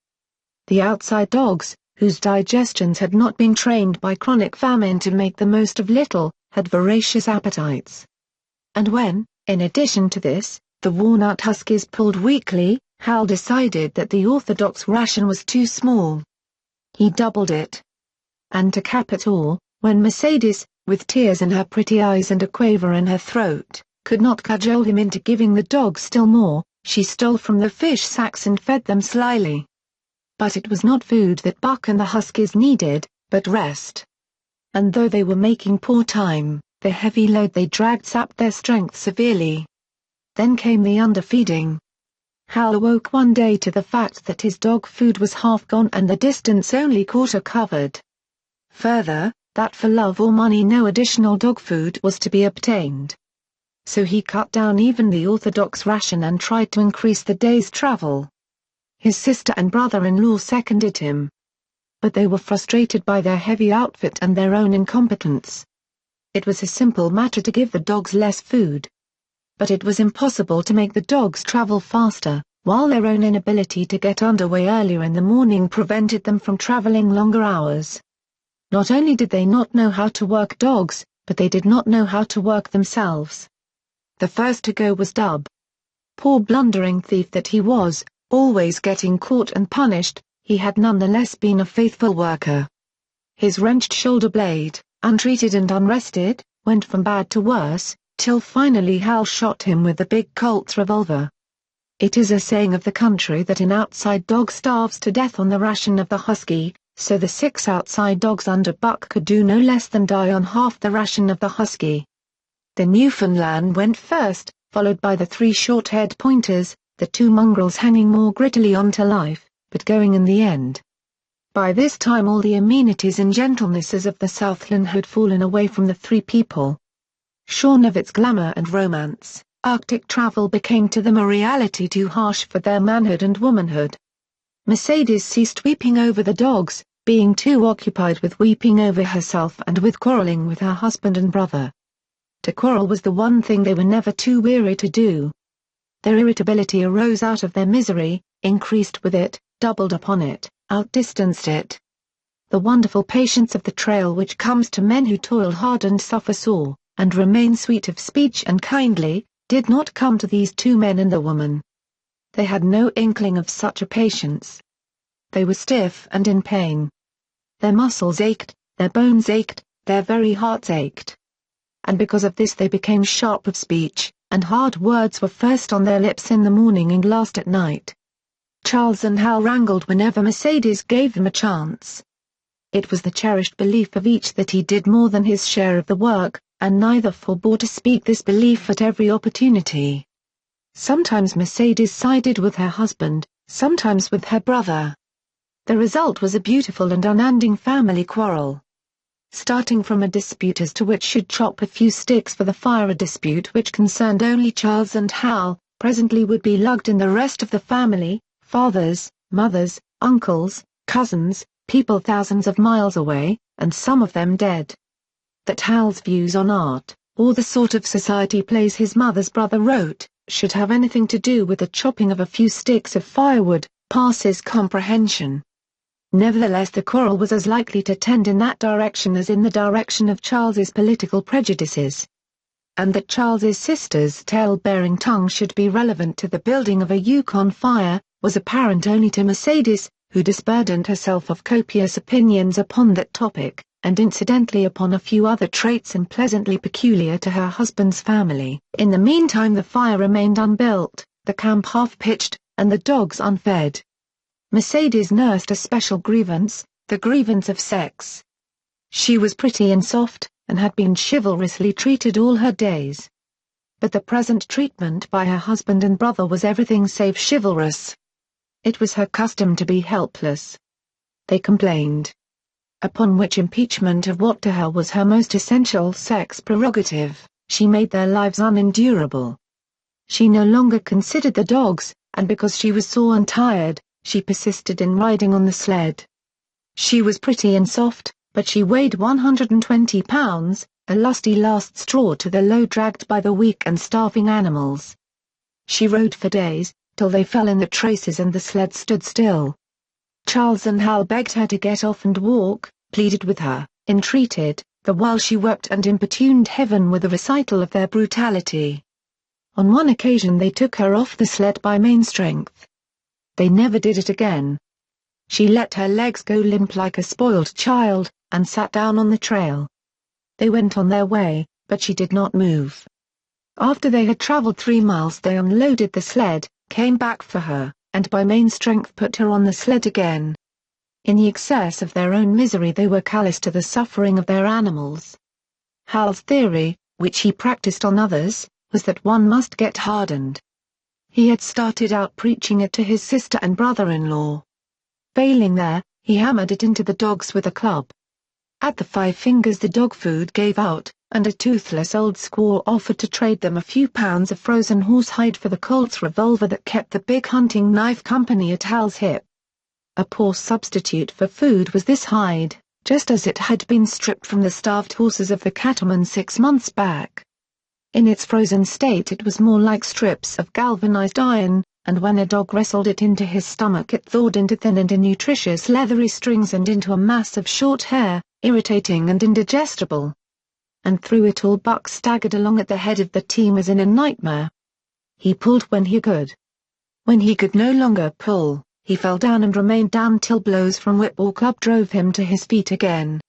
The outside dogs, whose digestions had not been trained by chronic famine to make the most of little, had voracious appetites. And when, in addition to this, the worn-out Huskies pulled weakly, Hal decided that the orthodox ration was too small. He doubled it. And to cap it all, when Mercedes, with tears in her pretty eyes and a quaver in her throat, could not cajole him into giving the dogs still more, she stole from the fish sacks and fed them slyly. But it was not food that Buck and the Huskies needed, but rest. And though they were making poor time, the heavy load they dragged sapped their strength severely. then came the underfeeding. Hal awoke one day to the fact that his dog food was half gone and the distance only quarter covered. Further, that for love or money no additional dog food was to be obtained. So he cut down even the orthodox ration and tried to increase the day's travel. His sister and brother-in-law seconded him. But they were frustrated by their heavy outfit and their own incompetence. It was a simple matter to give the dogs less food. But it was impossible to make the dogs travel faster, while their own inability to get underway earlier in the morning prevented them from traveling longer hours. Not only did they not know how to work dogs, but they did not know how to work themselves. The first to go was Dub. Poor blundering thief that he was, always getting caught and punished, he had nonetheless been a faithful worker. His wrenched shoulder blade, untreated and unrested, went from bad to worse, till finally Hal shot him with the big Colt's revolver. It is a saying of the country that an outside dog starves to death on the ration of the husky, so the 6 outside dogs under Buck could do no less than die on half the ration of the husky. The Newfoundland went first, followed by the 3 short-haired pointers, the 2 mongrels hanging more grittily on to life, but going in the end. By this time all the amenities and gentlenesses of the Southland had fallen away from the 3 people. Shorn of its glamour and romance, Arctic travel became to them a reality too harsh for their manhood and womanhood. Mercedes ceased weeping over the dogs, being too occupied with weeping over herself and with quarreling with her husband and brother. To quarrel was the one thing they were never too weary to do. Their irritability arose out of their misery, increased with it, doubled upon it, outdistanced it. The wonderful patience of the trail which comes to men who toil hard and suffer sore, and remain sweet of speech and kindly, did not come to these 2 men and the woman. They had no inkling of such a patience. They were stiff and in pain. Their muscles ached, their bones ached, their very hearts ached. And because of this they became sharp of speech, and hard words were first on their lips in the morning and last at night. Charles and Hal wrangled whenever Mercedes gave them a chance. It was the cherished belief of each that he did more than his share of the work, and neither forbore to speak this belief at every opportunity. Sometimes Mercedes sided with her husband, sometimes with her brother. The result was a beautiful and unending family quarrel. Starting from a dispute as to which should chop a few sticks for the fire, a dispute which concerned only Charles and Hal, presently would be lugged in the rest of the family, fathers, mothers, uncles, cousins, people thousands of miles away, and some of them dead. That Hal's views on art, or the sort of society plays his mother's brother wrote, should have anything to do with the chopping of a few sticks of firewood, passes comprehension. Nevertheless the quarrel was as likely to tend in that direction as in the direction of Charles's political prejudices. And that Charles's sister's tale-bearing tongue should be relevant to the building of a Yukon fire, was apparent only to Mercedes, who disburdened herself of copious opinions upon that topic, and incidentally upon a few other traits unpleasantly peculiar to her husband's family. In the meantime the fire remained unbuilt, the camp half-pitched, and the dogs unfed. Mercedes nursed a special grievance, the grievance of sex. She was pretty and soft, and had been chivalrously treated all her days. But the present treatment by her husband and brother was everything save chivalrous. It was her custom to be helpless. They complained. Upon which impeachment of what to her was her most essential sex prerogative, she made their lives unendurable. She no longer considered the dogs, and because she was sore and tired, she persisted in riding on the sled. She was pretty and soft, but she weighed 120 pounds, a lusty last straw to the load dragged by the weak and starving animals. She rode for days, till they fell in the traces and the sled stood still. Charles and Hal begged her to get off and walk, pleaded with her, entreated, the while she wept and importuned heaven with a recital of their brutality. On one occasion they took her off the sled by main strength. They never did it again. She let her legs go limp like a spoiled child, and sat down on the trail. They went on their way, but she did not move. After they had traveled 3 miles they unloaded the sled, came back for her, and by main strength put her on the sled again. In the excess of their own misery they were callous to the suffering of their animals. Hal's theory, which he practiced on others, was that one must get hardened. He had started out preaching it to his sister and brother-in-law. Failing there, he hammered it into the dogs with a club. At the 5 Fingers the dog food gave out, and a toothless old squaw offered to trade them a few pounds of frozen horsehide for the Colt's revolver that kept the big hunting knife company at Hal's hip. A poor substitute for food was this hide, just as it had been stripped from the starved horses of the cattlemen 6 months back. In its frozen state it was more like strips of galvanized iron, and when a dog wrestled it into his stomach it thawed into thin and innutritious leathery strings and into a mass of short hair, irritating and indigestible. And through it all Buck staggered along at the head of the team as in a nightmare. He pulled when he could. When he could no longer pull, he fell down and remained down till blows from whip or club drove him to his feet again.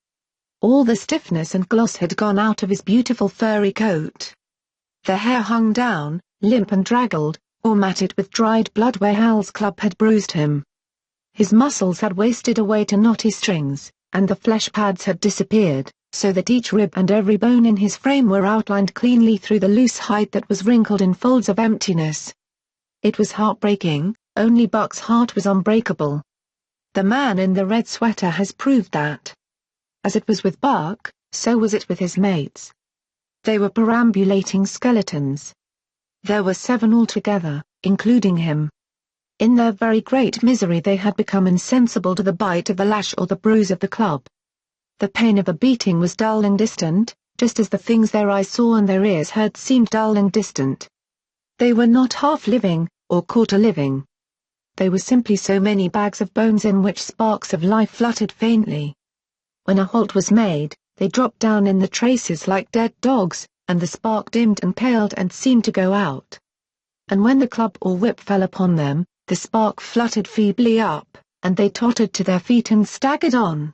All the stiffness and gloss had gone out of his beautiful furry coat. The hair hung down, limp and draggled, or matted with dried blood where Hal's club had bruised him. His muscles had wasted away to knotty strings, and the flesh pads had disappeared, so that each rib and every bone in his frame were outlined cleanly through the loose hide that was wrinkled in folds of emptiness. It was heartbreaking, only Buck's heart was unbreakable. The man in the red sweater has proved that. As it was with Buck, so was it with his mates. They were perambulating skeletons. There were 7 altogether, including him. In their very great misery they had become insensible to the bite of the lash or the bruise of the club. The pain of a beating was dull and distant, just as the things their eyes saw and their ears heard seemed dull and distant. They were not half-living, or quarter-living. They were simply so many bags of bones in which sparks of life fluttered faintly. When a halt was made, they dropped down in the traces like dead dogs, and the spark dimmed and paled and seemed to go out. And when the club or whip fell upon them, the spark fluttered feebly up, and they tottered to their feet and staggered on.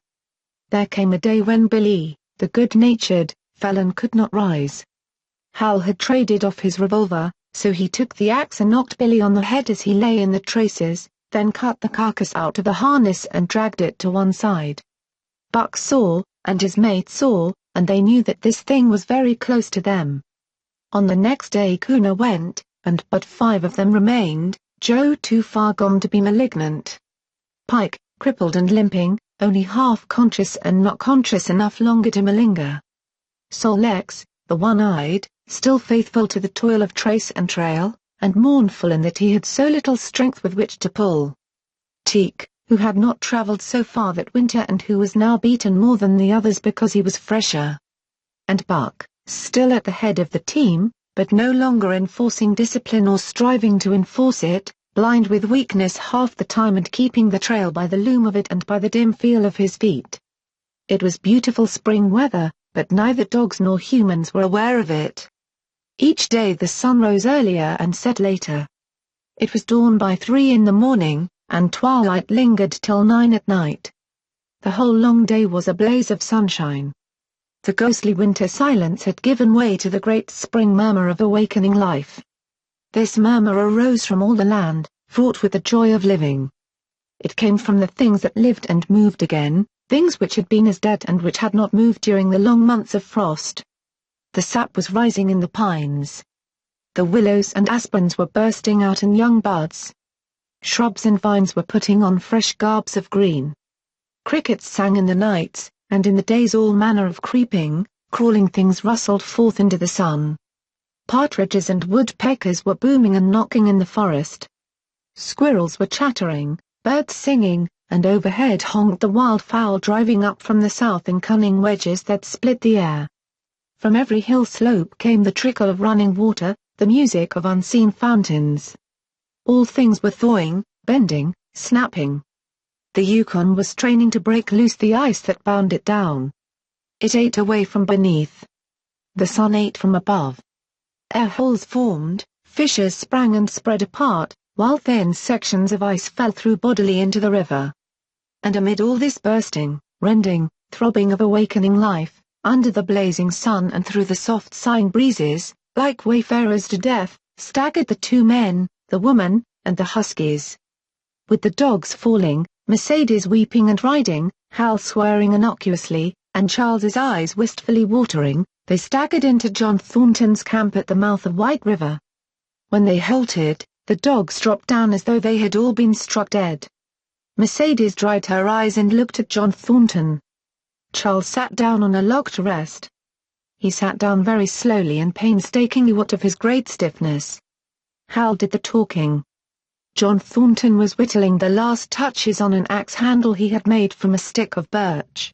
There came a day when Billy, the good-natured, fell and could not rise. Hal had traded off his revolver, so he took the axe and knocked Billy on the head as he lay in the traces, then cut the carcass out of the harness and dragged it to one side. Buck saw, and his mates saw, and they knew that this thing was very close to them. On the next day Kuna went, and but 5 of them remained, Joe too far gone to be malignant. Pike, crippled and limping, only half-conscious and not conscious enough longer to malinger. Sol-Lex, the one-eyed, still faithful to the toil of trace and trail, and mournful in that he had so little strength with which to pull. Teek, who had not travelled so far that winter and who was now beaten more than the others because he was fresher. And Buck, still at the head of the team, but no longer enforcing discipline or striving to enforce it, blind with weakness half the time and keeping the trail by the loom of it and by the dim feel of his feet. It was beautiful spring weather, but neither dogs nor humans were aware of it. Each day the sun rose earlier and set later. It was dawn by 3 in the morning, and twilight lingered till 9 at night. The whole long day was a blaze of sunshine. The ghostly winter silence had given way to the great spring murmur of awakening life. This murmur arose from all the land, fraught with the joy of living. It came from the things that lived and moved again, things which had been as dead and which had not moved during the long months of frost. The sap was rising in the pines. The willows and aspens were bursting out in young buds. Shrubs and vines were putting on fresh garbs of green. Crickets sang in the nights, and in the days all manner of creeping, crawling things rustled forth into the sun. Partridges and woodpeckers were booming and knocking in the forest. Squirrels were chattering, birds singing, and overhead honked the wildfowl driving up from the south in cunning wedges that split the air. From every hill slope came the trickle of running water, the music of unseen fountains. All things were thawing, bending, snapping. The Yukon was straining to break loose the ice that bound it down. It ate away from beneath. The sun ate from above. Air holes formed, fissures sprang and spread apart, while thin sections of ice fell through bodily into the river. And amid all this bursting, rending, throbbing of awakening life, under the blazing sun and through the soft sighing breezes, like wayfarers to death, staggered the 2 men, the woman, and the huskies. With the dogs falling, Mercedes weeping and riding, Hal swearing innocuously, and Charles's eyes wistfully watering, They staggered into John Thornton's camp at the mouth of White River. When they halted, the dogs dropped down as though they had all been struck dead. Mercedes dried her eyes and looked at John Thornton. Charles sat down on a log to rest. He sat down very slowly and painstakingly, what of his great stiffness. Hal did the talking. John Thornton was whittling the last touches on an axe handle he had made from a stick of birch.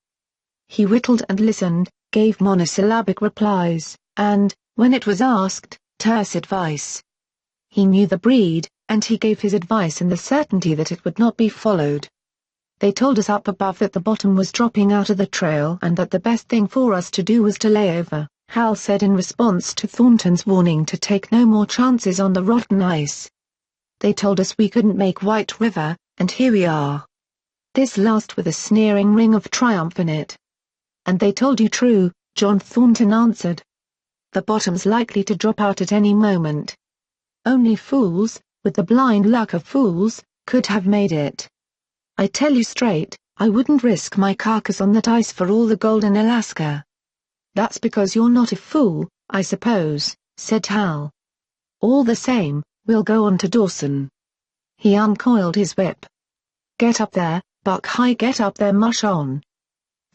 He whittled and listened, gave monosyllabic replies, and, when it was asked, terse advice. He knew the breed, and he gave his advice in the certainty that it would not be followed. They told us up above that the bottom was dropping out of the trail and that the best thing for us to do was to lay over, Hal said in response to Thornton's warning to take no more chances on the rotten ice. They told us we couldn't make White River, and here we are. This last with a sneering ring of triumph in it. And they told you true, John Thornton answered. The bottom's likely to drop out at any moment. Only fools, with the blind luck of fools, could have made it. I tell you straight, I wouldn't risk my carcass on that ice for all the gold in Alaska. That's because you're not a fool, I suppose, said Hal. All the same, we'll go on to Dawson. He uncoiled his whip. Get up there, Buck High, get up there, mush on.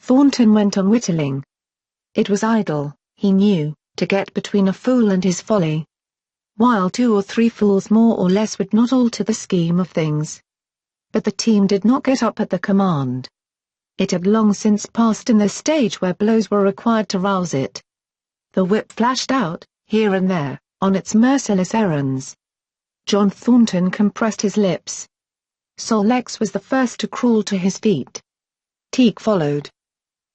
Thornton went on whittling. It was idle, he knew, to get between a fool and his folly. While 2 or 3 fools more or less would not alter the scheme of things. But the team did not get up at the command. It had long since passed in the stage where blows were required to rouse it. The whip flashed out, here and there, on its merciless errands. John Thornton compressed his lips. Sol Leks was the first to crawl to his feet. Teague followed.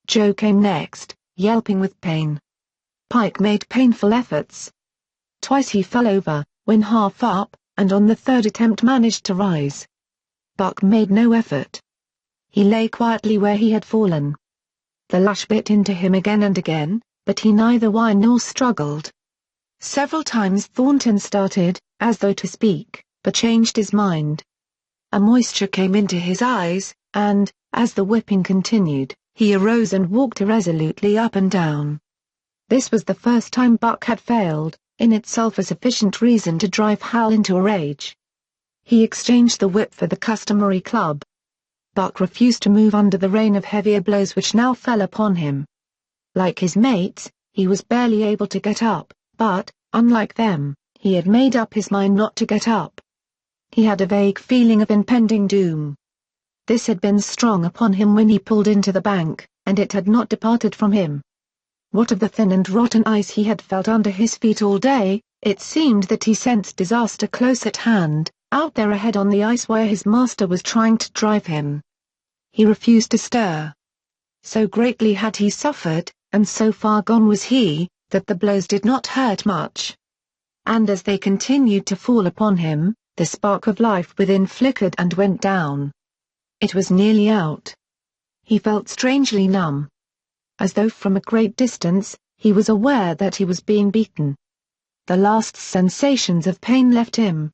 Joe came next, yelping with pain. Pike made painful efforts. Twice he fell over, when half up, and on the third attempt managed to rise. Buck made no effort. He lay quietly where he had fallen. The lash bit into him again and again, but he neither whined nor struggled. Several times Thornton started, as though to speak, but changed his mind. A moisture came into his eyes, and, as the whipping continued, he arose and walked irresolutely up and down. This was the first time Buck had failed, in itself a sufficient reason to drive Hal into a rage. He exchanged the whip for the customary club. Buck refused to move under the rain of heavier blows which now fell upon him. Like his mates, he was barely able to get up, but, unlike them, he had made up his mind not to get up. He had a vague feeling of impending doom. This had been strong upon him when he pulled into the bank, and it had not departed from him. What of the thin and rotten ice he had felt under his feet all day? It seemed that he sensed disaster close at hand, out there ahead on the ice where his master was trying to drive him. He refused to stir. So greatly had he suffered, and so far gone was he, that the blows did not hurt much. And as they continued to fall upon him, the spark of life within flickered and went down. It was nearly out. He felt strangely numb. As though from a great distance, he was aware that he was being beaten. The last sensations of pain left him.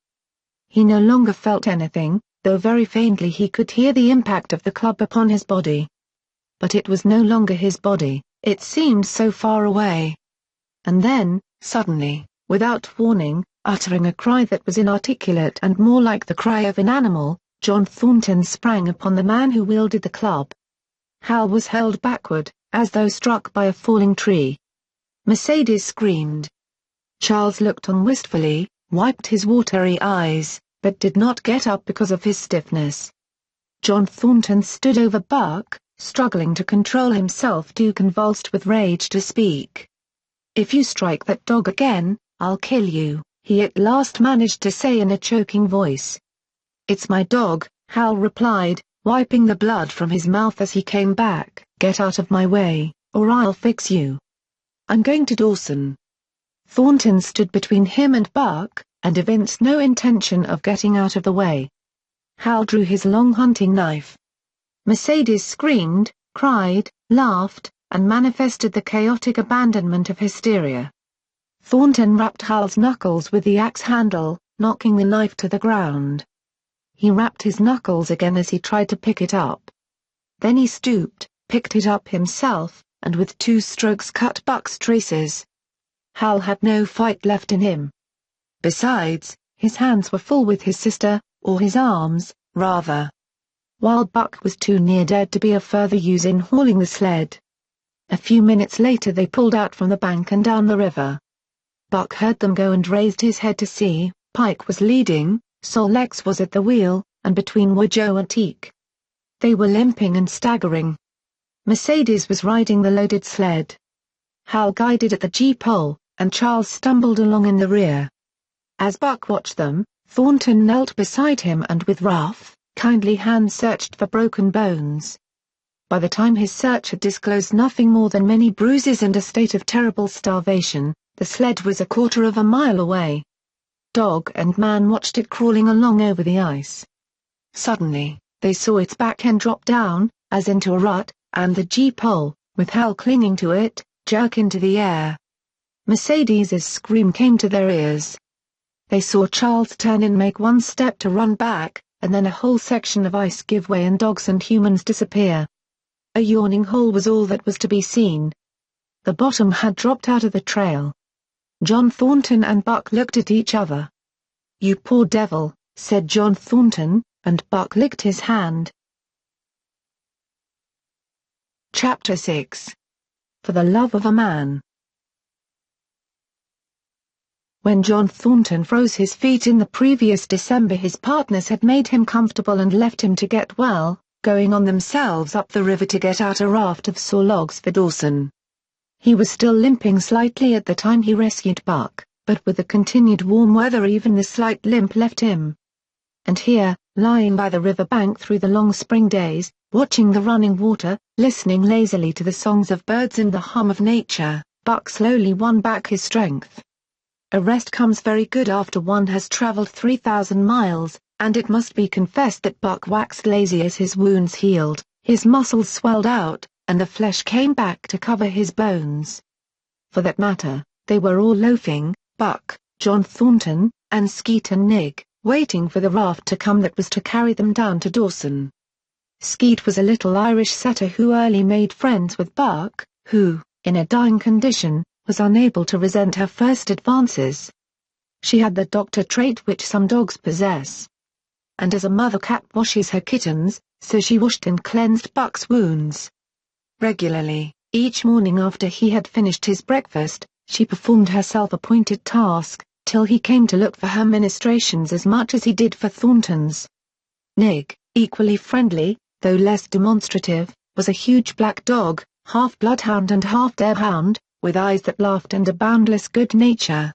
He no longer felt anything, though very faintly he could hear the impact of the club upon his body. But it was no longer his body, it seemed so far away. And then, suddenly, without warning, uttering a cry that was inarticulate and more like the cry of an animal, John Thornton sprang upon the man who wielded the club. Hal was hurled backward, as though struck by a falling tree. Mercedes screamed. Charles looked on wistfully, wiped his watery eyes, but did not get up because of his stiffness. John Thornton stood over Buck, struggling to control himself, too convulsed with rage to speak. "If you strike that dog again, I'll kill you," he at last managed to say in a choking voice. "It's my dog," Hal replied, wiping the blood from his mouth as he came back. "Get out of my way, or I'll fix you. I'm going to Dawson." Thornton stood between him and Buck, and evinced no intention of getting out of the way. Hal drew his long hunting knife. Mercedes screamed, cried, laughed, and manifested the chaotic abandonment of hysteria. Thornton rapped Hal's knuckles with the axe handle, knocking the knife to the ground. He rapped his knuckles again as he tried to pick it up. Then he stooped, picked it up himself, and with 2 strokes cut Buck's traces. Hal had no fight left in him. Besides, his hands were full with his sister, or his arms, rather. While Buck was too near dead to be of further use in hauling the sled. A few minutes later they pulled out from the bank and down the river. Buck heard them go and raised his head to see. Pike was leading, Sol Lex was at the wheel, and between were Joe and Teak. They were limping and staggering. Mercedes was riding the loaded sled. Hal guided at the G-pole, and Charles stumbled along in the rear. As Buck watched them, Thornton knelt beside him and with rough, kindly hands searched for broken bones. By the time his search had disclosed nothing more than many bruises and a state of terrible starvation, the sled was a quarter of a mile away. Dog and man watched it crawling along over the ice. Suddenly, they saw its back end drop down, as into a rut, and the G-pole, with Hal clinging to it, jerk into the air. Mercedes's scream came to their ears. They saw Charles turn and make one step to run back, and then a whole section of ice give way and dogs and humans disappear. A yawning hole was all that was to be seen. The bottom had dropped out of the trail. John Thornton and Buck looked at each other. "You poor devil," said John Thornton, and Buck licked his hand. Chapter 6. For the Love of a Man. When John Thornton froze his feet in the previous December, his partners had made him comfortable and left him to get well, going on themselves up the river to get out a raft of saw logs for Dawson. He was still limping slightly at the time he rescued Buck, but with the continued warm weather even the slight limp left him. And here, lying by the river bank through the long spring days, watching the running water, listening lazily to the songs of birds and the hum of nature, Buck slowly won back his strength. A rest comes very good after one has traveled 3,000 miles, and it must be confessed that Buck waxed lazy as his wounds healed, his muscles swelled out, and the flesh came back to cover his bones. For that matter, they were all loafing, Buck, John Thornton, and Skeet and Nig, waiting for the raft to come that was to carry them down to Dawson. Skeet was a little Irish setter who early made friends with Buck, who, in a dying condition, was unable to resent her first advances. She had the doctor trait which some dogs possess. And as a mother cat washes her kittens, so she washed and cleansed Buck's wounds. Regularly, each morning after he had finished his breakfast, she performed her self-appointed task, till he came to look for her ministrations as much as he did for Thornton's. Nig, equally friendly, though less demonstrative, was a huge black dog, half bloodhound and half deerhound, with eyes that laughed and a boundless good nature.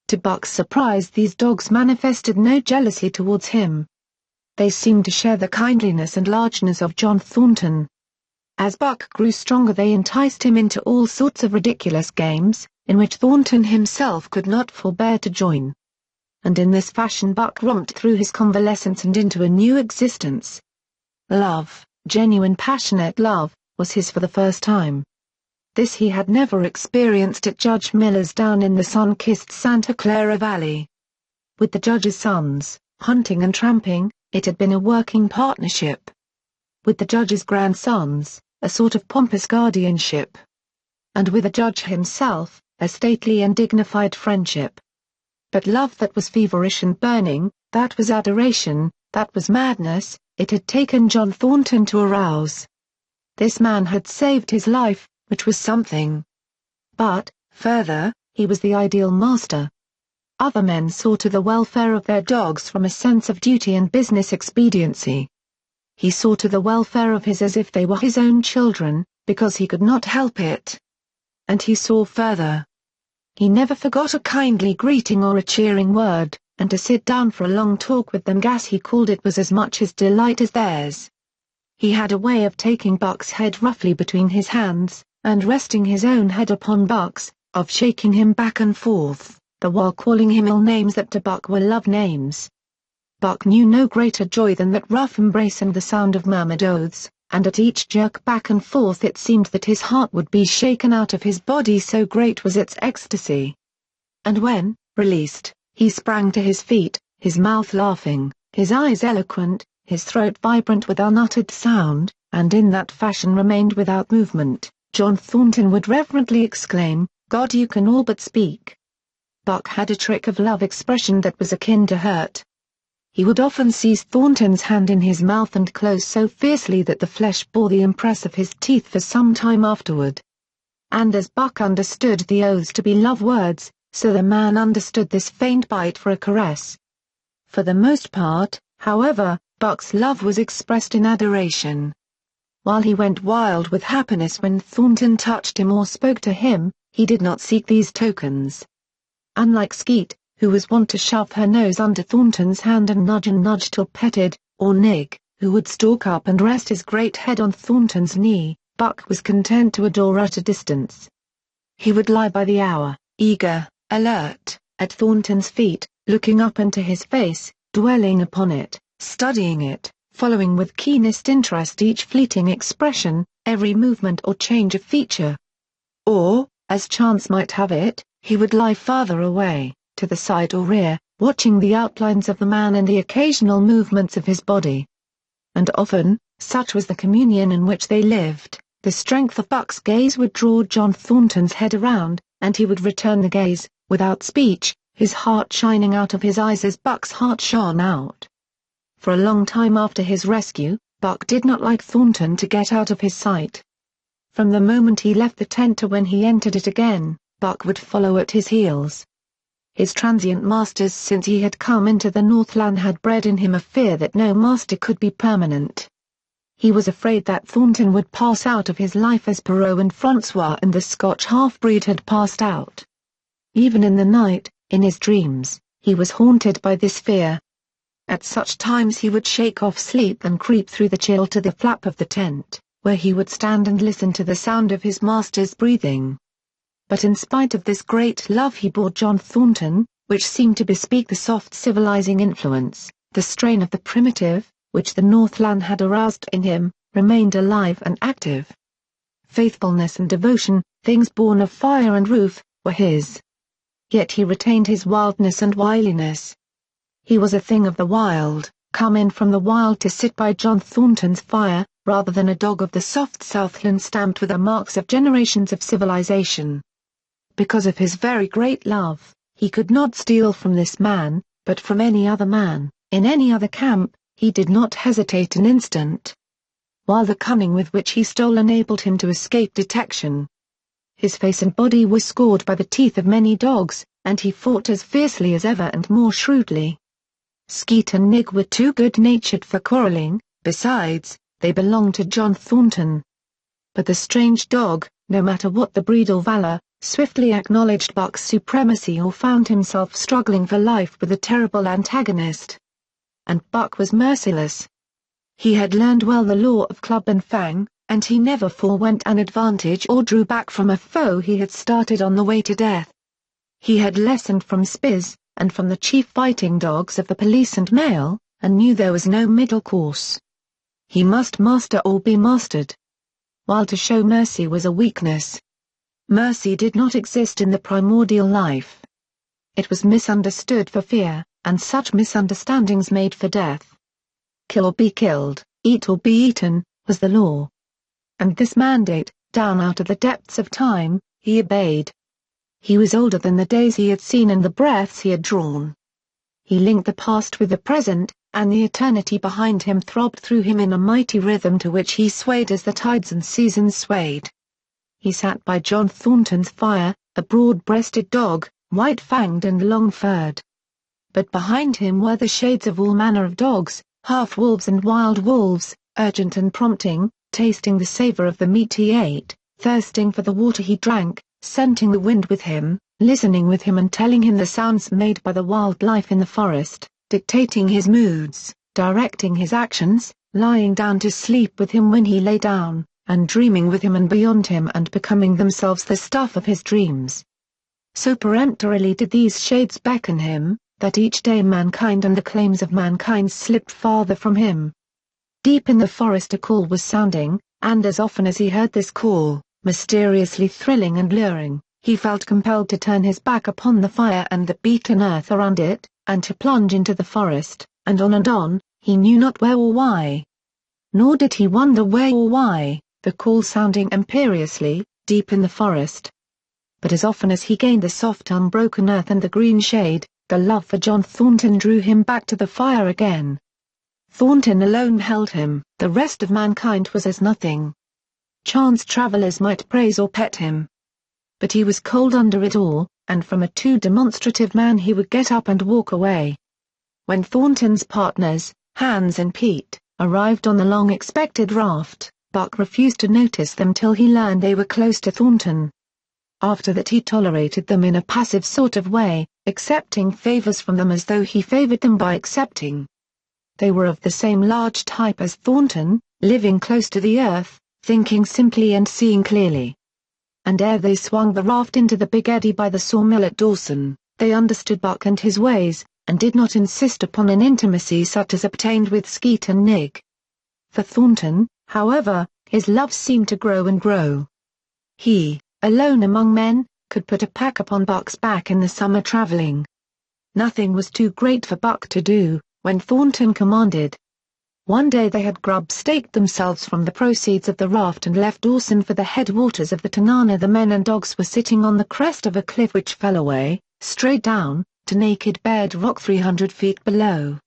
To Buck's surprise, these dogs manifested no jealousy towards him. They seemed to share the kindliness and largeness of John Thornton. As Buck grew stronger, they enticed him into all sorts of ridiculous games, in which Thornton himself could not forbear to join. And in this fashion Buck romped through his convalescence and into a new existence. Love, genuine passionate love, was his for the first time. This he had never experienced at Judge Miller's down in the sun-kissed Santa Clara Valley. With the Judge's sons, hunting and tramping, it had been a working partnership. With the Judge's grandsons, a sort of pompous guardianship. And with the Judge himself, a stately and dignified friendship. But love that was feverish and burning, that was adoration, that was madness, it had taken John Thornton to arouse. This man had saved his life, which was something. But, further, he was the ideal master. Other men saw to the welfare of their dogs from a sense of duty and business expediency. He saw to the welfare of his as if they were his own children, because he could not help it. And he saw further. He never forgot a kindly greeting or a cheering word, and to sit down for a long talk with them, gas he called it, was as much his delight as theirs. He had a way of taking Buck's head roughly between his hands, and resting his own head upon Buck's, of shaking him back and forth, the while calling him ill names that to Buck were love names. Buck knew no greater joy than that rough embrace and the sound of murmured oaths, and at each jerk back and forth it seemed that his heart would be shaken out of his body, so great was its ecstasy. And when, released, he sprang to his feet, his mouth laughing, his eyes eloquent, his throat vibrant with unuttered sound, and in that fashion remained without movement, John Thornton would reverently exclaim, "God, you can all but speak." Buck had a trick of love expression that was akin to hurt. He would often seize Thornton's hand in his mouth and close so fiercely that the flesh bore the impress of his teeth for some time afterward. And as Buck understood the oaths to be love words, so the man understood this faint bite for a caress. For the most part, however, Buck's love was expressed in adoration. While he went wild with happiness when Thornton touched him or spoke to him, he did not seek these tokens. Unlike Skeet, who was wont to shove her nose under Thornton's hand and nudge till petted, or Nig, who would stalk up and rest his great head on Thornton's knee, Buck was content to adore at a distance. He would lie by the hour, eager, alert, at Thornton's feet, looking up into his face, dwelling upon it, studying it, following with keenest interest each fleeting expression, every movement or change of feature. Or, as chance might have it, he would lie farther away, to the side or rear, watching the outlines of the man and the occasional movements of his body. And often, such was the communion in which they lived, the strength of Buck's gaze would draw John Thornton's head around, and he would return the gaze, without speech, his heart shining out of his eyes as Buck's heart shone out. For a long time after his rescue, Buck did not like Thornton to get out of his sight. From the moment he left the tent to when he entered it again, Buck would follow at his heels. His transient masters since he had come into the Northland had bred in him a fear that no master could be permanent. He was afraid that Thornton would pass out of his life as Perrault and Francois and the Scotch half-breed had passed out. Even in the night, in his dreams, he was haunted by this fear. At such times he would shake off sleep and creep through the chill to the flap of the tent, where he would stand and listen to the sound of his master's breathing. But in spite of this great love he bore John Thornton, which seemed to bespeak the soft civilizing influence, the strain of the primitive, which the Northland had aroused in him, remained alive and active. Faithfulness and devotion, things born of fire and roof, were his. Yet he retained his wildness and wiliness. He was a thing of the wild, come in from the wild to sit by John Thornton's fire, rather than a dog of the soft Southland stamped with the marks of generations of civilization. Because of his very great love, he could not steal from this man, but from any other man, in any other camp, he did not hesitate an instant. While the cunning with which he stole enabled him to escape detection. His face and body were scored by the teeth of many dogs, and he fought as fiercely as ever and more shrewdly. Skeet and Nig were too good-natured for quarreling, besides, they belonged to John Thornton. But the strange dog, no matter what the breed or valor, swiftly acknowledged Buck's supremacy or found himself struggling for life with a terrible antagonist. And Buck was merciless. He had learned well the law of club and fang, and he never forewent an advantage or drew back from a foe he had started on the way to death. He had lessoned from Spitz, and from the chief fighting dogs of the police and mail, and knew there was no middle course. He must master or be mastered. While to show mercy was a weakness. Mercy did not exist in the primordial life. It was misunderstood for fear, and such misunderstandings made for death. Kill or be killed, eat or be eaten, was the law. And this mandate, down out of the depths of time, he obeyed. He was older than the days he had seen and the breaths he had drawn. He linked the past with the present, and the eternity behind him throbbed through him in a mighty rhythm to which he swayed as the tides and seasons swayed. He sat by John Thornton's fire, a broad-breasted dog, white-fanged and long-furred. But behind him were the shades of all manner of dogs, half-wolves and wild wolves, urgent and prompting, tasting the savor of the meat he ate, thirsting for the water he drank, scenting the wind with him, listening with him and telling him the sounds made by the wildlife in the forest, dictating his moods, directing his actions, lying down to sleep with him when he lay down, and dreaming with him and beyond him and becoming themselves the stuff of his dreams. So peremptorily did these shades beckon him, that each day mankind and the claims of mankind slipped farther from him. Deep in the forest a call was sounding, and as often as he heard this call, mysteriously thrilling and luring, he felt compelled to turn his back upon the fire and the beaten earth around it, and to plunge into the forest, and on, he knew not where or why. Nor did he wonder where or why, the call sounding imperiously, deep in the forest. But as often as he gained the soft unbroken earth and the green shade, the love for John Thornton drew him back to the fire again. Thornton alone held him, the rest of mankind was as nothing. Chance travelers might praise or pet him. But he was cold under it all, and from a too demonstrative man he would get up and walk away. When Thornton's partners, Hans and Pete, arrived on the long-expected raft, Buck refused to notice them till he learned they were close to Thornton. After that he tolerated them in a passive sort of way, accepting favors from them as though he favored them by accepting. They were of the same large type as Thornton, living close to the earth, thinking simply and seeing clearly. And ere they swung the raft into the big eddy by the sawmill at Dawson, they understood Buck and his ways, and did not insist upon an intimacy such as obtained with Skeet and Nig. For Thornton, however, his love seemed to grow and grow. He, alone among men, could put a pack upon Buck's back in the summer traveling. Nothing was too great for Buck to do, when Thornton commanded. One day they had grub-staked themselves from the proceeds of the raft and left Dawson for the headwaters of the Tanana. The men and dogs were sitting on the crest of a cliff which fell away, straight down, to naked bared rock 300 feet below.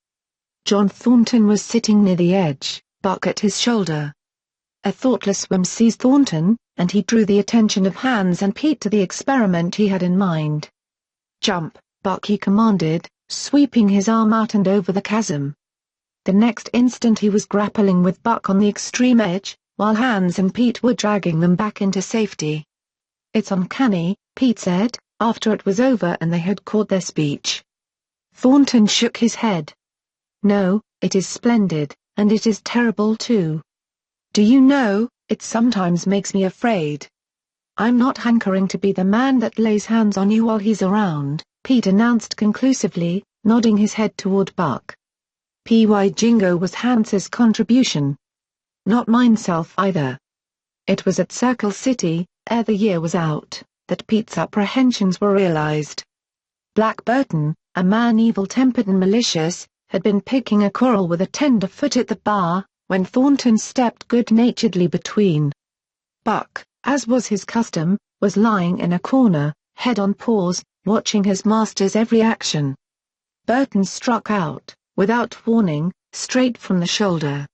John Thornton was sitting near the edge, Buck at his shoulder. A thoughtless whim seized Thornton, and he drew the attention of Hans and Pete to the experiment he had in mind. "Jump, Buck," he commanded, sweeping his arm out and over the chasm. The next instant he was grappling with Buck on the extreme edge, while Hans and Pete were dragging them back into safety. "It's uncanny," Pete said, after it was over and they had caught their speech. Thornton shook his head. "No, it is splendid, and it is terrible too. Do you know, it sometimes makes me afraid. I'm not hankering to be the man that lays hands on you while he's around," Pete announced conclusively, nodding his head toward Buck. P.Y. Jingo was Hans's contribution. Not mineself either. It was at Circle City, ere the year was out, that Pete's apprehensions were realized. Black Burton, a man evil-tempered and malicious, had been picking a quarrel with a tenderfoot at the bar, when Thornton stepped good-naturedly between. Buck, as was his custom, was lying in a corner, head on paws, watching his master's every action. Burton struck out, without warning, straight from the shoulder.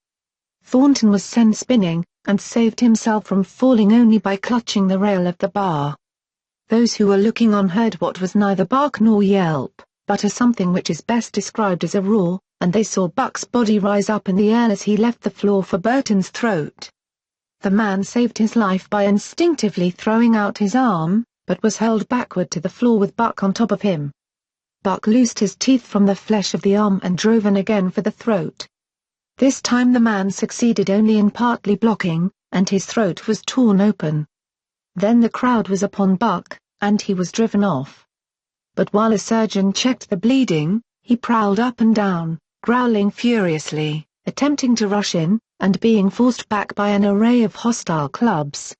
Thornton was sent spinning, and saved himself from falling only by clutching the rail of the bar. Those who were looking on heard what was neither bark nor yelp, but a something which is best described as a roar, and they saw Buck's body rise up in the air as he left the floor for Burton's throat. The man saved his life by instinctively throwing out his arm, but was hurled backward to the floor with Buck on top of him. Buck loosed his teeth from the flesh of the arm and drove in again for the throat. This time the man succeeded only in partly blocking, and his throat was torn open. Then the crowd was upon Buck, and he was driven off. But while a surgeon checked the bleeding, he prowled up and down, growling furiously, attempting to rush in, and being forced back by an array of hostile clubs.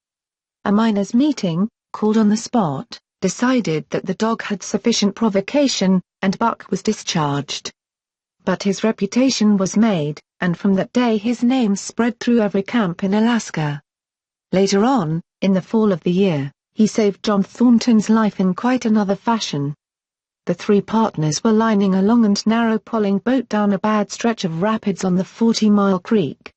A miners' meeting, called on the spot, decided that the dog had sufficient provocation, and Buck was discharged. But his reputation was made, and from that day his name spread through every camp in Alaska. Later on, in the fall of the year, he saved John Thornton's life in quite another fashion. The three partners were lining a long and narrow poling boat down a bad stretch of rapids on the 40-mile creek.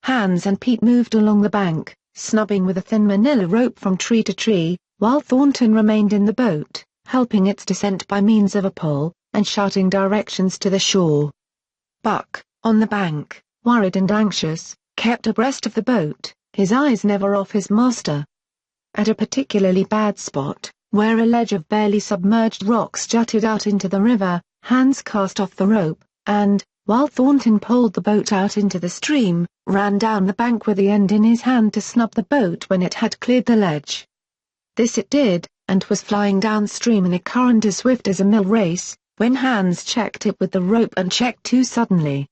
Hans and Pete moved along the bank, snubbing with a thin manila rope from tree to tree, while Thornton remained in the boat, helping its descent by means of a pole, and shouting directions to the shore. Buck, on the bank, worried and anxious, kept abreast of the boat, his eyes never off his master. At a particularly bad spot, where a ledge of barely submerged rocks jutted out into the river, Hans cast off the rope, and, while Thornton poled the boat out into the stream, ran down the bank with the end in his hand to snub the boat when it had cleared the ledge. This it did, and was flying downstream in a current as swift as a mill race, when Hans checked it with the rope and checked too suddenly.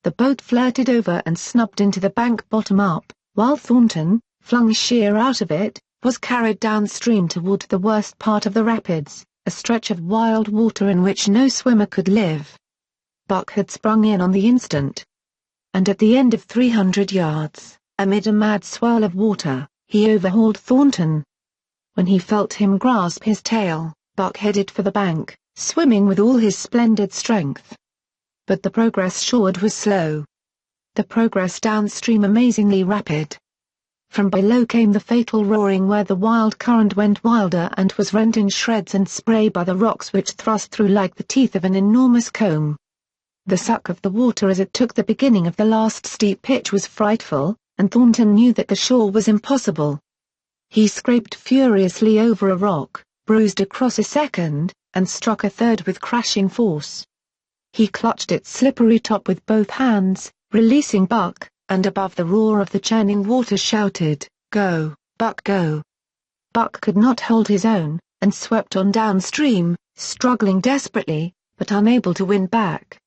The boat flirted over and snubbed into the bank bottom up, while Thornton, flung sheer out of it, was carried downstream toward the worst part of the rapids, a stretch of wild water in which no swimmer could live. Buck had sprung in on the instant. And at the end of 300 yards, Amid a mad swirl of water, he overhauled Thornton. When he felt him grasp his tail, Buck headed for the bank, swimming with all his splendid strength. But the progress shoreward was slow. The progress downstream amazingly rapid. From below came the fatal roaring where the wild current went wilder and was rent in shreds and spray by the rocks which thrust through like the teeth of an enormous comb. The suck of the water as it took the beginning of the last steep pitch was frightful, and Thornton knew that the shore was impossible. He scraped furiously over a rock, bruised across a second, and struck a third with crashing force. He clutched its slippery top with both hands, releasing Buck, and above the roar of the churning water shouted, "Go, Buck, go!" Buck could not hold his own, and swept on downstream, struggling desperately, but unable to win back.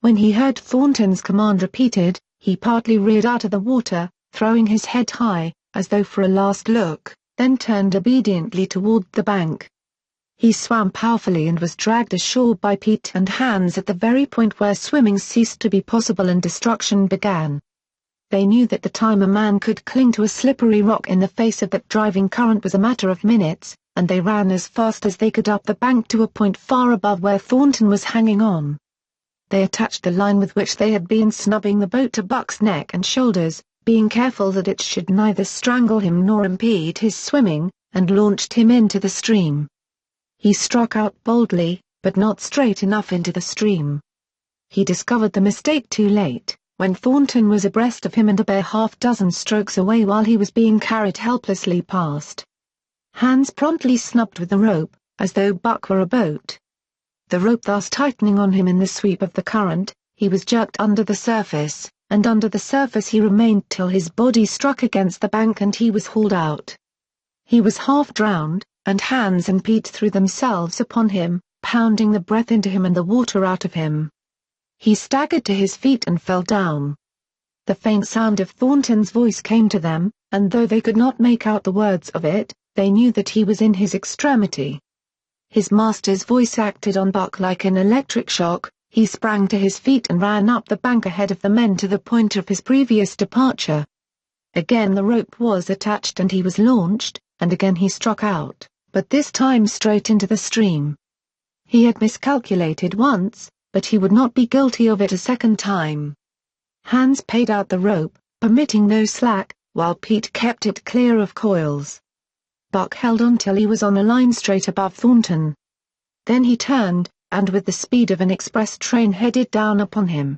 When he heard Thornton's command repeated, he partly reared out of the water, throwing his head high, as though for a last look, then turned obediently toward the bank. He swam powerfully and was dragged ashore by Pete and Hans at the very point where swimming ceased to be possible and destruction began. They knew that the time a man could cling to a slippery rock in the face of that driving current was a matter of minutes, and they ran as fast as they could up the bank to a point far above where Thornton was hanging on. They attached the line with which they had been snubbing the boat to Buck's neck and shoulders, being careful that it should neither strangle him nor impede his swimming, and launched him into the stream. He struck out boldly, but not straight enough into the stream. He discovered the mistake too late, when Thornton was abreast of him and a bare half-dozen strokes away while he was being carried helplessly past. Hans promptly snubbed with the rope, as though Buck were a boat. The rope thus tightening on him in the sweep of the current, he was jerked under the surface, and under the surface he remained till his body struck against the bank and he was hauled out. He was half drowned, and Hans and Pete threw themselves upon him, pounding the breath into him and the water out of him. He staggered to his feet and fell down. The faint sound of Thornton's voice came to them, and though they could not make out the words of it, they knew that he was in his extremity. His master's voice acted on Buck like an electric shock. He sprang to his feet and ran up the bank ahead of the men to the point of his previous departure. Again the rope was attached and he was launched, and again he struck out, but this time straight into the stream. He had miscalculated once, but he would not be guilty of it a second time. Hans paid out the rope, permitting no slack, while Pete kept it clear of coils. Buck held on till he was on a line straight above Thornton. Then he turned, and with the speed of an express train headed down upon him.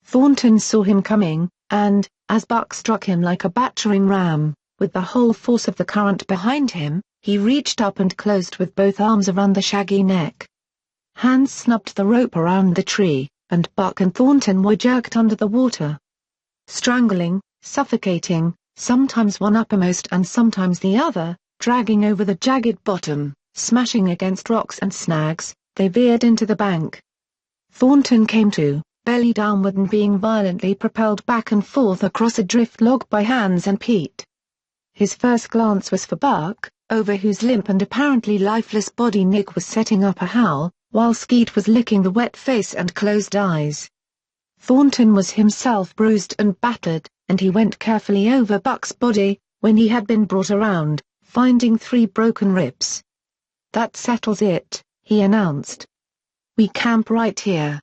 Thornton saw him coming, and, as Buck struck him like a battering ram, with the whole force of the current behind him, he reached up and closed with both arms around the shaggy neck. Hans snubbed the rope around the tree, and Buck and Thornton were jerked under the water. Strangling, suffocating, sometimes one uppermost and sometimes the other, dragging over the jagged bottom, smashing against rocks and snags, they veered into the bank. Thornton came to, belly downward and being violently propelled back and forth across a drift log by Hans and Pete. His first glance was for Buck, over whose limp and apparently lifeless body Nick was setting up a howl, while Skeet was licking the wet face and closed eyes. Thornton was himself bruised and battered, and he went carefully over Buck's body, when he had been brought around, finding 3 broken ribs. "That settles it," he announced. "We camp right here."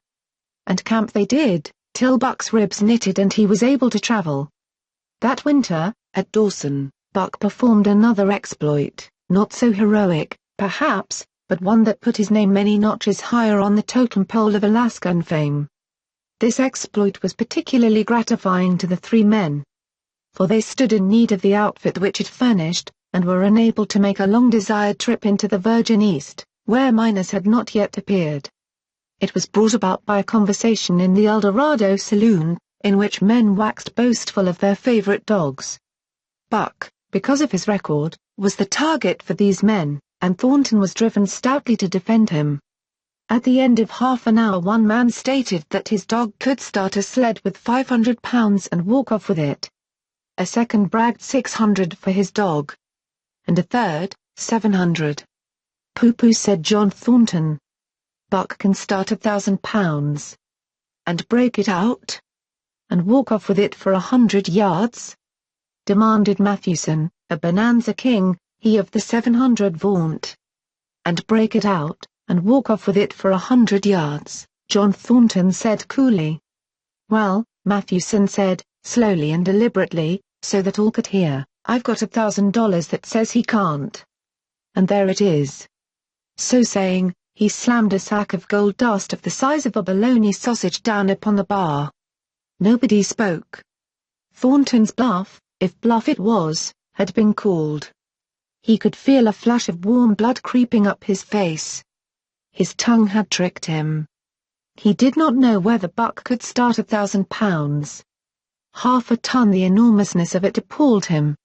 And camp they did, till Buck's ribs knitted and he was able to travel. That winter, at Dawson, Buck performed another exploit, not so heroic, perhaps, but one that put his name many notches higher on the totem pole of Alaskan fame. This exploit was particularly gratifying to the 3 men. For they stood in need of the outfit which it furnished, and were unable to make a long-desired trip into the Virgin East, where miners had not yet appeared. It was brought about by a conversation in the El Dorado saloon, in which men waxed boastful of their favorite dogs. Buck, because of his record, was the target for these men, and Thornton was driven stoutly to defend him. At the end of half an hour one man stated that his dog could start a sled with 500 pounds and walk off with it. A second bragged 600 for his dog. And a third, 700. "Pooh-pooh," said John Thornton. "Buck can start 1,000 pounds. And break it out? And walk off with it for 100 yards? demanded Mathewson, a bonanza king, he of the 700 vaunt. And break it out, and walk off with it for 100 yards, John Thornton said coolly. Well, Mathewson said, slowly and deliberately, so that all could hear, I've got $1,000 that says he can't. And there it is. So saying, he slammed a sack of gold dust of the size of a bologna sausage down upon the bar. Nobody spoke. Thornton's bluff, if bluff it was, had been called. He could feel a flash of warm blood creeping up his face. His tongue had tricked him. He did not know whether Buck could start 1,000 pounds. Half a ton, the enormousness of it appalled him.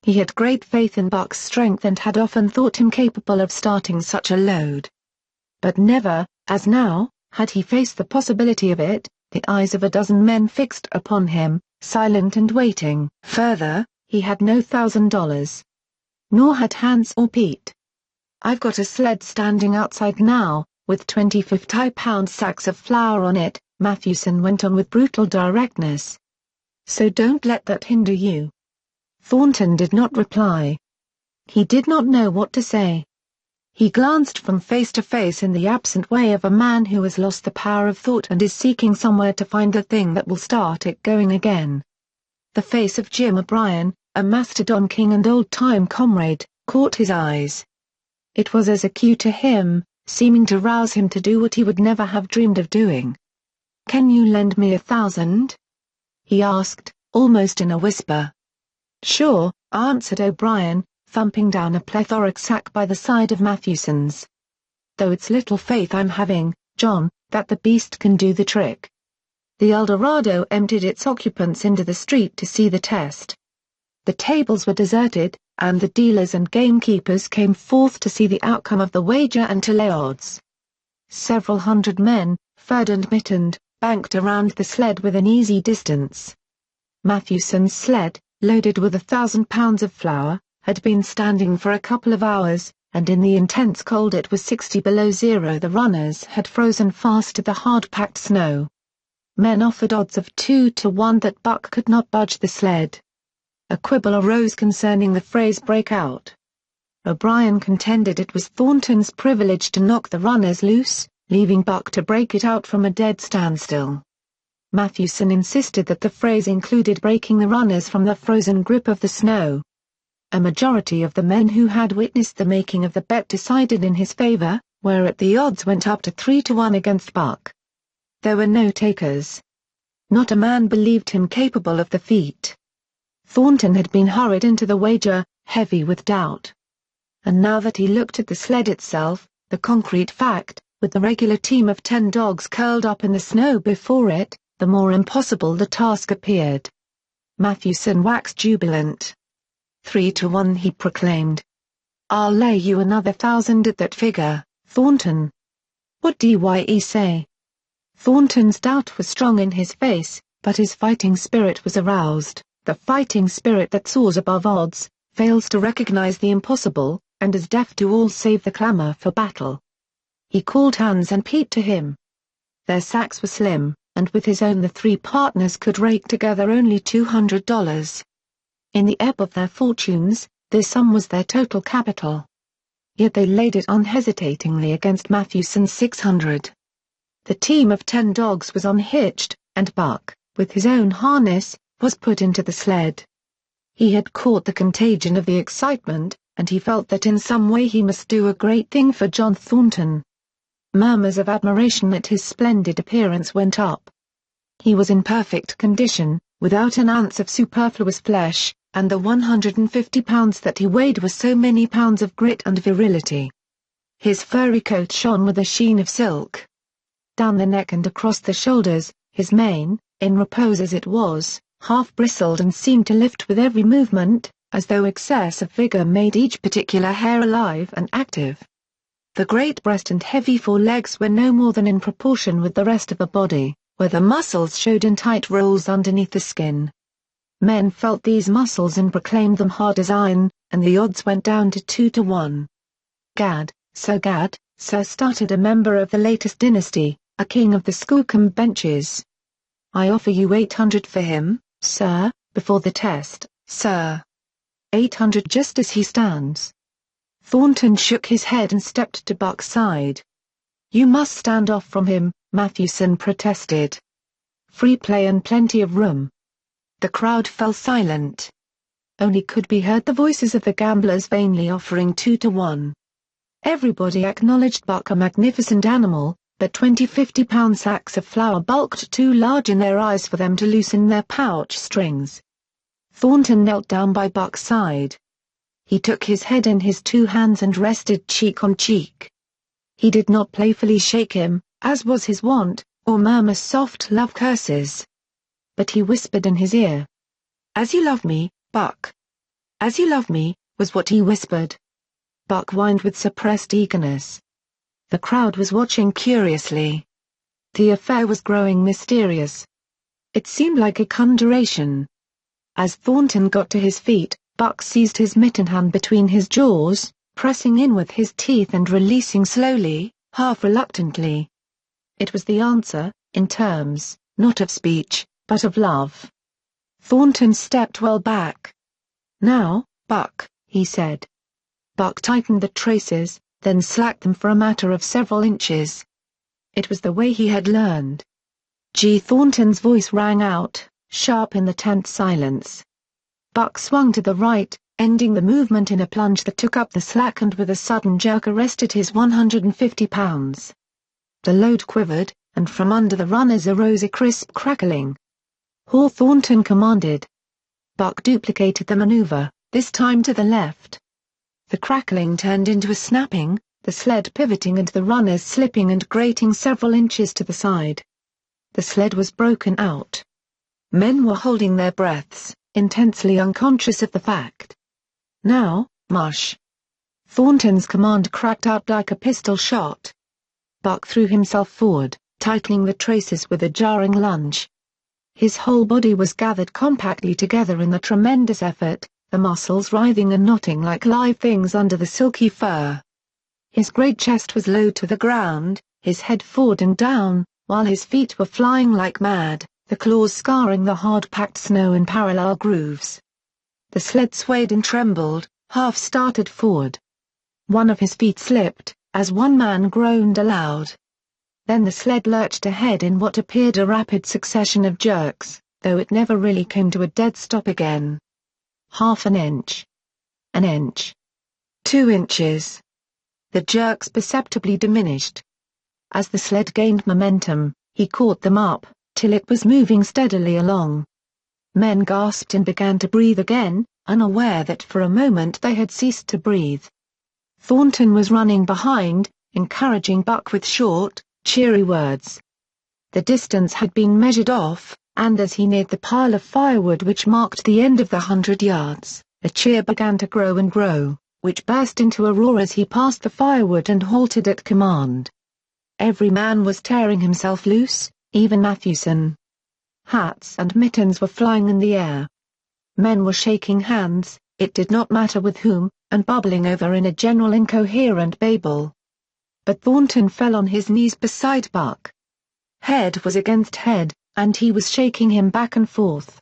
He had great faith in Buck's strength and had often thought him capable of starting such a load. But never, as now, had he faced the possibility of it, the eyes of a dozen men fixed upon him, silent and waiting. Further, he had no $1,000. Nor had Hans or Pete. I've got a sled standing outside now, with 20 50-pound sacks of flour on it, Mathewson went on with brutal directness. So don't let that hinder you. Thornton did not reply. He did not know what to say. He glanced from face to face in the absent way of a man who has lost the power of thought and is seeking somewhere to find the thing that will start it going again. The face of Jim O'Brien, a Mastodon king and old-time comrade, caught his eyes. It was as acute to him, seeming to rouse him to do what he would never have dreamed of doing. "Can you lend me 1,000?" he asked, almost in a whisper. "Sure," answered O'Brien, thumping down a plethoric sack by the side of Mathewson's. "Though it's little faith I'm having, John, that the beast can do the trick." The Eldorado emptied its occupants into the street to see the test. The tables were deserted, and the dealers and gamekeepers came forth to see the outcome of the wager and to lay odds. Several hundred men, furred and mittened, banked around the sled within easy distance. Mathewson's sled, loaded with 1,000 pounds of flour, had been standing for a couple of hours, and in the intense cold it was 60 below zero. The runners had frozen fast to the hard-packed snow. Men offered odds of 2 to 1 that Buck could not budge the sled. A quibble arose concerning the phrase breakout. O'Brien contended it was Thornton's privilege to knock the runners loose, leaving Buck to break it out from a dead standstill. Mathewson insisted that the phrase included breaking the runners from the frozen grip of the snow. A majority of the men who had witnessed the making of the bet decided in his favor, whereat the odds went up to 3 to 1 against Buck. There were no takers. Not a man believed him capable of the feat. Thornton had been hurried into the wager, heavy with doubt. And now that he looked at the sled itself, the concrete fact, with the regular team of 10 dogs curled up in the snow before it, the more impossible the task appeared. Mathewson waxed jubilant. 3 to 1, he proclaimed. "I'll lay you another 1,000 at that figure, Thornton." "What d'ye say?" Thornton's doubt was strong in his face, but his fighting spirit was aroused, the fighting spirit that soars above odds, fails to recognize the impossible, and is deaf to all save the clamor for battle. He called Hans and Pete to him. Their sacks were slim, and with his own the 3 partners could rake together only $200. In the ebb of their fortunes, this sum was their total capital. Yet they laid it unhesitatingly against Mathewson's 600. The team of 10 dogs was unhitched, and Buck, with his own harness, was put into the sled. He had caught the contagion of the excitement, and he felt that in some way he must do a great thing for John Thornton. Murmurs of admiration at his splendid appearance went up. He was in perfect condition, without an ounce of superfluous flesh, and the 150 pounds that he weighed were so many pounds of grit and virility. His furry coat shone with a sheen of silk. Down the neck and across the shoulders, his mane, in repose as it was, half bristled and seemed to lift with every movement, as though excess of vigor made each particular hair alive and active. The great breast and heavy forelegs were no more than in proportion with the rest of the body, where the muscles showed in tight rolls underneath the skin. Men felt these muscles and proclaimed them hard as iron, and the odds went down to 2 to 1. Gad, Sir started a member of the latest dynasty, a king of the Skookum benches. "I offer you 800 for him, sir, before the test," sir. 800 just as he stands. Thornton shook his head and stepped to Buck's side. You must stand off from him, Mathewson protested. Free play and plenty of room. The crowd fell silent. Only could be heard the voices of the gamblers vainly offering 2 to 1. Everybody acknowledged Buck a magnificent animal, but 20 50-pound sacks of flour bulked too large in their eyes for them to loosen their pouch strings. Thornton knelt down by Buck's side. He took his head in his 2 hands and rested cheek on cheek. He did not playfully shake him, as was his wont, or murmur soft love curses. But he whispered in his ear. As you love me, Buck. As you love me, was what he whispered. Buck whined with suppressed eagerness. The crowd was watching curiously. The affair was growing mysterious. It seemed like a conjuration. As Thornton got to his feet, Buck seized his mittened hand between his jaws, pressing in with his teeth and releasing slowly, half reluctantly. It was the answer, in terms, not of speech, but of love. Thornton stepped well back. Now, Buck, he said. Buck tightened the traces, then slacked them for a matter of several inches. It was the way he had learned. G. Thornton's voice rang out, sharp in the tense silence. Buck swung to the right, ending the movement in a plunge that took up the slack and with a sudden jerk arrested his 150 pounds. The load quivered, and from under the runners arose a crisp crackling. Haw, Thornton commanded. Buck duplicated the maneuver, this time to the left. The crackling turned into a snapping, the sled pivoting and the runners slipping and grating several inches to the side. The sled was broken out. Men were holding their breaths, intensely unconscious of the fact. Now, mush. Thornton's command cracked out like a pistol shot. Buck threw himself forward, tightening the traces with a jarring lunge. His whole body was gathered compactly together in the tremendous effort, the muscles writhing and knotting like live things under the silky fur. His great chest was low to the ground, his head forward and down, while his feet were flying like mad, the claws scarring the hard-packed snow in parallel grooves. The sled swayed and trembled, half started forward. One of his feet slipped, as one man groaned aloud. Then the sled lurched ahead in what appeared a rapid succession of jerks, though it never really came to a dead stop again. Half an inch. An inch. 2 inches. The jerks perceptibly diminished. As the sled gained momentum, he caught them up, till it was moving steadily along. Men gasped and began to breathe again, unaware that for a moment they had ceased to breathe. Thornton was running behind, encouraging Buck with short, cheery words. The distance had been measured off, and as he neared the pile of firewood which marked the end of the 100 yards, a cheer began to grow and grow, which burst into a roar as he passed the firewood and halted at command. Every man was tearing himself loose, even Mathewson. Hats and mittens were flying in the air. Men were shaking hands, it did not matter with whom, and bubbling over in a general incoherent babel. But Thornton fell on his knees beside Buck. Head was against head, and he was shaking him back and forth.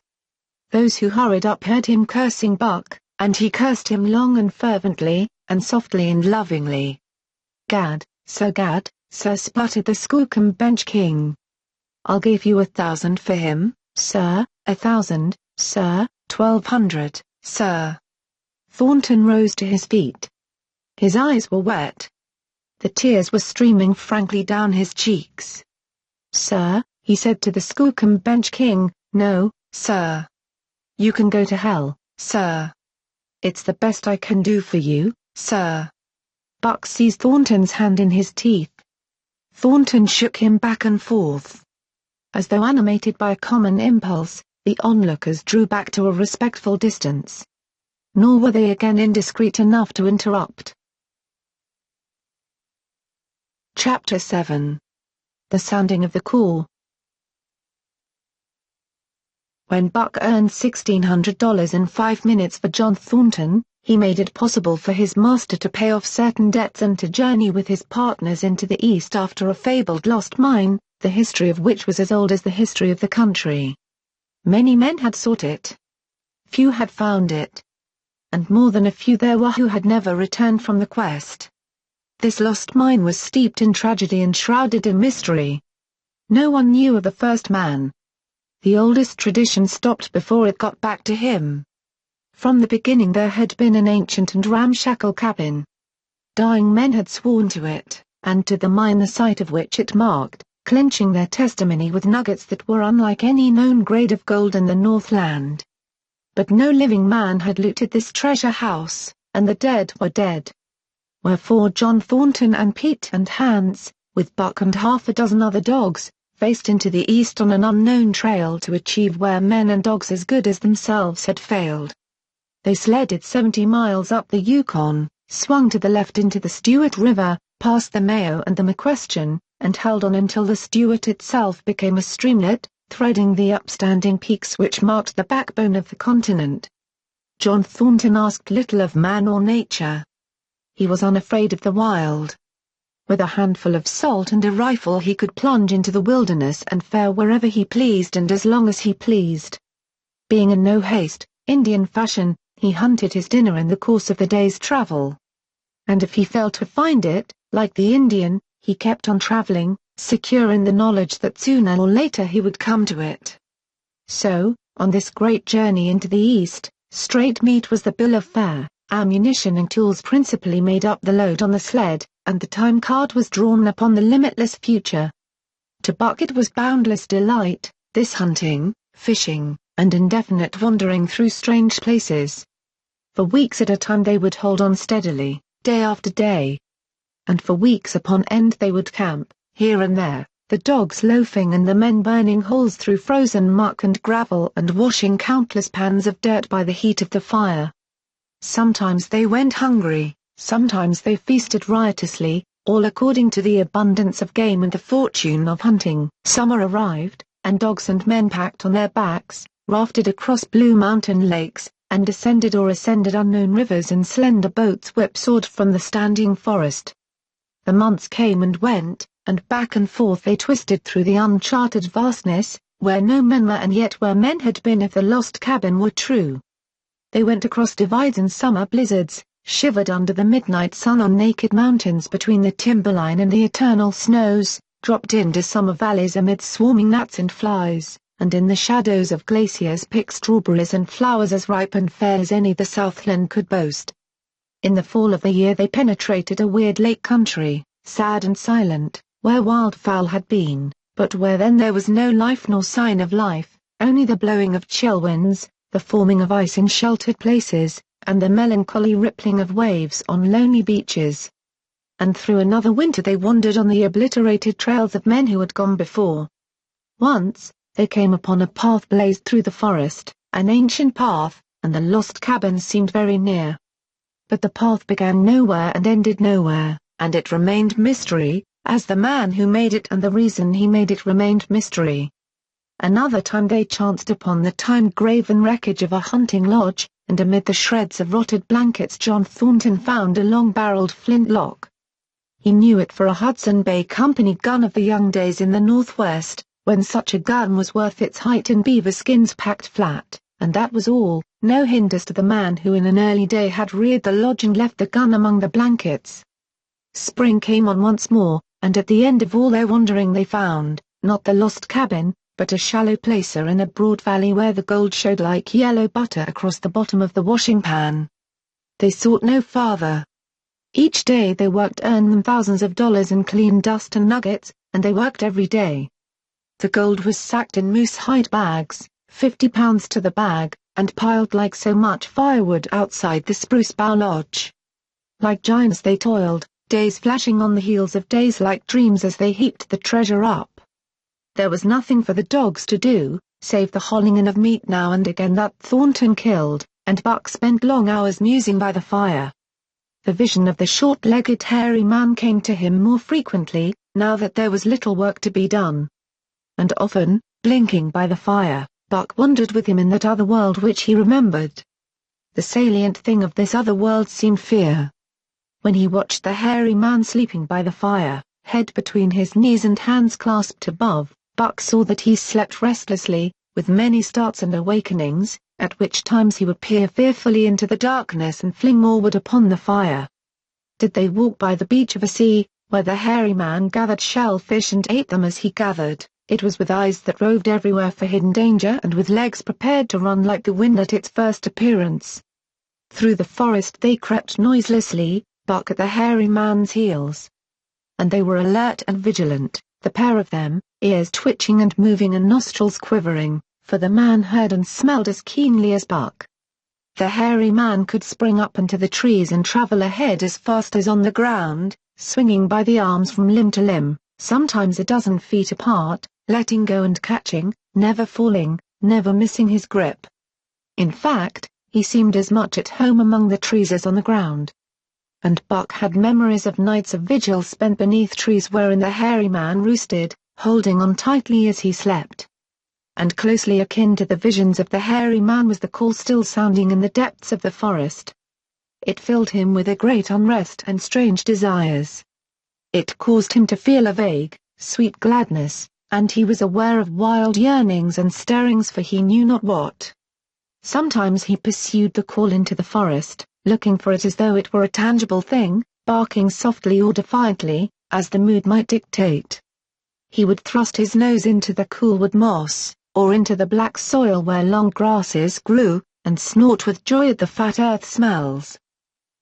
Those who hurried up heard him cursing Buck, and he cursed him long and fervently, and softly and lovingly. Gad, Gad, sir, spluttered the Skookum Bench King. I'll give you 1,000 for him, sir, 1,000, sir, 1,200, sir. Thornton rose to his feet. His eyes were wet. The tears were streaming frankly down his cheeks. Sir, he said to the Skookum Bench King, no, sir. You can go to hell, sir. It's the best I can do for you, sir. Buck seized Thornton's hand in his teeth. Thornton shook him back and forth. As though animated by a common impulse, the onlookers drew back to a respectful distance. Nor were they again indiscreet enough to interrupt. Chapter 7. The Sounding of the Call. When Buck earned $1,600 in 5 minutes for John Thornton, he made it possible for his master to pay off certain debts and to journey with his partners into the East after a fabled lost mine, the history of which was as old as the history of the country. Many men had sought it. few had found it. And more than a few there were who had never returned from the quest. This lost mine was steeped in tragedy and shrouded in mystery. No one knew of the first man. The oldest tradition stopped before it got back to him. From the beginning there had been an ancient and ramshackle cabin. Dying men had sworn to it, and to the mine the site of which it marked, clinching their testimony with nuggets that were unlike any known grade of gold in the Northland. But no living man had looted this treasure house, and the dead were dead. Wherefore John Thornton and Pete and Hans, with Buck and half a dozen other dogs, faced into the east on an unknown trail to achieve where men and dogs as good as themselves had failed. They sledded 70 miles up the Yukon, swung to the left into the Stewart River, past the Mayo and the McQuestion, and held on until the Stewart itself became a streamlet, threading the upstanding peaks which marked the backbone of the continent. John Thornton asked little of man or nature. He was unafraid of the wild. With a handful of salt and a rifle he could plunge into the wilderness and fare wherever he pleased and as long as he pleased. Being in no haste, Indian fashion, he hunted his dinner in the course of the day's travel. And if he failed to find it, like the Indian, he kept on traveling, secure in the knowledge that sooner or later he would come to it. So, on this great journey into the east, straight meat was the bill of fare, ammunition and tools principally made up the load on the sled, and the time card was drawn upon the limitless future. To Buck it was boundless delight, this hunting, fishing, and indefinite wandering through strange places. For weeks at a time they would hold on steadily, day after day. And for weeks upon end they would camp, here and there, the dogs loafing and the men burning holes through frozen muck and gravel and washing countless pans of dirt by the heat of the fire. Sometimes they went hungry, sometimes they feasted riotously, all according to the abundance of game and the fortune of hunting. Summer arrived, and dogs and men packed on their backs, rafted across blue mountain lakes, and descended or ascended unknown rivers in slender boats whipsawed from the standing forest. The months came and went, and back and forth they twisted through the uncharted vastness, where no men were and yet where men had been if the lost cabin were true. They went across divides in summer blizzards, shivered under the midnight sun on naked mountains between the timberline and the eternal snows, dropped into summer valleys amid swarming gnats and flies, and in the shadows of glaciers picked strawberries and flowers as ripe and fair as any the Southland could boast. In the fall of the year they penetrated a weird lake country, sad and silent, where wildfowl had been, but where then there was no life nor sign of life, only the blowing of chill winds, the forming of ice in sheltered places, and the melancholy rippling of waves on lonely beaches. And through another winter they wandered on the obliterated trails of men who had gone before. Once, they came upon a path blazed through the forest, an ancient path, and the lost cabin seemed very near. But the path began nowhere and ended nowhere, and it remained mystery, as the man who made it and the reason he made it remained mystery. Another time they chanced upon the time-graven wreckage of a hunting lodge, and amid the shreds of rotted blankets John Thornton found a long-barreled flintlock. He knew it for a Hudson Bay Company gun of the young days in the Northwest, when such a gun was worth its height in beaver skins packed flat, and that was all, no hint as to the man who in an early day had reared the lodge and left the gun among the blankets. Spring came on once more, and at the end of all their wandering they found, not the lost cabin, but a shallow placer in a broad valley where the gold showed like yellow butter across the bottom of the washing pan. They sought no farther. Each day they worked earned them thousands of dollars in clean dust and nuggets, and they worked every day. The gold was sacked in moose hide bags, 50 pounds to the bag, and piled like so much firewood outside the Spruce Bough Lodge. Like giants they toiled, days flashing on the heels of days like dreams as they heaped the treasure up. There was nothing for the dogs to do, save the hauling in of meat now and again that Thornton killed, and Buck spent long hours musing by the fire. The vision of the short-legged hairy man came to him more frequently, now that there was little work to be done. And often, blinking by the fire, Buck wandered with him in that other world which he remembered. The salient thing of this other world seemed fear. When he watched the hairy man sleeping by the fire, head between his knees and hands clasped above, Buck saw that he slept restlessly, with many starts and awakenings, at which times he would peer fearfully into the darkness and fling more wood upon the fire. Did they walk by the beach of a sea, where the hairy man gathered shellfish and ate them as he gathered, it was with eyes that roved everywhere for hidden danger and with legs prepared to run like the wind at its first appearance. Through the forest they crept noiselessly, Buck at the hairy man's heels. And they were alert and vigilant, the pair of them, ears twitching and moving and nostrils quivering, for the man heard and smelled as keenly as Buck. The hairy man could spring up into the trees and travel ahead as fast as on the ground, swinging by the arms from limb to limb, sometimes a dozen feet apart, letting go and catching, never falling, never missing his grip. In fact, he seemed as much at home among the trees as on the ground. And Buck had memories of nights of vigil spent beneath trees wherein the hairy man roosted, holding on tightly as he slept. And closely akin to the visions of the hairy man was the call still sounding in the depths of the forest. It filled him with a great unrest and strange desires. It caused him to feel a vague, sweet gladness, and he was aware of wild yearnings and stirrings for he knew not what. Sometimes he pursued the call into the forest, looking for it as though it were a tangible thing, barking softly or defiantly, as the mood might dictate. He would thrust his nose into the cool wood moss, or into the black soil where long grasses grew, and snort with joy at the fat earth smells.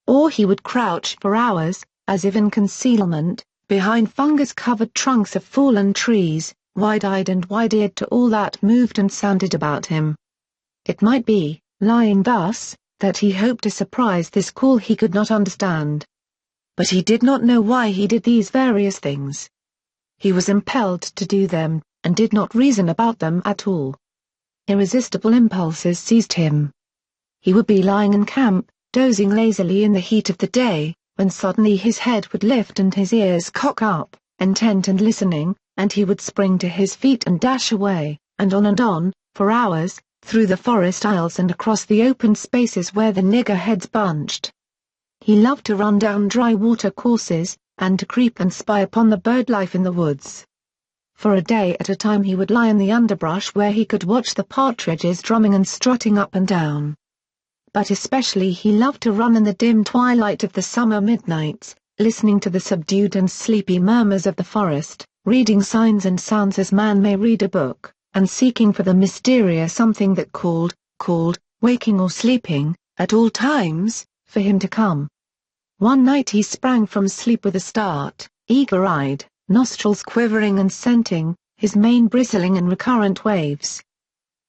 Or he would crouch for hours, as if in concealment, behind fungus-covered trunks of fallen trees, wide-eyed and wide-eared to all that moved and sounded about him. It might be, lying thus, that he hoped to surprise this call he could not understand. But he did not know why he did these various things. He was impelled to do them, and did not reason about them at all. Irresistible impulses seized him. He would be lying in camp, dozing lazily in the heat of the day, when suddenly his head would lift and his ears cock up, intent and listening, and he would spring to his feet and dash away, and on, for hours, through the forest aisles and across the open spaces where the niggerheads bunched. He loved to run down dry water courses, and to creep and spy upon the bird life in the woods. For a day at a time he would lie in the underbrush where he could watch the partridges drumming and strutting up and down. But especially he loved to run in the dim twilight of the summer midnights, listening to the subdued and sleepy murmurs of the forest, reading signs and sounds as man may read a book, and seeking for the mysterious something that called, waking or sleeping, at all times, for him to come. One night he sprang from sleep with a start, eager-eyed, nostrils quivering and scenting, his mane bristling in recurrent waves.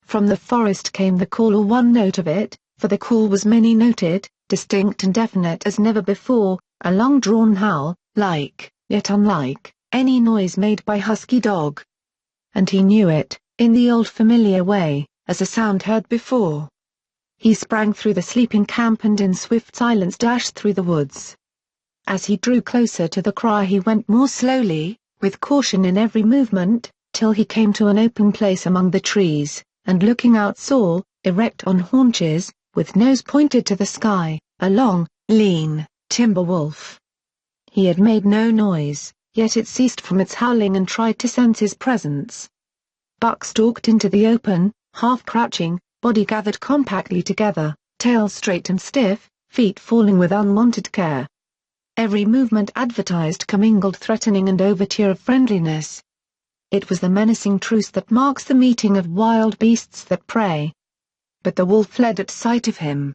From the forest came the call or one note of it, for the call was many-noted, distinct and definite as never before, a long-drawn howl, like, yet unlike, any noise made by husky dog. And he knew it, in the old familiar way, as a sound heard before. He sprang through the sleeping camp and in swift silence dashed through the woods. As he drew closer to the cry he went more slowly, with caution in every movement, till he came to an open place among the trees, and looking out saw, erect on haunches, with nose pointed to the sky, a long, lean, timber wolf. He had made no noise, yet it ceased from its howling and tried to sense his presence. Buck stalked into the open, half crouching, body gathered compactly together, tail straight and stiff, feet falling with unwonted care. Every movement advertised commingled threatening and overture of friendliness. It was the menacing truce that marks the meeting of wild beasts that prey. But the wolf fled at sight of him.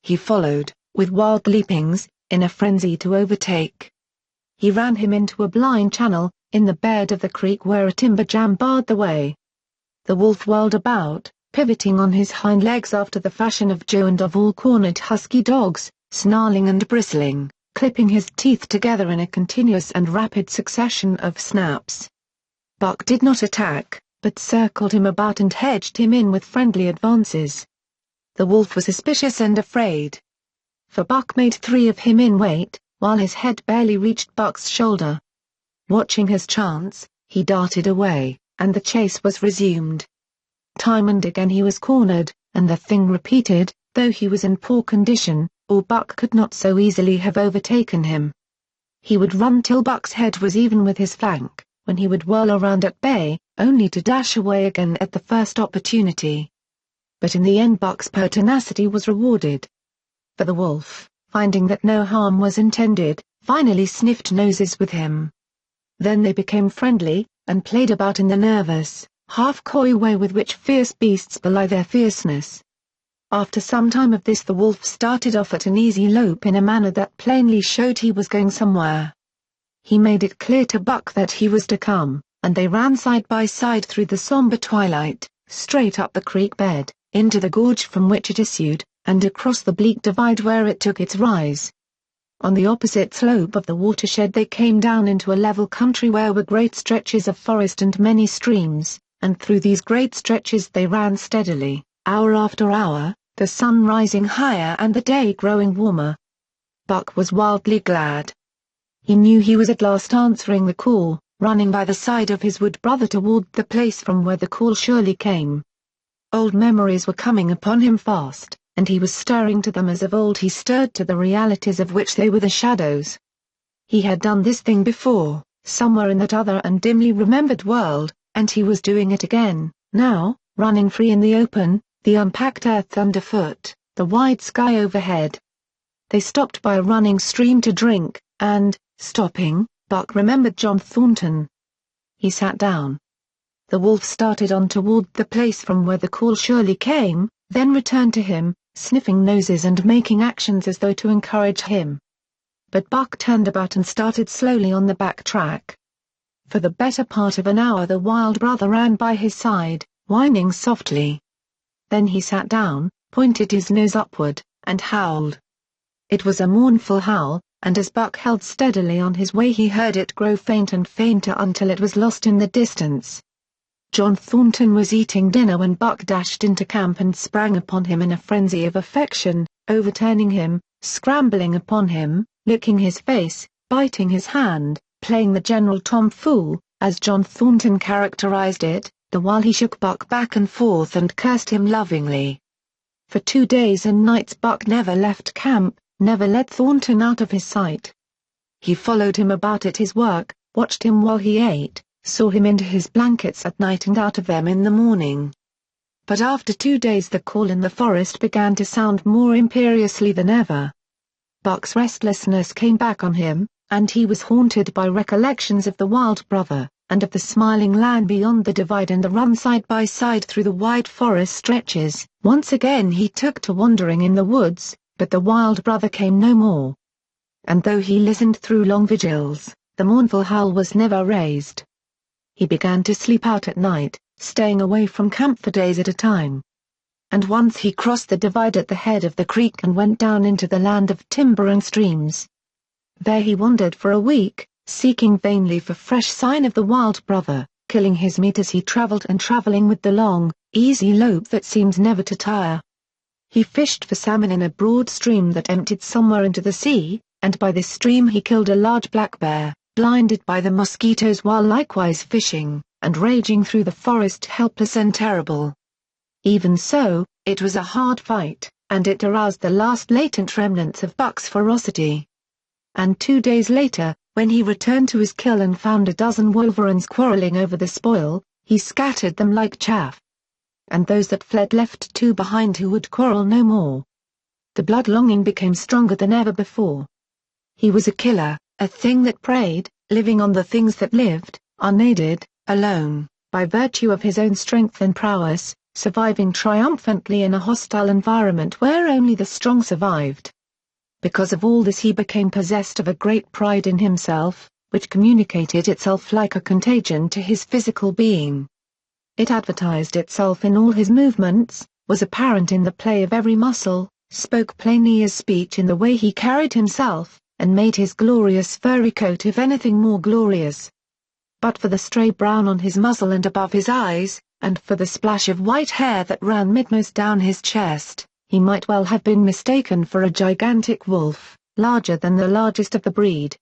He followed, with wild leapings, in a frenzy to overtake. He ran him into a blind channel, in the bed of the creek where a timber jam barred the way. The wolf whirled about, pivoting on his hind legs after the fashion of Joe and of all cornered husky dogs, snarling and bristling, clipping his teeth together in a continuous and rapid succession of snaps. Buck did not attack, but circled him about and hedged him in with friendly advances. The wolf was suspicious and afraid. For Buck made 3 of him in weight, while his head barely reached Buck's shoulder. Watching his chance, he darted away, and the chase was resumed. Time and again he was cornered, and the thing repeated, though he was in poor condition, or Buck could not so easily have overtaken him. He would run till Buck's head was even with his flank, when he would whirl around at bay, only to dash away again at the first opportunity. But in the end Buck's pertinacity was rewarded. For the wolf, finding that no harm was intended, finally sniffed noses with him. Then they became friendly, and played about in the nervous, half-coy way with which fierce beasts belie their fierceness. After some time of this the wolf started off at an easy lope in a manner that plainly showed he was going somewhere. He made it clear to Buck that he was to come, and they ran side by side through the somber twilight, straight up the creek bed, into the gorge from which it issued, and across the bleak divide where it took its rise. On the opposite slope of the watershed they came down into a level country where were great stretches of forest and many streams, and through these great stretches they ran steadily, hour after hour, the sun rising higher and the day growing warmer. Buck was wildly glad. He knew he was at last answering the call, running by the side of his wood brother toward the place from where the call surely came. Old memories were coming upon him fast, and he was stirring to them as of old he stirred to the realities of which they were the shadows. He had done this thing before, somewhere in that other and dimly remembered world, and he was doing it again, now, running free in the open, the unpacked earth underfoot, the wide sky overhead. They stopped by a running stream to drink, and, stopping, Buck remembered John Thornton. He sat down. The wolf started on toward the place from where the call surely came, then returned to him, sniffing noses and making actions as though to encourage him. But Buck turned about and started slowly on the back track. For the better part of an hour the wild brother ran by his side, whining softly. Then he sat down, pointed his nose upward, and howled. It was a mournful howl, and as Buck held steadily on his way he heard it grow faint and fainter until it was lost in the distance. John Thornton was eating dinner when Buck dashed into camp and sprang upon him in a frenzy of affection, overturning him, scrambling upon him, licking his face, biting his hand, playing the general tomfool, as John Thornton characterized it, the while he shook Buck back and forth and cursed him lovingly. For 2 days and nights Buck never left camp, never let Thornton out of his sight. He followed him about at his work, watched him while he ate, saw him into his blankets at night and out of them in the morning. But after 2 days the call in the forest began to sound more imperiously than ever. Buck's restlessness came back on him, and he was haunted by recollections of the wild brother, and of the smiling land beyond the divide and the run side by side through the wide forest stretches. Once again he took to wandering in the woods, but the wild brother came no more. And though he listened through long vigils, the mournful howl was never raised. He began to sleep out at night, staying away from camp for days at a time. And once he crossed the divide at the head of the creek and went down into the land of timber and streams. There he wandered for a week, seeking vainly for fresh sign of the wild brother, killing his meat as he traveled and traveling with the long, easy lope that seems never to tire. He fished for salmon in a broad stream that emptied somewhere into the sea, and by this stream he killed a large black bear, blinded by the mosquitoes while likewise fishing, and raging through the forest helpless and terrible. Even so, it was a hard fight, and it aroused the last latent remnants of Buck's ferocity. And 2 days later, when he returned to his kill and found a dozen wolverines quarreling over the spoil, he scattered them like chaff. And those that fled left 2 behind who would quarrel no more. The blood-longing became stronger than ever before. He was a killer, a thing that preyed, living on the things that lived, unaided, alone, by virtue of his own strength and prowess, surviving triumphantly in a hostile environment where only the strong survived. Because of all this he became possessed of a great pride in himself, which communicated itself like a contagion to his physical being. It advertised itself in all his movements, was apparent in the play of every muscle, spoke plainly as speech in the way he carried himself, and made his glorious furry coat if anything more glorious. But for the stray brown on his muzzle and above his eyes, and for the splash of white hair that ran midmost down his chest, he might well have been mistaken for a gigantic wolf, larger than the largest of the breed.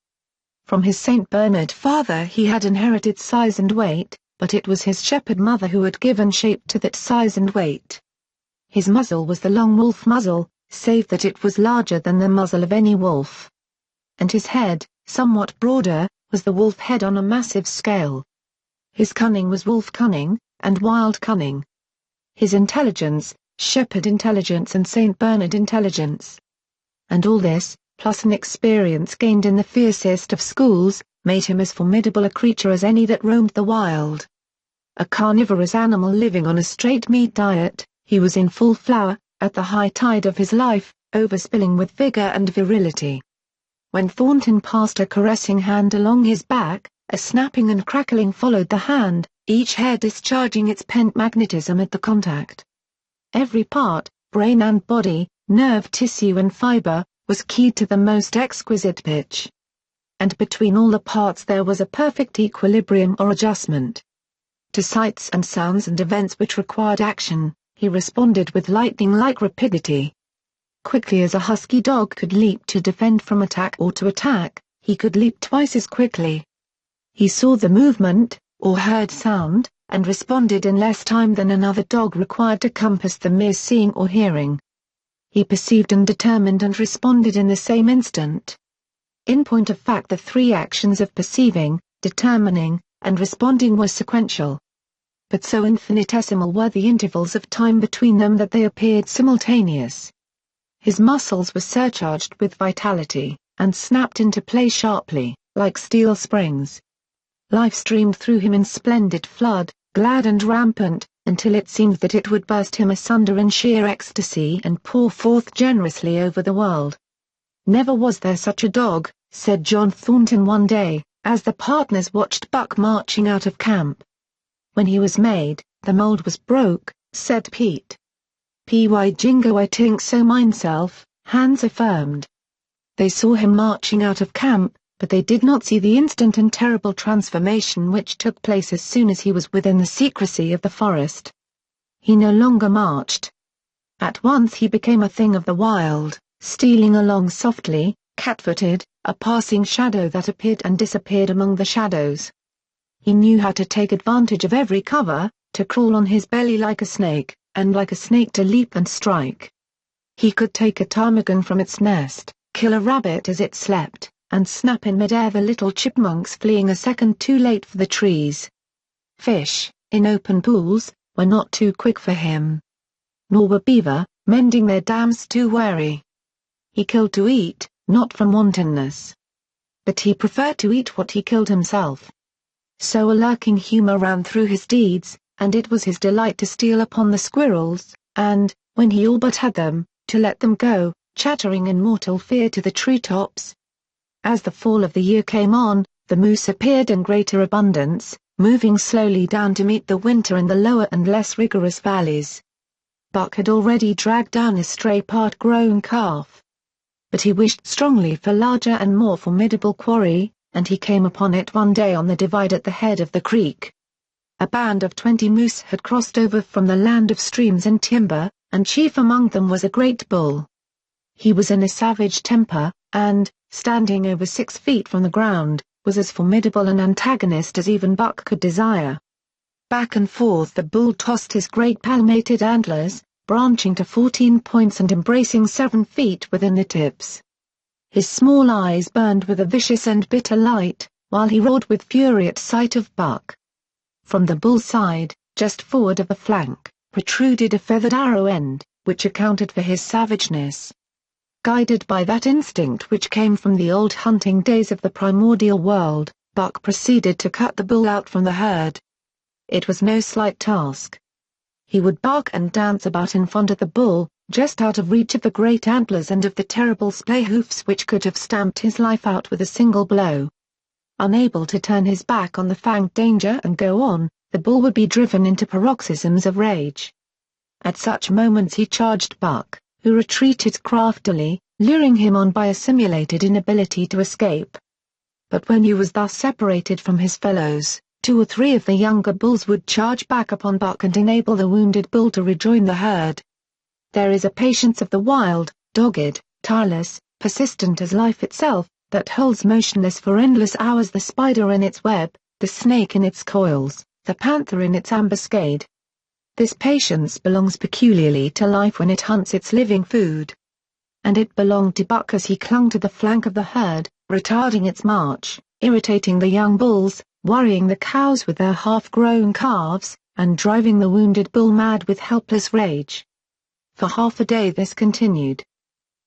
From his St. Bernard father he had inherited size and weight, but it was his shepherd mother who had given shape to that size and weight. His muzzle was the long wolf muzzle, save that it was larger than the muzzle of any wolf. And his head, somewhat broader, was the wolf head on a massive scale, His cunning was wolf cunning, and wild cunning. His intelligence, shepherd intelligence and St. Bernard intelligence. And all this, plus an experience gained in the fiercest of schools, made him as formidable a creature as any that roamed the wild. A carnivorous animal living on a straight meat diet, he was in full flower, at the high tide of his life, overspilling with vigor and virility. When Thornton passed a caressing hand along his back, a snapping and crackling followed the hand, each hair discharging its pent magnetism at the contact. Every part, brain and body, nerve tissue and fiber, was keyed to the most exquisite pitch. And between all the parts there was a perfect equilibrium or adjustment. To sights and sounds and events which required action, he responded with lightning-like rapidity. Quickly as a husky dog could leap to defend from attack or to attack, he could leap twice as quickly. He saw the movement, or heard sound, and responded in less time than another dog required to compass the mere seeing or hearing. He perceived and determined and responded in the same instant. In point of fact, the three actions of perceiving, determining, and responding were sequential. But so infinitesimal were the intervals of time between them that they appeared simultaneous. His muscles were surcharged with vitality, and snapped into play sharply, like steel springs. Life streamed through him in splendid flood, glad and rampant, until it seemed that it would burst him asunder in sheer ecstasy and pour forth generously over the world. "Never was there such a dog," said John Thornton one day, as the partners watched Buck marching out of camp. "When he was made, the mold was broke," said Pete. "Py jingo I tink so myself," Hans affirmed. They saw him marching out of camp, but they did not see the instant and terrible transformation which took place as soon as he was within the secrecy of the forest. He no longer marched. At once he became a thing of the wild, stealing along softly, cat-footed, a passing shadow that appeared and disappeared among the shadows. He knew how to take advantage of every cover, to crawl on his belly like a snake, and like a snake to leap and strike. He could take a ptarmigan from its nest, kill a rabbit as it slept, and snap in mid-air the little chipmunks fleeing a second too late for the trees. Fish, in open pools, were not too quick for him. Nor were beaver, mending their dams, too wary. He killed to eat, not from wantonness. But he preferred to eat what he killed himself. So a lurking humor ran through his deeds, and it was his delight to steal upon the squirrels, and, when he all but had them, to let them go, chattering in mortal fear to the treetops. As the fall of the year came on, the moose appeared in greater abundance, moving slowly down to meet the winter in the lower and less rigorous valleys. Buck had already dragged down a stray part-grown calf. But he wished strongly for larger and more formidable quarry, and he came upon it one day on the divide at the head of the creek. A band of 20 moose had crossed over from the land of streams and timber, and chief among them was a great bull. He was in a savage temper, and, standing over 6 feet from the ground, was as formidable an antagonist as even Buck could desire. Back and forth the bull tossed his great palmated antlers, branching to 14 points and embracing 7 feet within the tips. His small eyes burned with a vicious and bitter light, while he roared with fury at sight of Buck. From the bull's side, just forward of the flank, protruded a feathered arrow end, which accounted for his savageness. Guided by that instinct which came from the old hunting days of the primordial world, Buck proceeded to cut the bull out from the herd. It was no slight task. He would bark and dance about in front of the bull, just out of reach of the great antlers and of the terrible splay hoofs which could have stamped his life out with a single blow. Unable to turn his back on the fanged danger and go on, the bull would be driven into paroxysms of rage. At such moments he charged Buck, who retreated craftily, luring him on by a simulated inability to escape. But when he was thus separated from his fellows, 2 or 3 of the younger bulls would charge back upon Buck and enable the wounded bull to rejoin the herd. There is a patience of the wild, dogged, tireless, persistent as life itself, that holds motionless for endless hours the spider in its web, the snake in its coils, the panther in its ambuscade. This patience belongs peculiarly to life when it hunts its living food. And it belonged to Buck as he clung to the flank of the herd, retarding its march, irritating the young bulls, worrying the cows with their half-grown calves, and driving the wounded bull mad with helpless rage. For half a day this continued.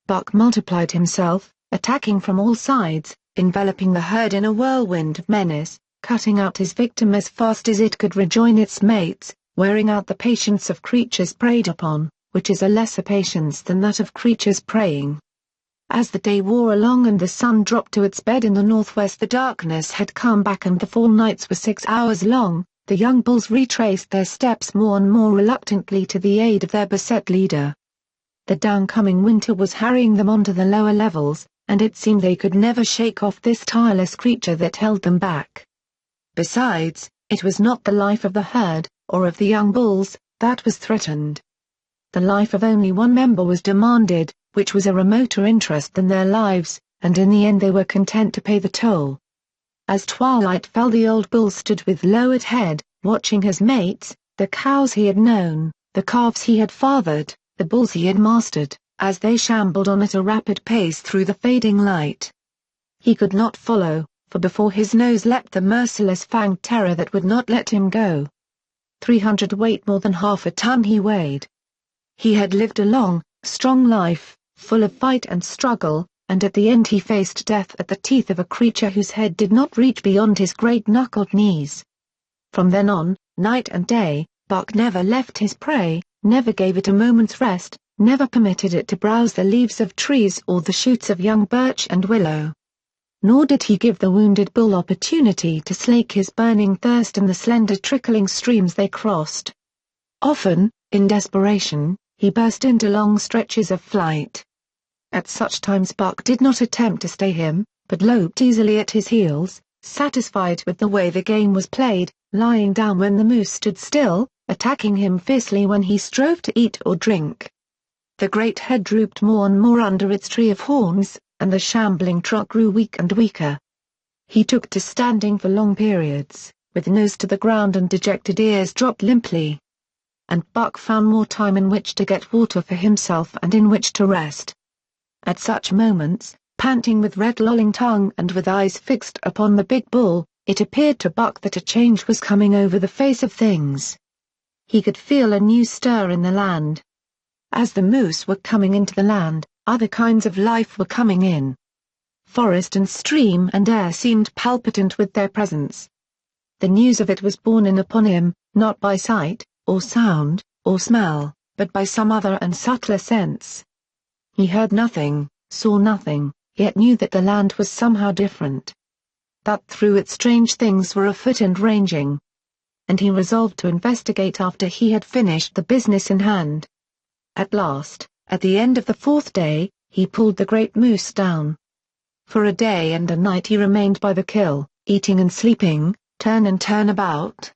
Buck multiplied himself, attacking from all sides, enveloping the herd in a whirlwind of menace, cutting out his victim as fast as it could rejoin its mates, wearing out the patience of creatures preyed upon, which is a lesser patience than that of creatures preying. As the day wore along and the sun dropped to its bed in the northwest, the darkness had come back and the fall nights were 6 hours long. The young bulls retraced their steps more and more reluctantly to the aid of their beset leader. The downcoming winter was harrying them onto the lower levels, and it seemed they could never shake off this tireless creature that held them back. Besides, it was not the life of the herd, or of the young bulls, that was threatened. The life of only one member was demanded, which was a remoter interest than their lives, and in the end they were content to pay the toll. As twilight fell, the old bull stood with lowered head, watching his mates, the cows he had known, the calves he had fathered, the bulls he had mastered, as they shambled on at a rapid pace through the fading light. He could not follow, for before his nose leapt the merciless fanged terror that would not let him go. 300 weight, more than half a ton he weighed. He had lived a long, strong life, full of fight and struggle, and at the end he faced death at the teeth of a creature whose head did not reach beyond his great knuckled knees. From then on, night and day, Buck never left his prey, never gave it a moment's rest, never permitted it to browse the leaves of trees or the shoots of young birch and willow. Nor did he give the wounded bull opportunity to slake his burning thirst in the slender trickling streams they crossed. Often, in desperation, he burst into long stretches of flight. At such times Buck did not attempt to stay him, but loped easily at his heels, satisfied with the way the game was played, lying down when the moose stood still, attacking him fiercely when he strove to eat or drink. The great head drooped more and more under its tree of horns, and the shambling trot grew weak and weaker. He took to standing for long periods, with nose to the ground and dejected ears dropped limply. And Buck found more time in which to get water for himself and in which to rest. At such moments, panting with red lolling tongue and with eyes fixed upon the big bull, it appeared to Buck that a change was coming over the face of things. He could feel a new stir in the land. As the moose were coming into the land, other kinds of life were coming in. Forest and stream and air seemed palpitant with their presence. The news of it was borne in upon him, not by sight, or sound, or smell, but by some other and subtler sense. He heard nothing, saw nothing, yet knew that the land was somehow different. That through it strange things were afoot and ranging. And he resolved to investigate after he had finished the business in hand. At last, at the end of the 4th day, he pulled the great moose down. For a day and a night he remained by the kill, eating and sleeping, turn and turn about.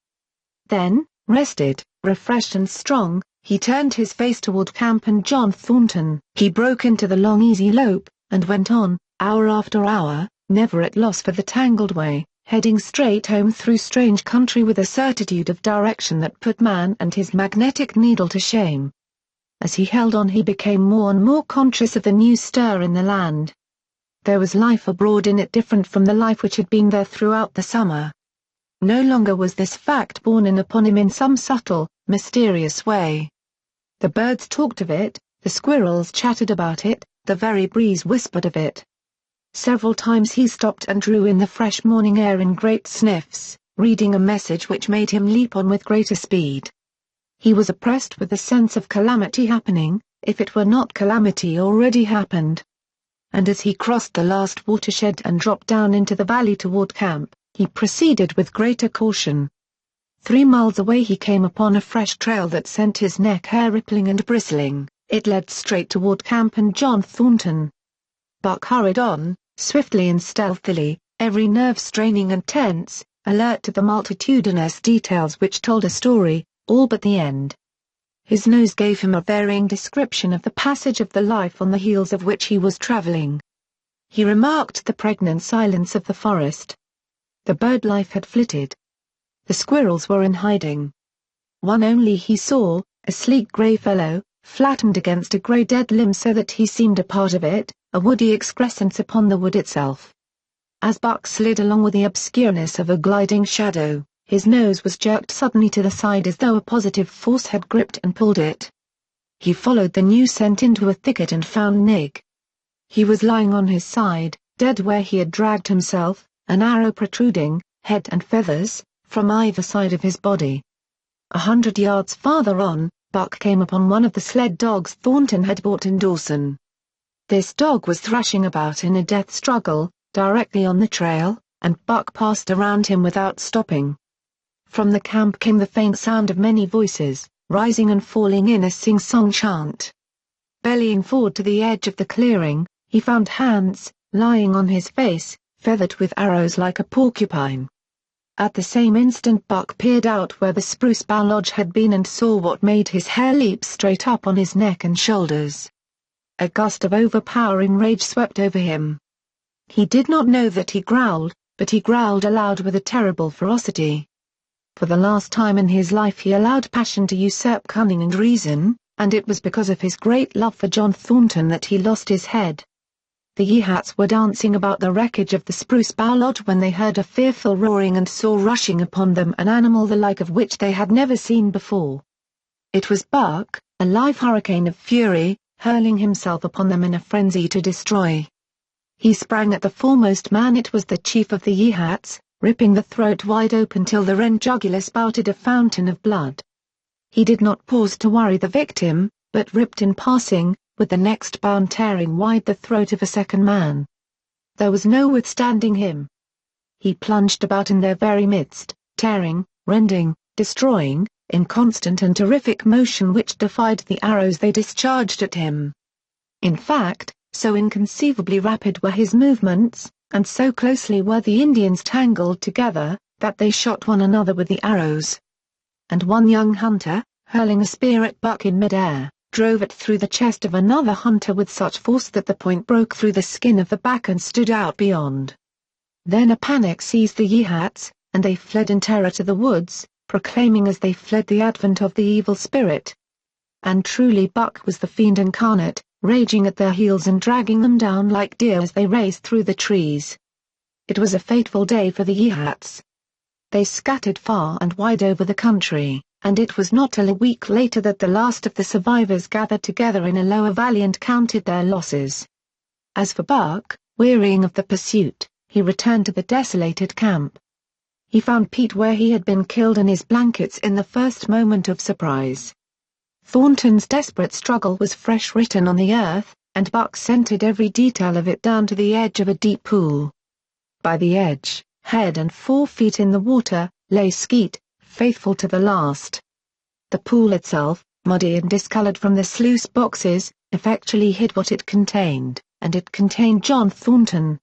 Then, rested, refreshed and strong, he turned his face toward camp and John Thornton. He broke into the long easy lope, and went on, hour after hour, never at loss for the tangled way, heading straight home through strange country with a certitude of direction that put man and his magnetic needle to shame. As he held on he became more and more conscious of the new stir in the land. There was life abroad in it different from the life which had been there throughout the summer. No longer was this fact borne in upon him in some subtle, mysterious way. The birds talked of it, the squirrels chattered about it, the very breeze whispered of it. Several times he stopped and drew in the fresh morning air in great sniffs, reading a message which made him leap on with greater speed. He was oppressed with the sense of calamity happening, if it were not calamity already happened. And as he crossed the last watershed and dropped down into the valley toward camp, he proceeded with greater caution. 3 miles away he came upon a fresh trail that sent his neck hair rippling and bristling. It led straight toward camp and John Thornton. Buck hurried on, swiftly and stealthily, every nerve straining and tense, alert to the multitudinous details which told a story, all but the end. His nose gave him a varying description of the passage of the life on the heels of which he was traveling. He remarked the pregnant silence of the forest. The bird life had flitted. The squirrels were in hiding. One only he saw, a sleek grey fellow, flattened against a grey dead limb so that he seemed a part of it, a woody excrescence upon the wood itself. As Buck slid along with the obscureness of a gliding shadow, his nose was jerked suddenly to the side as though a positive force had gripped and pulled it. He followed the new scent into a thicket and found Nig. He was lying on his side, dead where he had dragged himself, an arrow protruding, head and feathers, from either side of his body. 100 yards farther on, Buck came upon one of the sled dogs Thornton had bought in Dawson. This dog was thrashing about in a death struggle, directly on the trail, and Buck passed around him without stopping. From the camp came the faint sound of many voices, rising and falling in a sing-song chant. Bellying forward to the edge of the clearing, he found Hans, lying on his face, feathered with arrows like a porcupine. At the same instant Buck peered out where the spruce bough lodge had been and saw what made his hair leap straight up on his neck and shoulders. A gust of overpowering rage swept over him. He did not know that he growled, but he growled aloud with a terrible ferocity. For the last time in his life he allowed passion to usurp cunning and reason, and it was because of his great love for John Thornton that he lost his head. The Yehats were dancing about the wreckage of the spruce bough lodge when they heard a fearful roaring and saw rushing upon them an animal the like of which they had never seen before. It was Buck, a live hurricane of fury, hurling himself upon them in a frenzy to destroy. He sprang at the foremost man. It was the chief of the Yehats, ripping the throat wide open till the rent jugular spouted a fountain of blood. He did not pause to worry the victim, but ripped in passing, with the next bound tearing wide the throat of a second man. There was no withstanding him. He plunged about in their very midst, tearing, rending, destroying, in constant and terrific motion which defied the arrows they discharged at him. In fact, so inconceivably rapid were his movements, and so closely were the Indians tangled together, that they shot one another with the arrows. And one young hunter, hurling a spear at Buck in midair, drove it through the chest of another hunter with such force that the point broke through the skin of the back and stood out beyond. Then a panic seized the Yehats, and they fled in terror to the woods, proclaiming as they fled the advent of the evil spirit. And truly Buck was the fiend incarnate, raging at their heels and dragging them down like deer as they raced through the trees. It was a fateful day for the Yehats. They scattered far and wide over the country, and it was not till a week later that the last of the survivors gathered together in a lower valley and counted their losses. As for Buck, wearying of the pursuit, he returned to the desolated camp. He found Pete where he had been killed in his blankets in the first moment of surprise. Thornton's desperate struggle was fresh written on the earth, and Buck scented every detail of it down to the edge of a deep pool. By the edge, head and 4 feet in the water, lay Skeet, faithful to the last. The pool itself, muddy and discolored from the sluice boxes, effectually hid what it contained, and it contained John Thornton.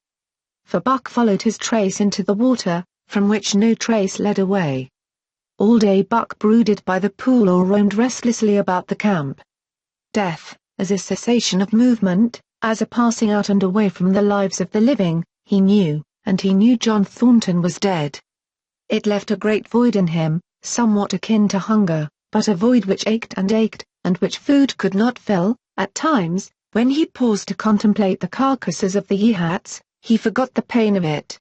For Buck followed his trace into the water, from which no trace led away. All day Buck brooded by the pool or roamed restlessly about the camp. Death, as a cessation of movement, as a passing out and away from the lives of the living, he knew, and he knew John Thornton was dead. It left a great void in him, somewhat akin to hunger, but a void which ached, and which food could not fill. At times, when he paused to contemplate the carcasses of the Yehats, he forgot the pain of it.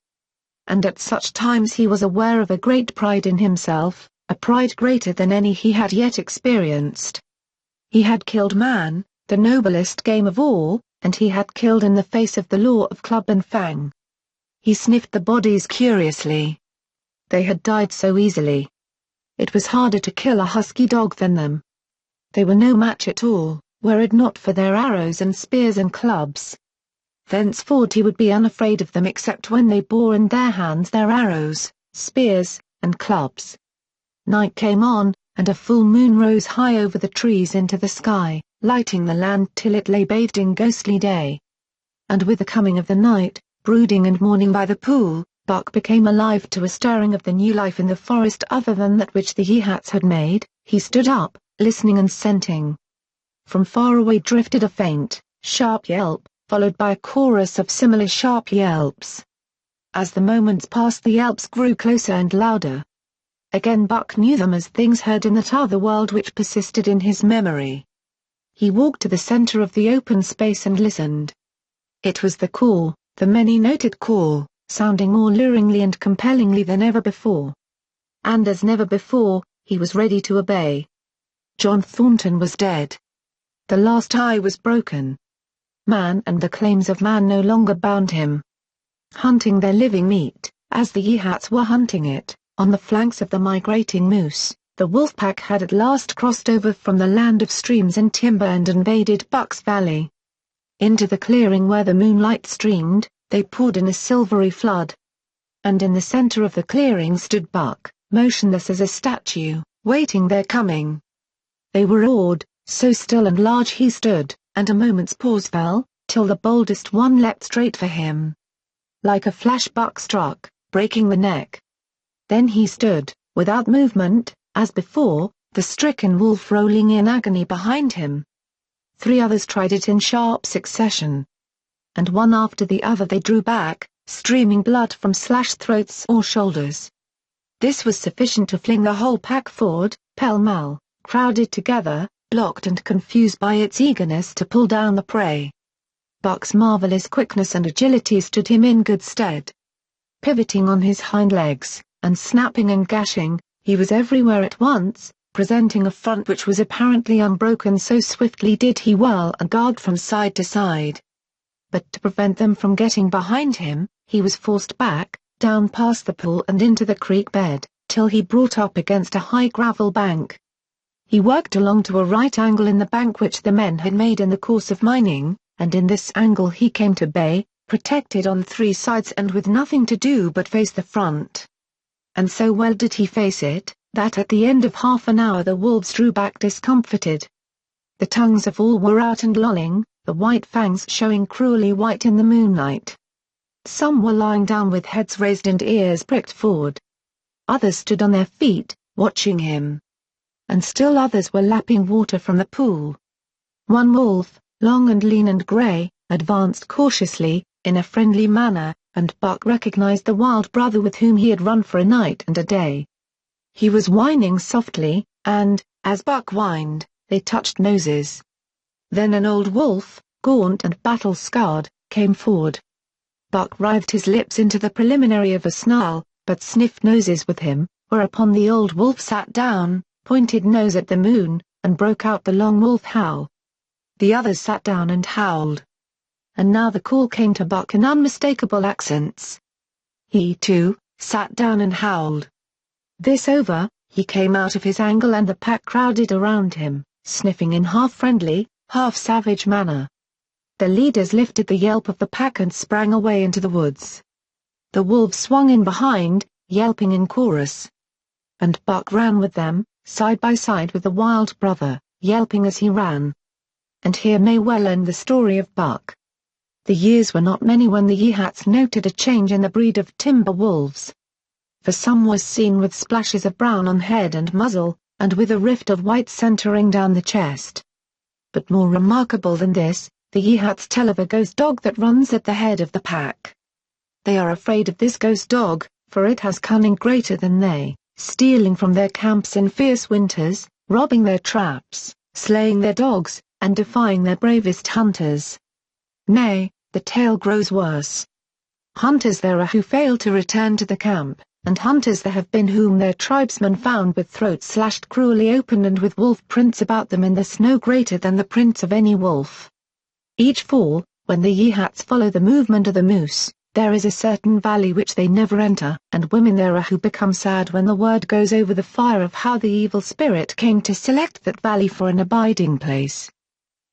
And at such times he was aware of a great pride in himself, a pride greater than any he had yet experienced. He had killed man, the noblest game of all, and he had killed in the face of the law of club and fang. He sniffed the bodies curiously. They had died so easily. It was harder to kill a husky dog than them. They were no match at all, were it not for their arrows and spears and clubs. Thenceforward he would be unafraid of them except when they bore in their hands their arrows, spears, and clubs. Night came on, and a full moon rose high over the trees into the sky, lighting the land till it lay bathed in ghostly day. And with the coming of the night, brooding and mourning by the pool, Buck became alive to a stirring of the new life in the forest other than that which the Yehats had made. He stood up, listening and scenting. From far away drifted a faint, sharp yelp, followed by a chorus of similar sharp yelps. As the moments passed the yelps grew closer and louder. Again Buck knew them as things heard in that other world which persisted in his memory. He walked to the center of the open space and listened. It was the call, the many-noted call, sounding more luringly and compellingly than ever before. And as never before, he was ready to obey. John Thornton was dead. The last tie was broken. Man and the claims of man no longer bound him. Hunting their living meat, as the Yehats were hunting it, on the flanks of the migrating moose, the wolf pack had at last crossed over from the land of streams and timber and invaded Buck's Valley. Into the clearing where the moonlight streamed, they poured in a silvery flood. And in the center of the clearing stood Buck, motionless as a statue, waiting their coming. They were awed, so still and large he stood, and a moment's pause fell, till the boldest one leapt straight for him. Like a flash Buck struck, breaking the neck. Then he stood, without movement, as before, the stricken wolf rolling in agony behind him. 3 others tried it in sharp succession. And one after the other they drew back, streaming blood from slashed throats or shoulders. This was sufficient to fling the whole pack forward, pell-mell, crowded together, blocked and confused by its eagerness to pull down the prey. Buck's marvelous quickness and agility stood him in good stead. Pivoting on his hind legs, and snapping and gashing, he was everywhere at once, presenting a front which was apparently unbroken, so swiftly did he whirl and guard from side to side. But to prevent them from getting behind him, he was forced back, down past the pool and into the creek bed, till he brought up against a high gravel bank. He worked along to a right angle in the bank which the men had made in the course of mining, and in this angle he came to bay, protected on 3 sides and with nothing to do but face the front. And so well did he face it, that at the end of half an hour the wolves drew back discomfited. The tongues of all were out and lolling, the white fangs showing cruelly white in the moonlight. Some were lying down with heads raised and ears pricked forward. Others stood on their feet, watching him. And still others were lapping water from the pool. One wolf, long and lean and grey, advanced cautiously, in a friendly manner, and Buck recognized the wild brother with whom he had run for a night and a day. He was whining softly, and, as Buck whined, they touched noses. Then an old wolf, gaunt and battle-scarred, came forward. Buck writhed his lips into the preliminary of a snarl, but sniffed noses with him, whereupon the old wolf sat down, pointed nose at the moon, and broke out the long wolf howl. The others sat down and howled. And now the call came to Buck in unmistakable accents. He, too, sat down and howled. This over, he came out of his angle and the pack crowded around him, sniffing in half-friendly, half-savage manner. The leaders lifted the yelp of the pack and sprang away into the woods. The wolves swung in behind, yelping in chorus. And Buck ran with them, side by side with the wild brother, yelping as he ran. And here may well end the story of Buck. The years were not many when the Yehats noted a change in the breed of timber wolves. For some was seen with splashes of brown on head and muzzle, and with a rift of white centering down the chest. But more remarkable than this, the Yehats tell of a ghost dog that runs at the head of the pack. They are afraid of this ghost dog, for it has cunning greater than they, stealing from their camps in fierce winters, robbing their traps, slaying their dogs, and defying their bravest hunters. Nay, the tale grows worse. Hunters there are who fail to return to the camp, and hunters there have been whom their tribesmen found with throats slashed cruelly open and with wolf prints about them in the snow greater than the prints of any wolf. Each fall, when the Yehats follow the movement of the moose, there is a certain valley which they never enter, and women there are who become sad when the word goes over the fire of how the evil spirit came to select that valley for an abiding place.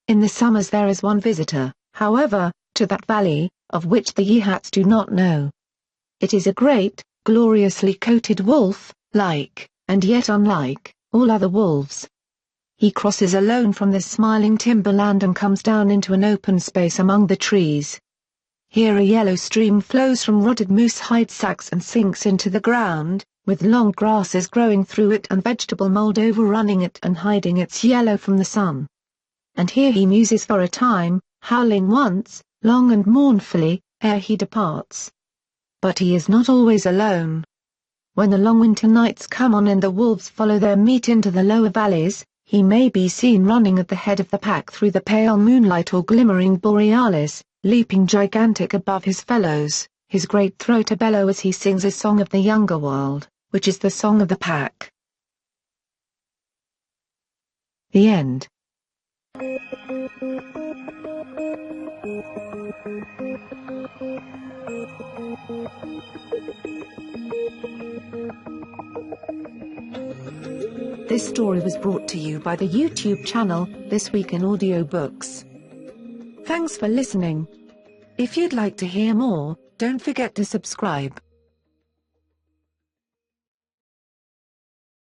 In the summers there is one visitor, however, to that valley, of which the Yehats do not know. It is a great, gloriously coated wolf, like, and yet unlike, all other wolves. He crosses alone from the smiling timberland and comes down into an open space among the trees. Here a yellow stream flows from rotted moose hide sacks and sinks into the ground, with long grasses growing through it and vegetable mold overrunning it and hiding its yellow from the sun. And here he muses for a time, howling once, long and mournfully, ere he departs. But he is not always alone. When the long winter nights come on and the wolves follow their meat into the lower valleys, he may be seen running at the head of the pack through the pale moonlight or glimmering borealis, leaping gigantic above his fellows, his great throat a bellow as he sings a song of the younger world, which is the song of the pack. The end. This story was brought to you by the YouTube channel, This Week in Audiobooks. Thanks for listening. If you'd like to hear more, don't forget to subscribe.